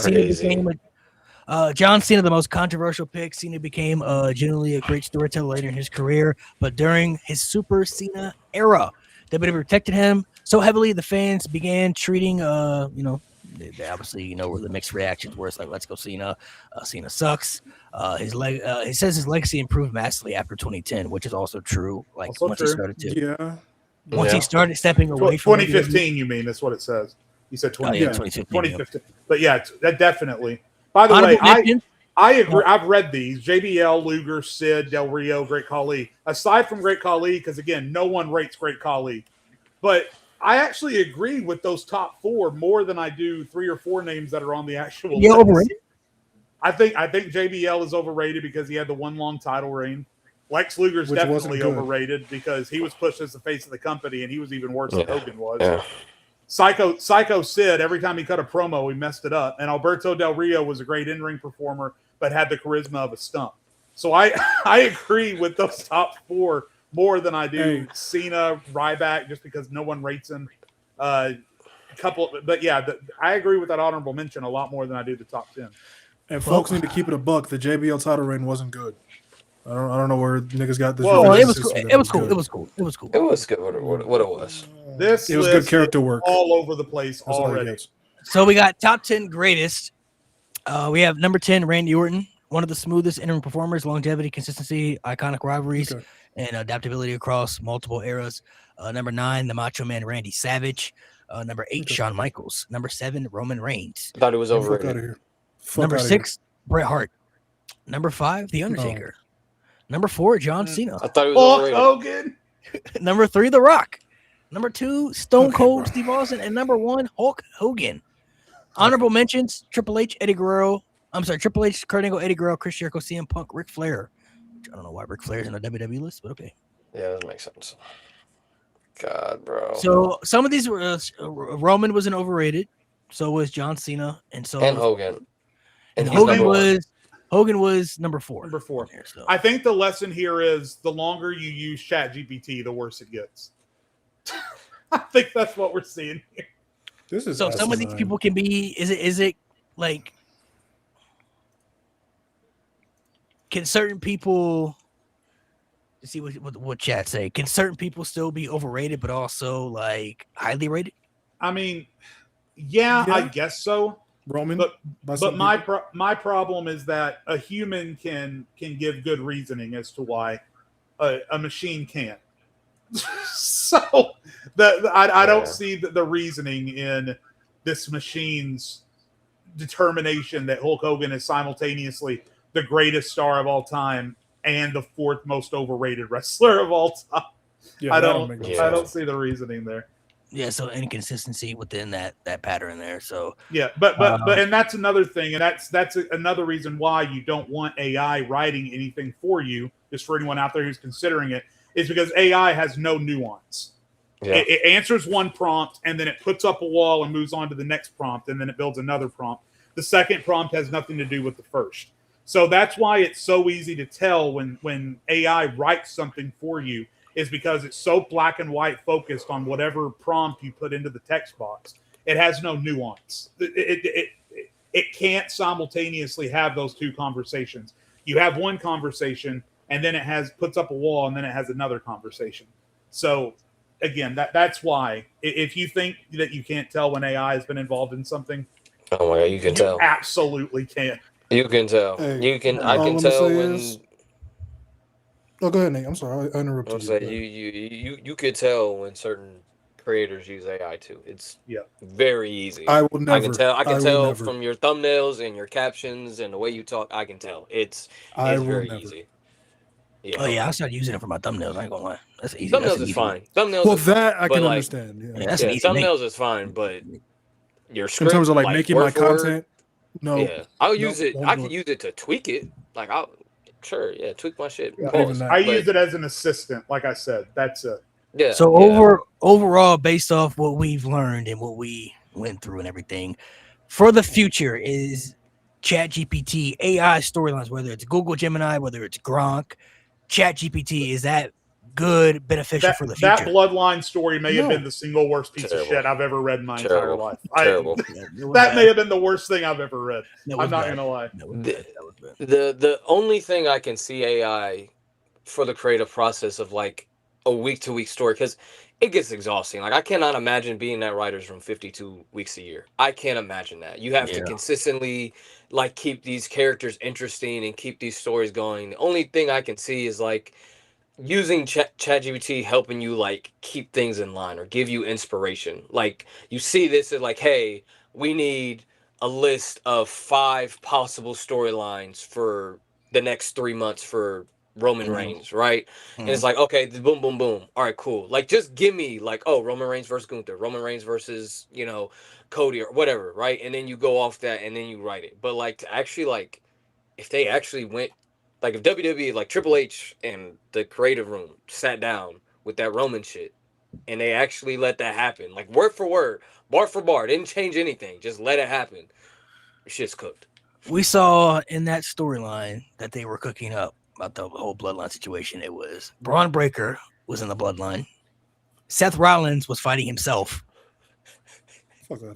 John Cena, the most controversial pick. Cena became genuinely a great storyteller later in his career, but during his Super Cena era, WWE protected him so heavily the fans began treating, they obviously, where the mixed reactions were. It's like, let's go Cena. Cena sucks. He says his legacy improved massively after 2010, which is also true. Like also once true. he started to, he started stepping away from 2015. You mean that's what it says? You said 2015. 2015. But yeah, that definitely. By the way, I agree. I've read these. JBL, Luger, Sid, Del Rio, Great Khali. Aside from Great Khali, because again, no one rates Great Khali. But I actually agree with those top 4 more than I do 3 or 4 names that are on the actual list. Overrated. I think JBL is overrated because he had the one long title reign. Lex Luger's definitely overrated because he was pushed as the face of the company, and he was even worse than Hogan was. Yeah. Psycho Sid, every time he cut a promo, he messed it up. And Alberto Del Rio was a great in-ring performer, but had the charisma of a stump. So I agree with those top 4 more than I do Cena, Ryback, just because no one rates him. I agree with that honorable mention a lot more than I do the top 10. And folks need to keep it a buck. The JBL title reign wasn't good. I don't know where niggas got this. Well, it was cool. It was cool. It was cool. It was good. What it was. It was good character work all over the place already. So we got top 10 greatest. We have number 10, Randy Orton, one of the smoothest in-ring performers, longevity, consistency, iconic rivalries, and adaptability across multiple eras. Number 9, the Macho Man Randy Savage. Number 8, Shawn Michaels. Number 7, Roman Reigns. I thought it was overrated. Number 6, Bret Hart. Number 5, The Undertaker. Number 4, John Cena. I thought it was overrated. Hogan. Number 3, The Rock. Number 2, Stone Cold Steve Austin. And number 1, Hulk Hogan. Honorable mentions, Triple H, Triple H, Kurt Angle, Eddie Guerrero, Chris Jericho, CM Punk, Ric Flair. I don't know why Ric Flair's in the WWE list, but okay. Yeah, that makes sense. God, bro. So some of these were Roman was an overrated. So was John Cena, and Hogan. And Hogan was number 4. Number 4. Here, so. I think the lesson here is the longer you use ChatGPT, the worse it gets. I think that's what we're seeing here. This is so some of these people can be. Is it like? Can certain people? See what chat say. Can certain people still be overrated, but also like highly rated? I mean, yeah. I guess so. Roman, but my problem is that a human can give good reasoning as to why a machine can't. So I don't see the reasoning in this machine's determination that Hulk Hogan is simultaneously the greatest star of all time and the 4th most overrated wrestler of all time. Yeah, I don't see the reasoning there. Yeah, so inconsistency within that pattern there. So yeah, but and that's another thing, and that's another reason why you don't want AI writing anything for you. Just for anyone out there who's considering it, is because AI has no nuance. Yeah. It answers one prompt and then it puts up a wall and moves on to the next prompt and then it builds another prompt. The second prompt has nothing to do with the first. So that's why it's so easy to tell when AI writes something for you. is because it's so black and white focused on whatever prompt you put into the text box. It has no nuance. It can't simultaneously have those two conversations. You have one conversation, and then it puts up a wall, and then it has another conversation. So again, that's why if you think that you can't tell when AI has been involved in something, oh my god, you can tell. Absolutely can. You can tell. Hey, You can. I can tell when. Oh, go ahead, Nate. I'm sorry, I interrupted I'm saying you could tell when certain creators use AI too. It's very easy. I will never. I can tell from your thumbnails and your captions and the way you talk. I can tell. It's very easy. Yeah. Oh yeah, I started using it for my thumbnails. I ain't gonna lie. That's easy. Thumbnails is fine. Thumbnails. Well, that I can understand. Yeah, that's an easy thumbnails is fine, but your script in terms of like making my content. No. Yeah, I'll use it. I can use it to tweak it. Like tweak my shit. I use it as an assistant. Like I said, that's it. Yeah. So overall, based off what we've learned and what we went through and everything, for the future is ChatGPT AI storylines, whether it's Google Gemini, whether it's Gronk, ChatGPT, is that good, beneficial for the future? That bloodline story may have been the single worst piece of shit I've ever read in my entire life. Terrible. That may have been the worst thing I've ever read. I'm not gonna lie. The only thing I can see AI for the creative process of like a week-to-week story, because it gets exhausting. Like I cannot imagine being in that writer's room 52 weeks a year. I can't imagine that. You have to consistently like keep these characters interesting and keep these stories going. The only thing I can see is like using ChatGPT helping you like keep things in line or give you inspiration. Like you see this as like, hey, we need a list of 5 possible storylines for the next 3 months for Roman Reigns, right? And it's like, okay, boom, boom, boom. All right, cool. Like, just give me like, oh, Roman Reigns versus Gunther, Roman Reigns versus, Cody or whatever, right? And then you go off that and then you write it. But like to actually like, if they actually went, like if WWE, like Triple H and the creative room sat down with that Roman shit and they actually let that happen, like word for word, bar for bar, didn't change anything, just let it happen. Shit's cooked. We saw in that storyline that they were cooking up about the whole bloodline situation. It was Braun Breaker was in the bloodline. Seth Rollins was fighting himself.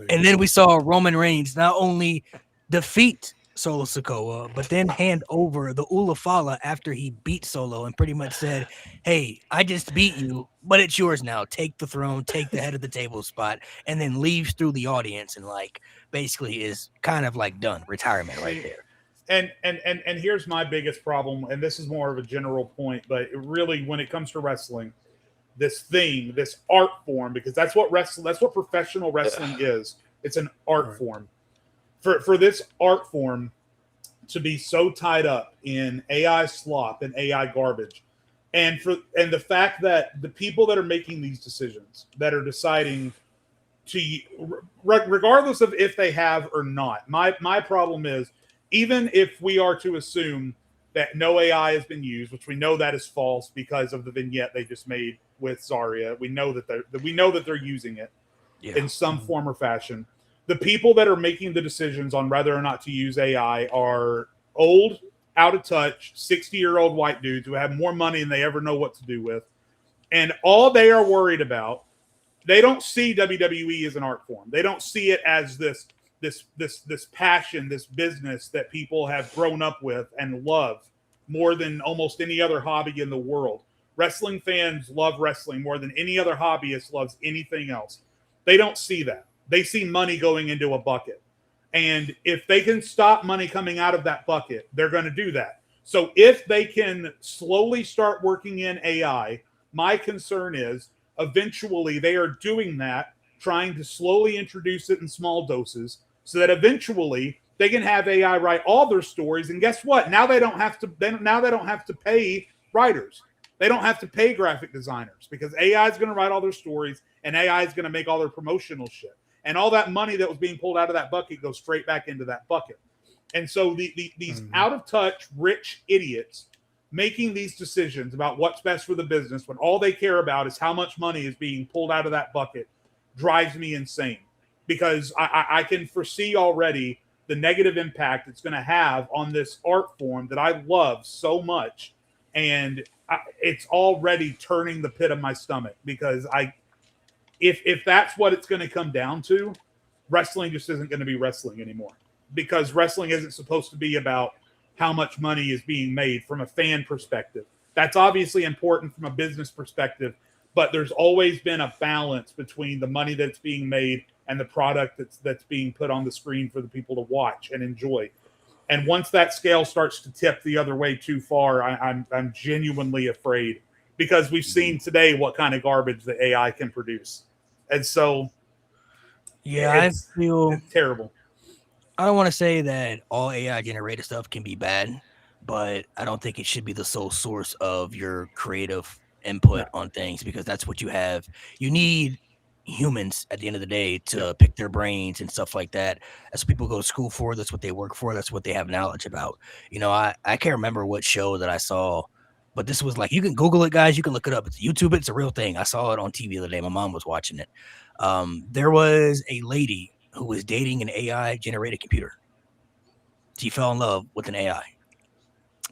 And then we saw Roman Reigns not only defeat Solo Sikoa, but then hand over the Ula Fala after he beat Solo and pretty much said, hey, I just beat you, but it's yours now. Take the throne, take the head of the table spot, and then leaves through the audience and like basically is kind of like done. Retirement right there. And here's my biggest problem, and this is more of a general point, but it really, when it comes to wrestling, this art form, because that's what professional wrestling is. It's an art form. For this art form to be so tied up in AI slop and AI garbage, and the fact that the people that are making these decisions, that are deciding to, regardless of if they have or not, my problem is, even if we are to assume that no AI has been used, which we know that is false because of the vignette they just made with Zarya, we know that they're using it in some form or fashion. The people that are making the decisions on whether or not to use AI are old, out of touch, 60-year-old white dudes who have more money than they ever know what to do with. And all they are worried about, they don't see WWE as an art form. They don't see it as this passion, this business that people have grown up with and love more than almost any other hobby in the world. Wrestling fans love wrestling more than any other hobbyist loves anything else. They don't see that. They see money going into a bucket. And if they can stop money coming out of that bucket, they're going to do that. So if they can slowly start working in AI, my concern is eventually they are doing that, trying to slowly introduce it in small doses so that eventually they can have AI write all their stories. And guess what? Now they don't have to pay writers. They don't have to pay graphic designers because AI is going to write all their stories and AI is going to make all their promotional shit. And all that money that was being pulled out of that bucket goes straight back into that bucket. And so these out of touch, rich idiots making these decisions about what's best for the business when all they care about is how much money is being pulled out of that bucket drives me insane. Because I can foresee already the negative impact it's going to have on this art form that I love so much. And it's already turning the pit of my stomach because if that's what it's going to come down to, wrestling just isn't going to be wrestling anymore, because wrestling isn't supposed to be about how much money is being made from a fan perspective. That's obviously important from a business perspective, but there's always been a balance between the money that's being made and the product that's being put on the screen for the people to watch and enjoy. And once that scale starts to tip the other way too far, I'm genuinely afraid, because we've seen today what kind of garbage the AI can produce. And so, I feel it's terrible. I don't want to say that all AI generated stuff can be bad, but I don't think it should be the sole source of your creative input on things, because that's what you have. You need humans at the end of the day to pick their brains and stuff like that. That's what people go to school for. That's what they work for. That's what they have knowledge about. I can't remember what show that I saw, but this was like, you can Google it, guys. You can look it up. It's YouTube. It's a real thing. I saw it on TV the other day. My mom was watching it. There was a lady who was dating an AI generated computer. She fell in love with an AI.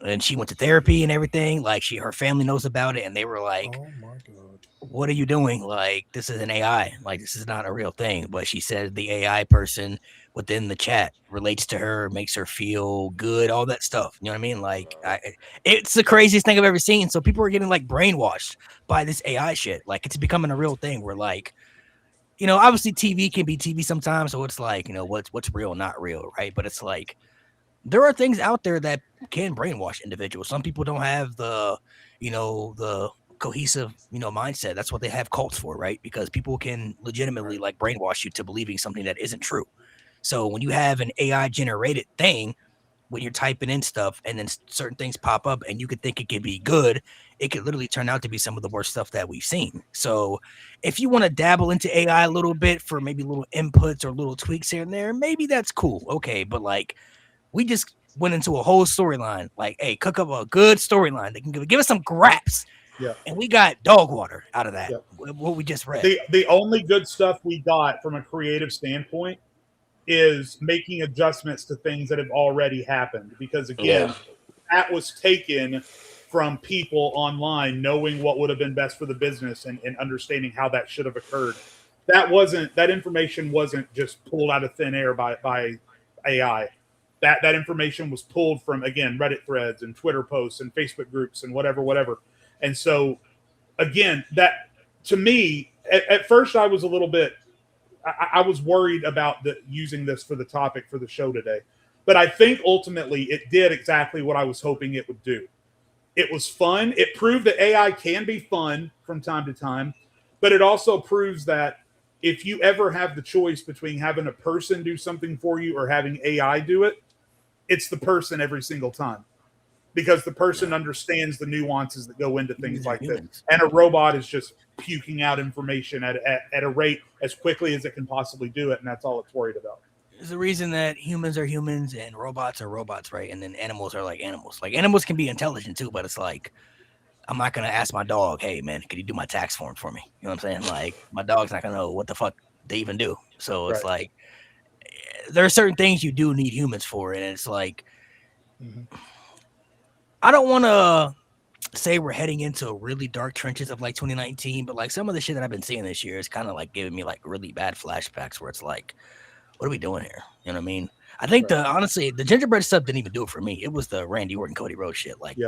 And she went to therapy and everything. Like, her family knows about it, and they were like, "Oh my god, what are you doing? Like, this is an AI. Like, this is not a real thing." But she said the AI person within the chat relates to her, makes her feel good, all that stuff. You know what I mean? Like, it's the craziest thing I've ever seen. So people are getting like brainwashed by this AI shit. Like, it's becoming a real thing where, like, obviously TV can be TV sometimes. So it's like, what's real, not real, right? But it's like, there are things out there that can brainwash individuals. Some people don't have the cohesive, mindset. That's what they have cults for, right? Because people can legitimately like brainwash you to believing something that isn't true. So when you have an AI generated thing, when you're typing in stuff and then certain things pop up and you could think it could be good, it could literally turn out to be some of the worst stuff that we've seen. So if you want to dabble into AI a little bit for maybe little inputs or little tweaks here and there, maybe that's cool. Okay. But like, we just went into a whole storyline. Like, hey, cook up a good storyline. They can give us some graps. Yeah. And we got dog water out of that. Yeah. What we just read. The only good stuff we got from a creative standpoint is making adjustments to things that have already happened. Because again, that was taken from people online knowing what would have been best for the business and understanding how that should have occurred. That information wasn't just pulled out of thin air by AI. That information was pulled from, again, Reddit threads and Twitter posts and Facebook groups and whatever. And so, again, that to me, at first I was a little bit, I was worried about using this for the topic for the show today. But I think ultimately it did exactly what I was hoping it would do. It was fun. It proved that AI can be fun from time to time, but it also proves that if you ever have the choice between having a person do something for you or having AI do it, it's the person every single time, because the person understands the nuances that go into things like this. And a robot is just puking out information at a rate as quickly as it can possibly do it. And that's all it's worried about. There's a reason that humans are humans and robots are robots, right? And then animals are like animals. Like, animals can be intelligent too, but it's like, I'm not going to ask my dog, hey, man, could you do my tax form for me? You know what I'm saying? Like, my dog's not going to know what the fuck they even do. So it's like, there are certain things you do need humans for. And it's like, I don't want to say we're heading into really dark trenches of like 2019, but like some of the shit that I've been seeing this year is kind of like giving me like really bad flashbacks where it's like, what are we doing here? You know what I mean? I think honestly, the gingerbread stuff didn't even do it for me. It was the Randy Orton, Cody Rhodes shit. Like,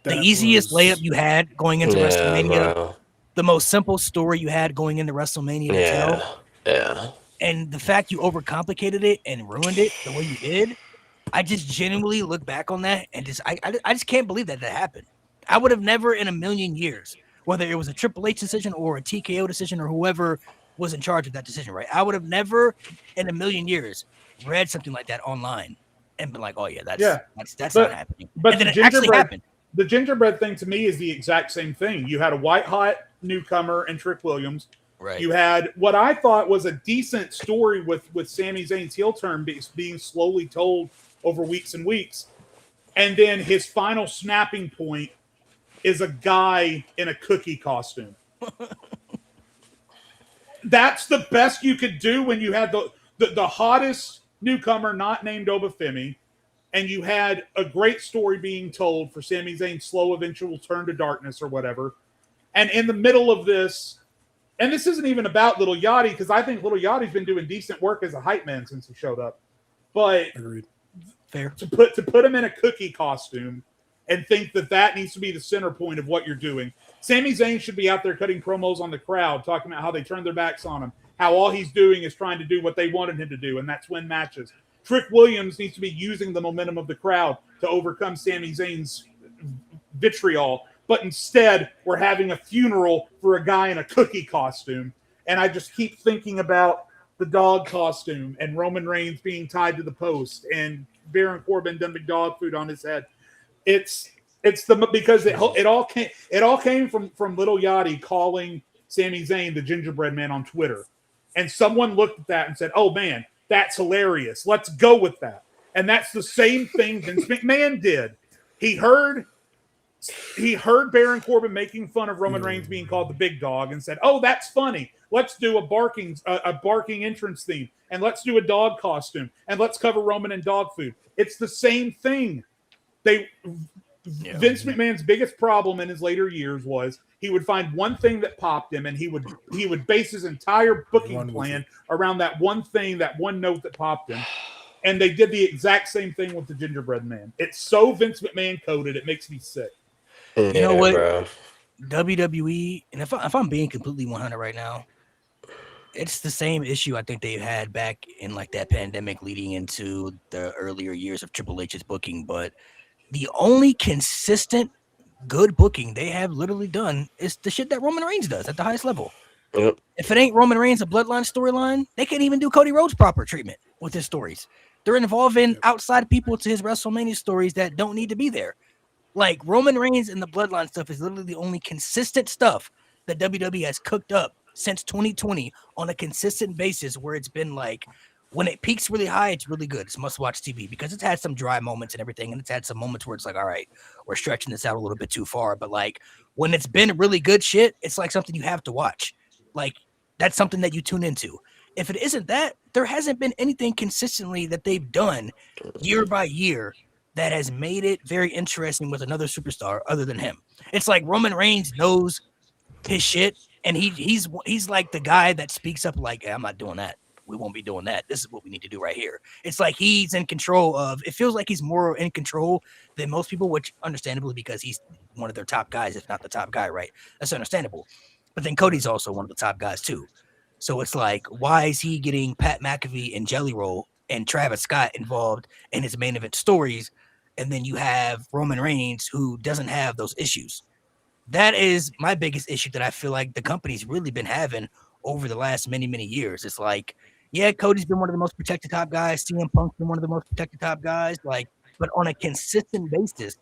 the easiest layup you had going into WrestleMania, the most simple story you had going into WrestleMania to tell. Yeah. And the fact you overcomplicated it and ruined it the way you did, I just genuinely look back on that and just I just can't believe that happened. I would have never in a million years, whether it was a Triple H decision or a TKO decision or whoever was in charge of that decision, right? I would have never in a million years read something like that online and been like, oh yeah, that's not happening. But then it actually happened. The gingerbread thing to me is the exact same thing. You had a white hot newcomer in Trick Williams. Right. You had what I thought was a decent story with Sami Zayn's heel turn being slowly told over weeks and weeks. And then his final snapping point is a guy in a cookie costume. That's the best you could do when you had the hottest newcomer not named Obafemi, and you had a great story being told for Sami Zayn's slow eventual turn to darkness or whatever. And in the middle of this, and this isn't even about Little Yachty, because I think Little Yachty's been doing decent work as a hype man since he showed up. But agreed. Fair. To put him in a cookie costume and think that needs to be the center point of what you're doing. Sami Zayn should be out there cutting promos on the crowd, talking about how they turned their backs on him, how all he's doing is trying to do what they wanted him to do, and that's win matches. Trick Williams needs to be using the momentum of the crowd to overcome Sami Zayn's vitriol. But instead, we're having a funeral for a guy in a cookie costume. And I just keep thinking about the dog costume and Roman Reigns being tied to the post and Baron Corbin dumping dog food on his head. Because it all came from Little Yachty calling Sami Zayn the gingerbread man on Twitter. And someone looked at that and said, "Oh man, that's hilarious. Let's go with that." And that's the same thing Vince McMahon did. He heard Baron Corbin making fun of Roman Reigns being called the big dog and said, "Oh, that's funny. Let's do a barking entrance theme, and let's do a dog costume, and let's cover Roman and dog food." It's the same thing. Vince McMahon's biggest problem in his later years was he would find one thing that popped him, and he would base his entire booking plan around that one thing, that one note that popped him. And they did the exact same thing with the gingerbread man. It's so Vince McMahon coded, it makes me sick. You know what? Bro. WWE, and if I'm being completely 100 right now, it's the same issue I think they had back in like that pandemic leading into the earlier years of Triple H's booking. But the only consistent good booking they have literally done is the shit that Roman Reigns does at the highest level. Yep. If it ain't Roman Reigns, a bloodline storyline, they can't even do Cody Rhodes proper treatment with his stories. They're involving outside people to his WrestleMania stories that don't need to be there. Like Roman Reigns and the bloodline stuff is literally the only consistent stuff that WWE has cooked up since 2020 on a consistent basis, where it's been like when it peaks really high, it's really good. It's must-watch TV because it's had some dry moments and everything, and it's had some moments where it's like, all right, we're stretching this out a little bit too far. But like when it's been really good shit, it's like something you have to watch. Like that's something that you tune into. If it isn't that, there hasn't been anything consistently that they've done year by year that has made it very interesting with another superstar other than him. It's like Roman Reigns knows his shit, and he's like the guy that speaks up like, hey, I'm not doing that. We won't be doing that. This is what we need to do right here. It's like he's in control of, it feels like he's more in control than most people, which understandably because he's one of their top guys, if not the top guy, right? That's understandable. But then Cody's also one of the top guys too. So it's like, why is he getting Pat McAfee and Jelly Roll and Travis Scott involved in his main event stories? And then you have Roman Reigns, who doesn't have those issues. That is my biggest issue that I feel like the company's really been having over the last many, many years. It's like, yeah, Cody's been one of the most protected top guys. CM Punk's been one of the most protected top guys. Like, but on a consistent basis,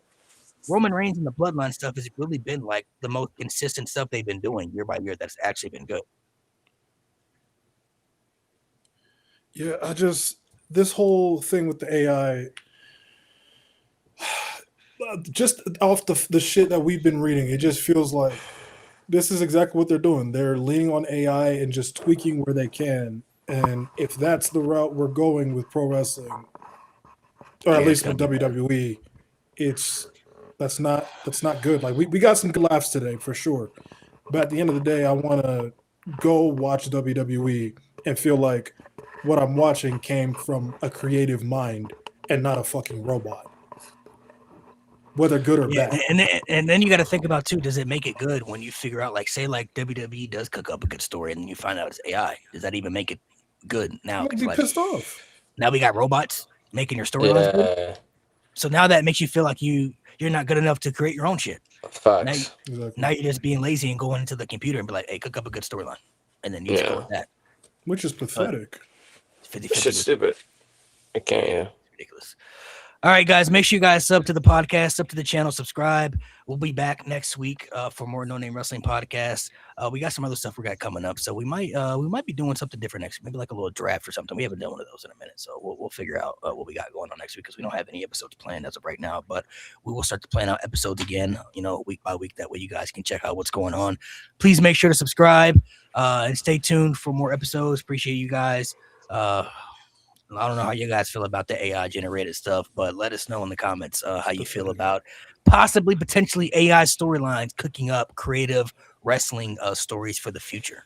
Roman Reigns and the bloodline stuff has really been like the most consistent stuff they've been doing year by year that's actually been good. Yeah, this whole thing with the AI, just off the shit that we've been reading, it just feels like this is exactly what they're doing. They're leaning on AI and just tweaking where they can. And if that's the route we're going with pro wrestling, or at least with WWE, that's not good. Like we got some good laughs today for sure. But at the end of the day, I want to go watch WWE and feel like what I'm watching came from a creative mind and not a fucking robot. Whether good or bad. And then you got to think about too, does it make it good when you figure out, like, say like WWE does cook up a good story and then you find out it's AI? Does that even make it good now? I'd be like, pissed off. Now we got robots making your storylines good. So now that makes you feel like you're not good enough to create your own shit. Facts. Now you're just being lazy and going into the computer and be like, hey, cook up a good storyline. And then you just go with that. Which is pathetic. 50-50. Shit's stupid. I can't, yeah. Ridiculous. All right, guys, make sure you guys sub to the podcast, sub to the channel, subscribe. We'll be back next week for more No Name Wrestling podcasts. We got some other stuff we got coming up, so we might be doing something different next week, maybe like a little draft or something. We haven't done one of those in a minute, so we'll figure out what we got going on next week because we don't have any episodes planned as of right now, but we will start to plan out episodes again, week by week. That way you guys can check out what's going on. Please make sure to subscribe and stay tuned for more episodes. Appreciate you guys. I don't know how you guys feel about the AI generated stuff, but let us know in the comments how you feel about potentially AI storylines cooking up creative wrestling stories for the future.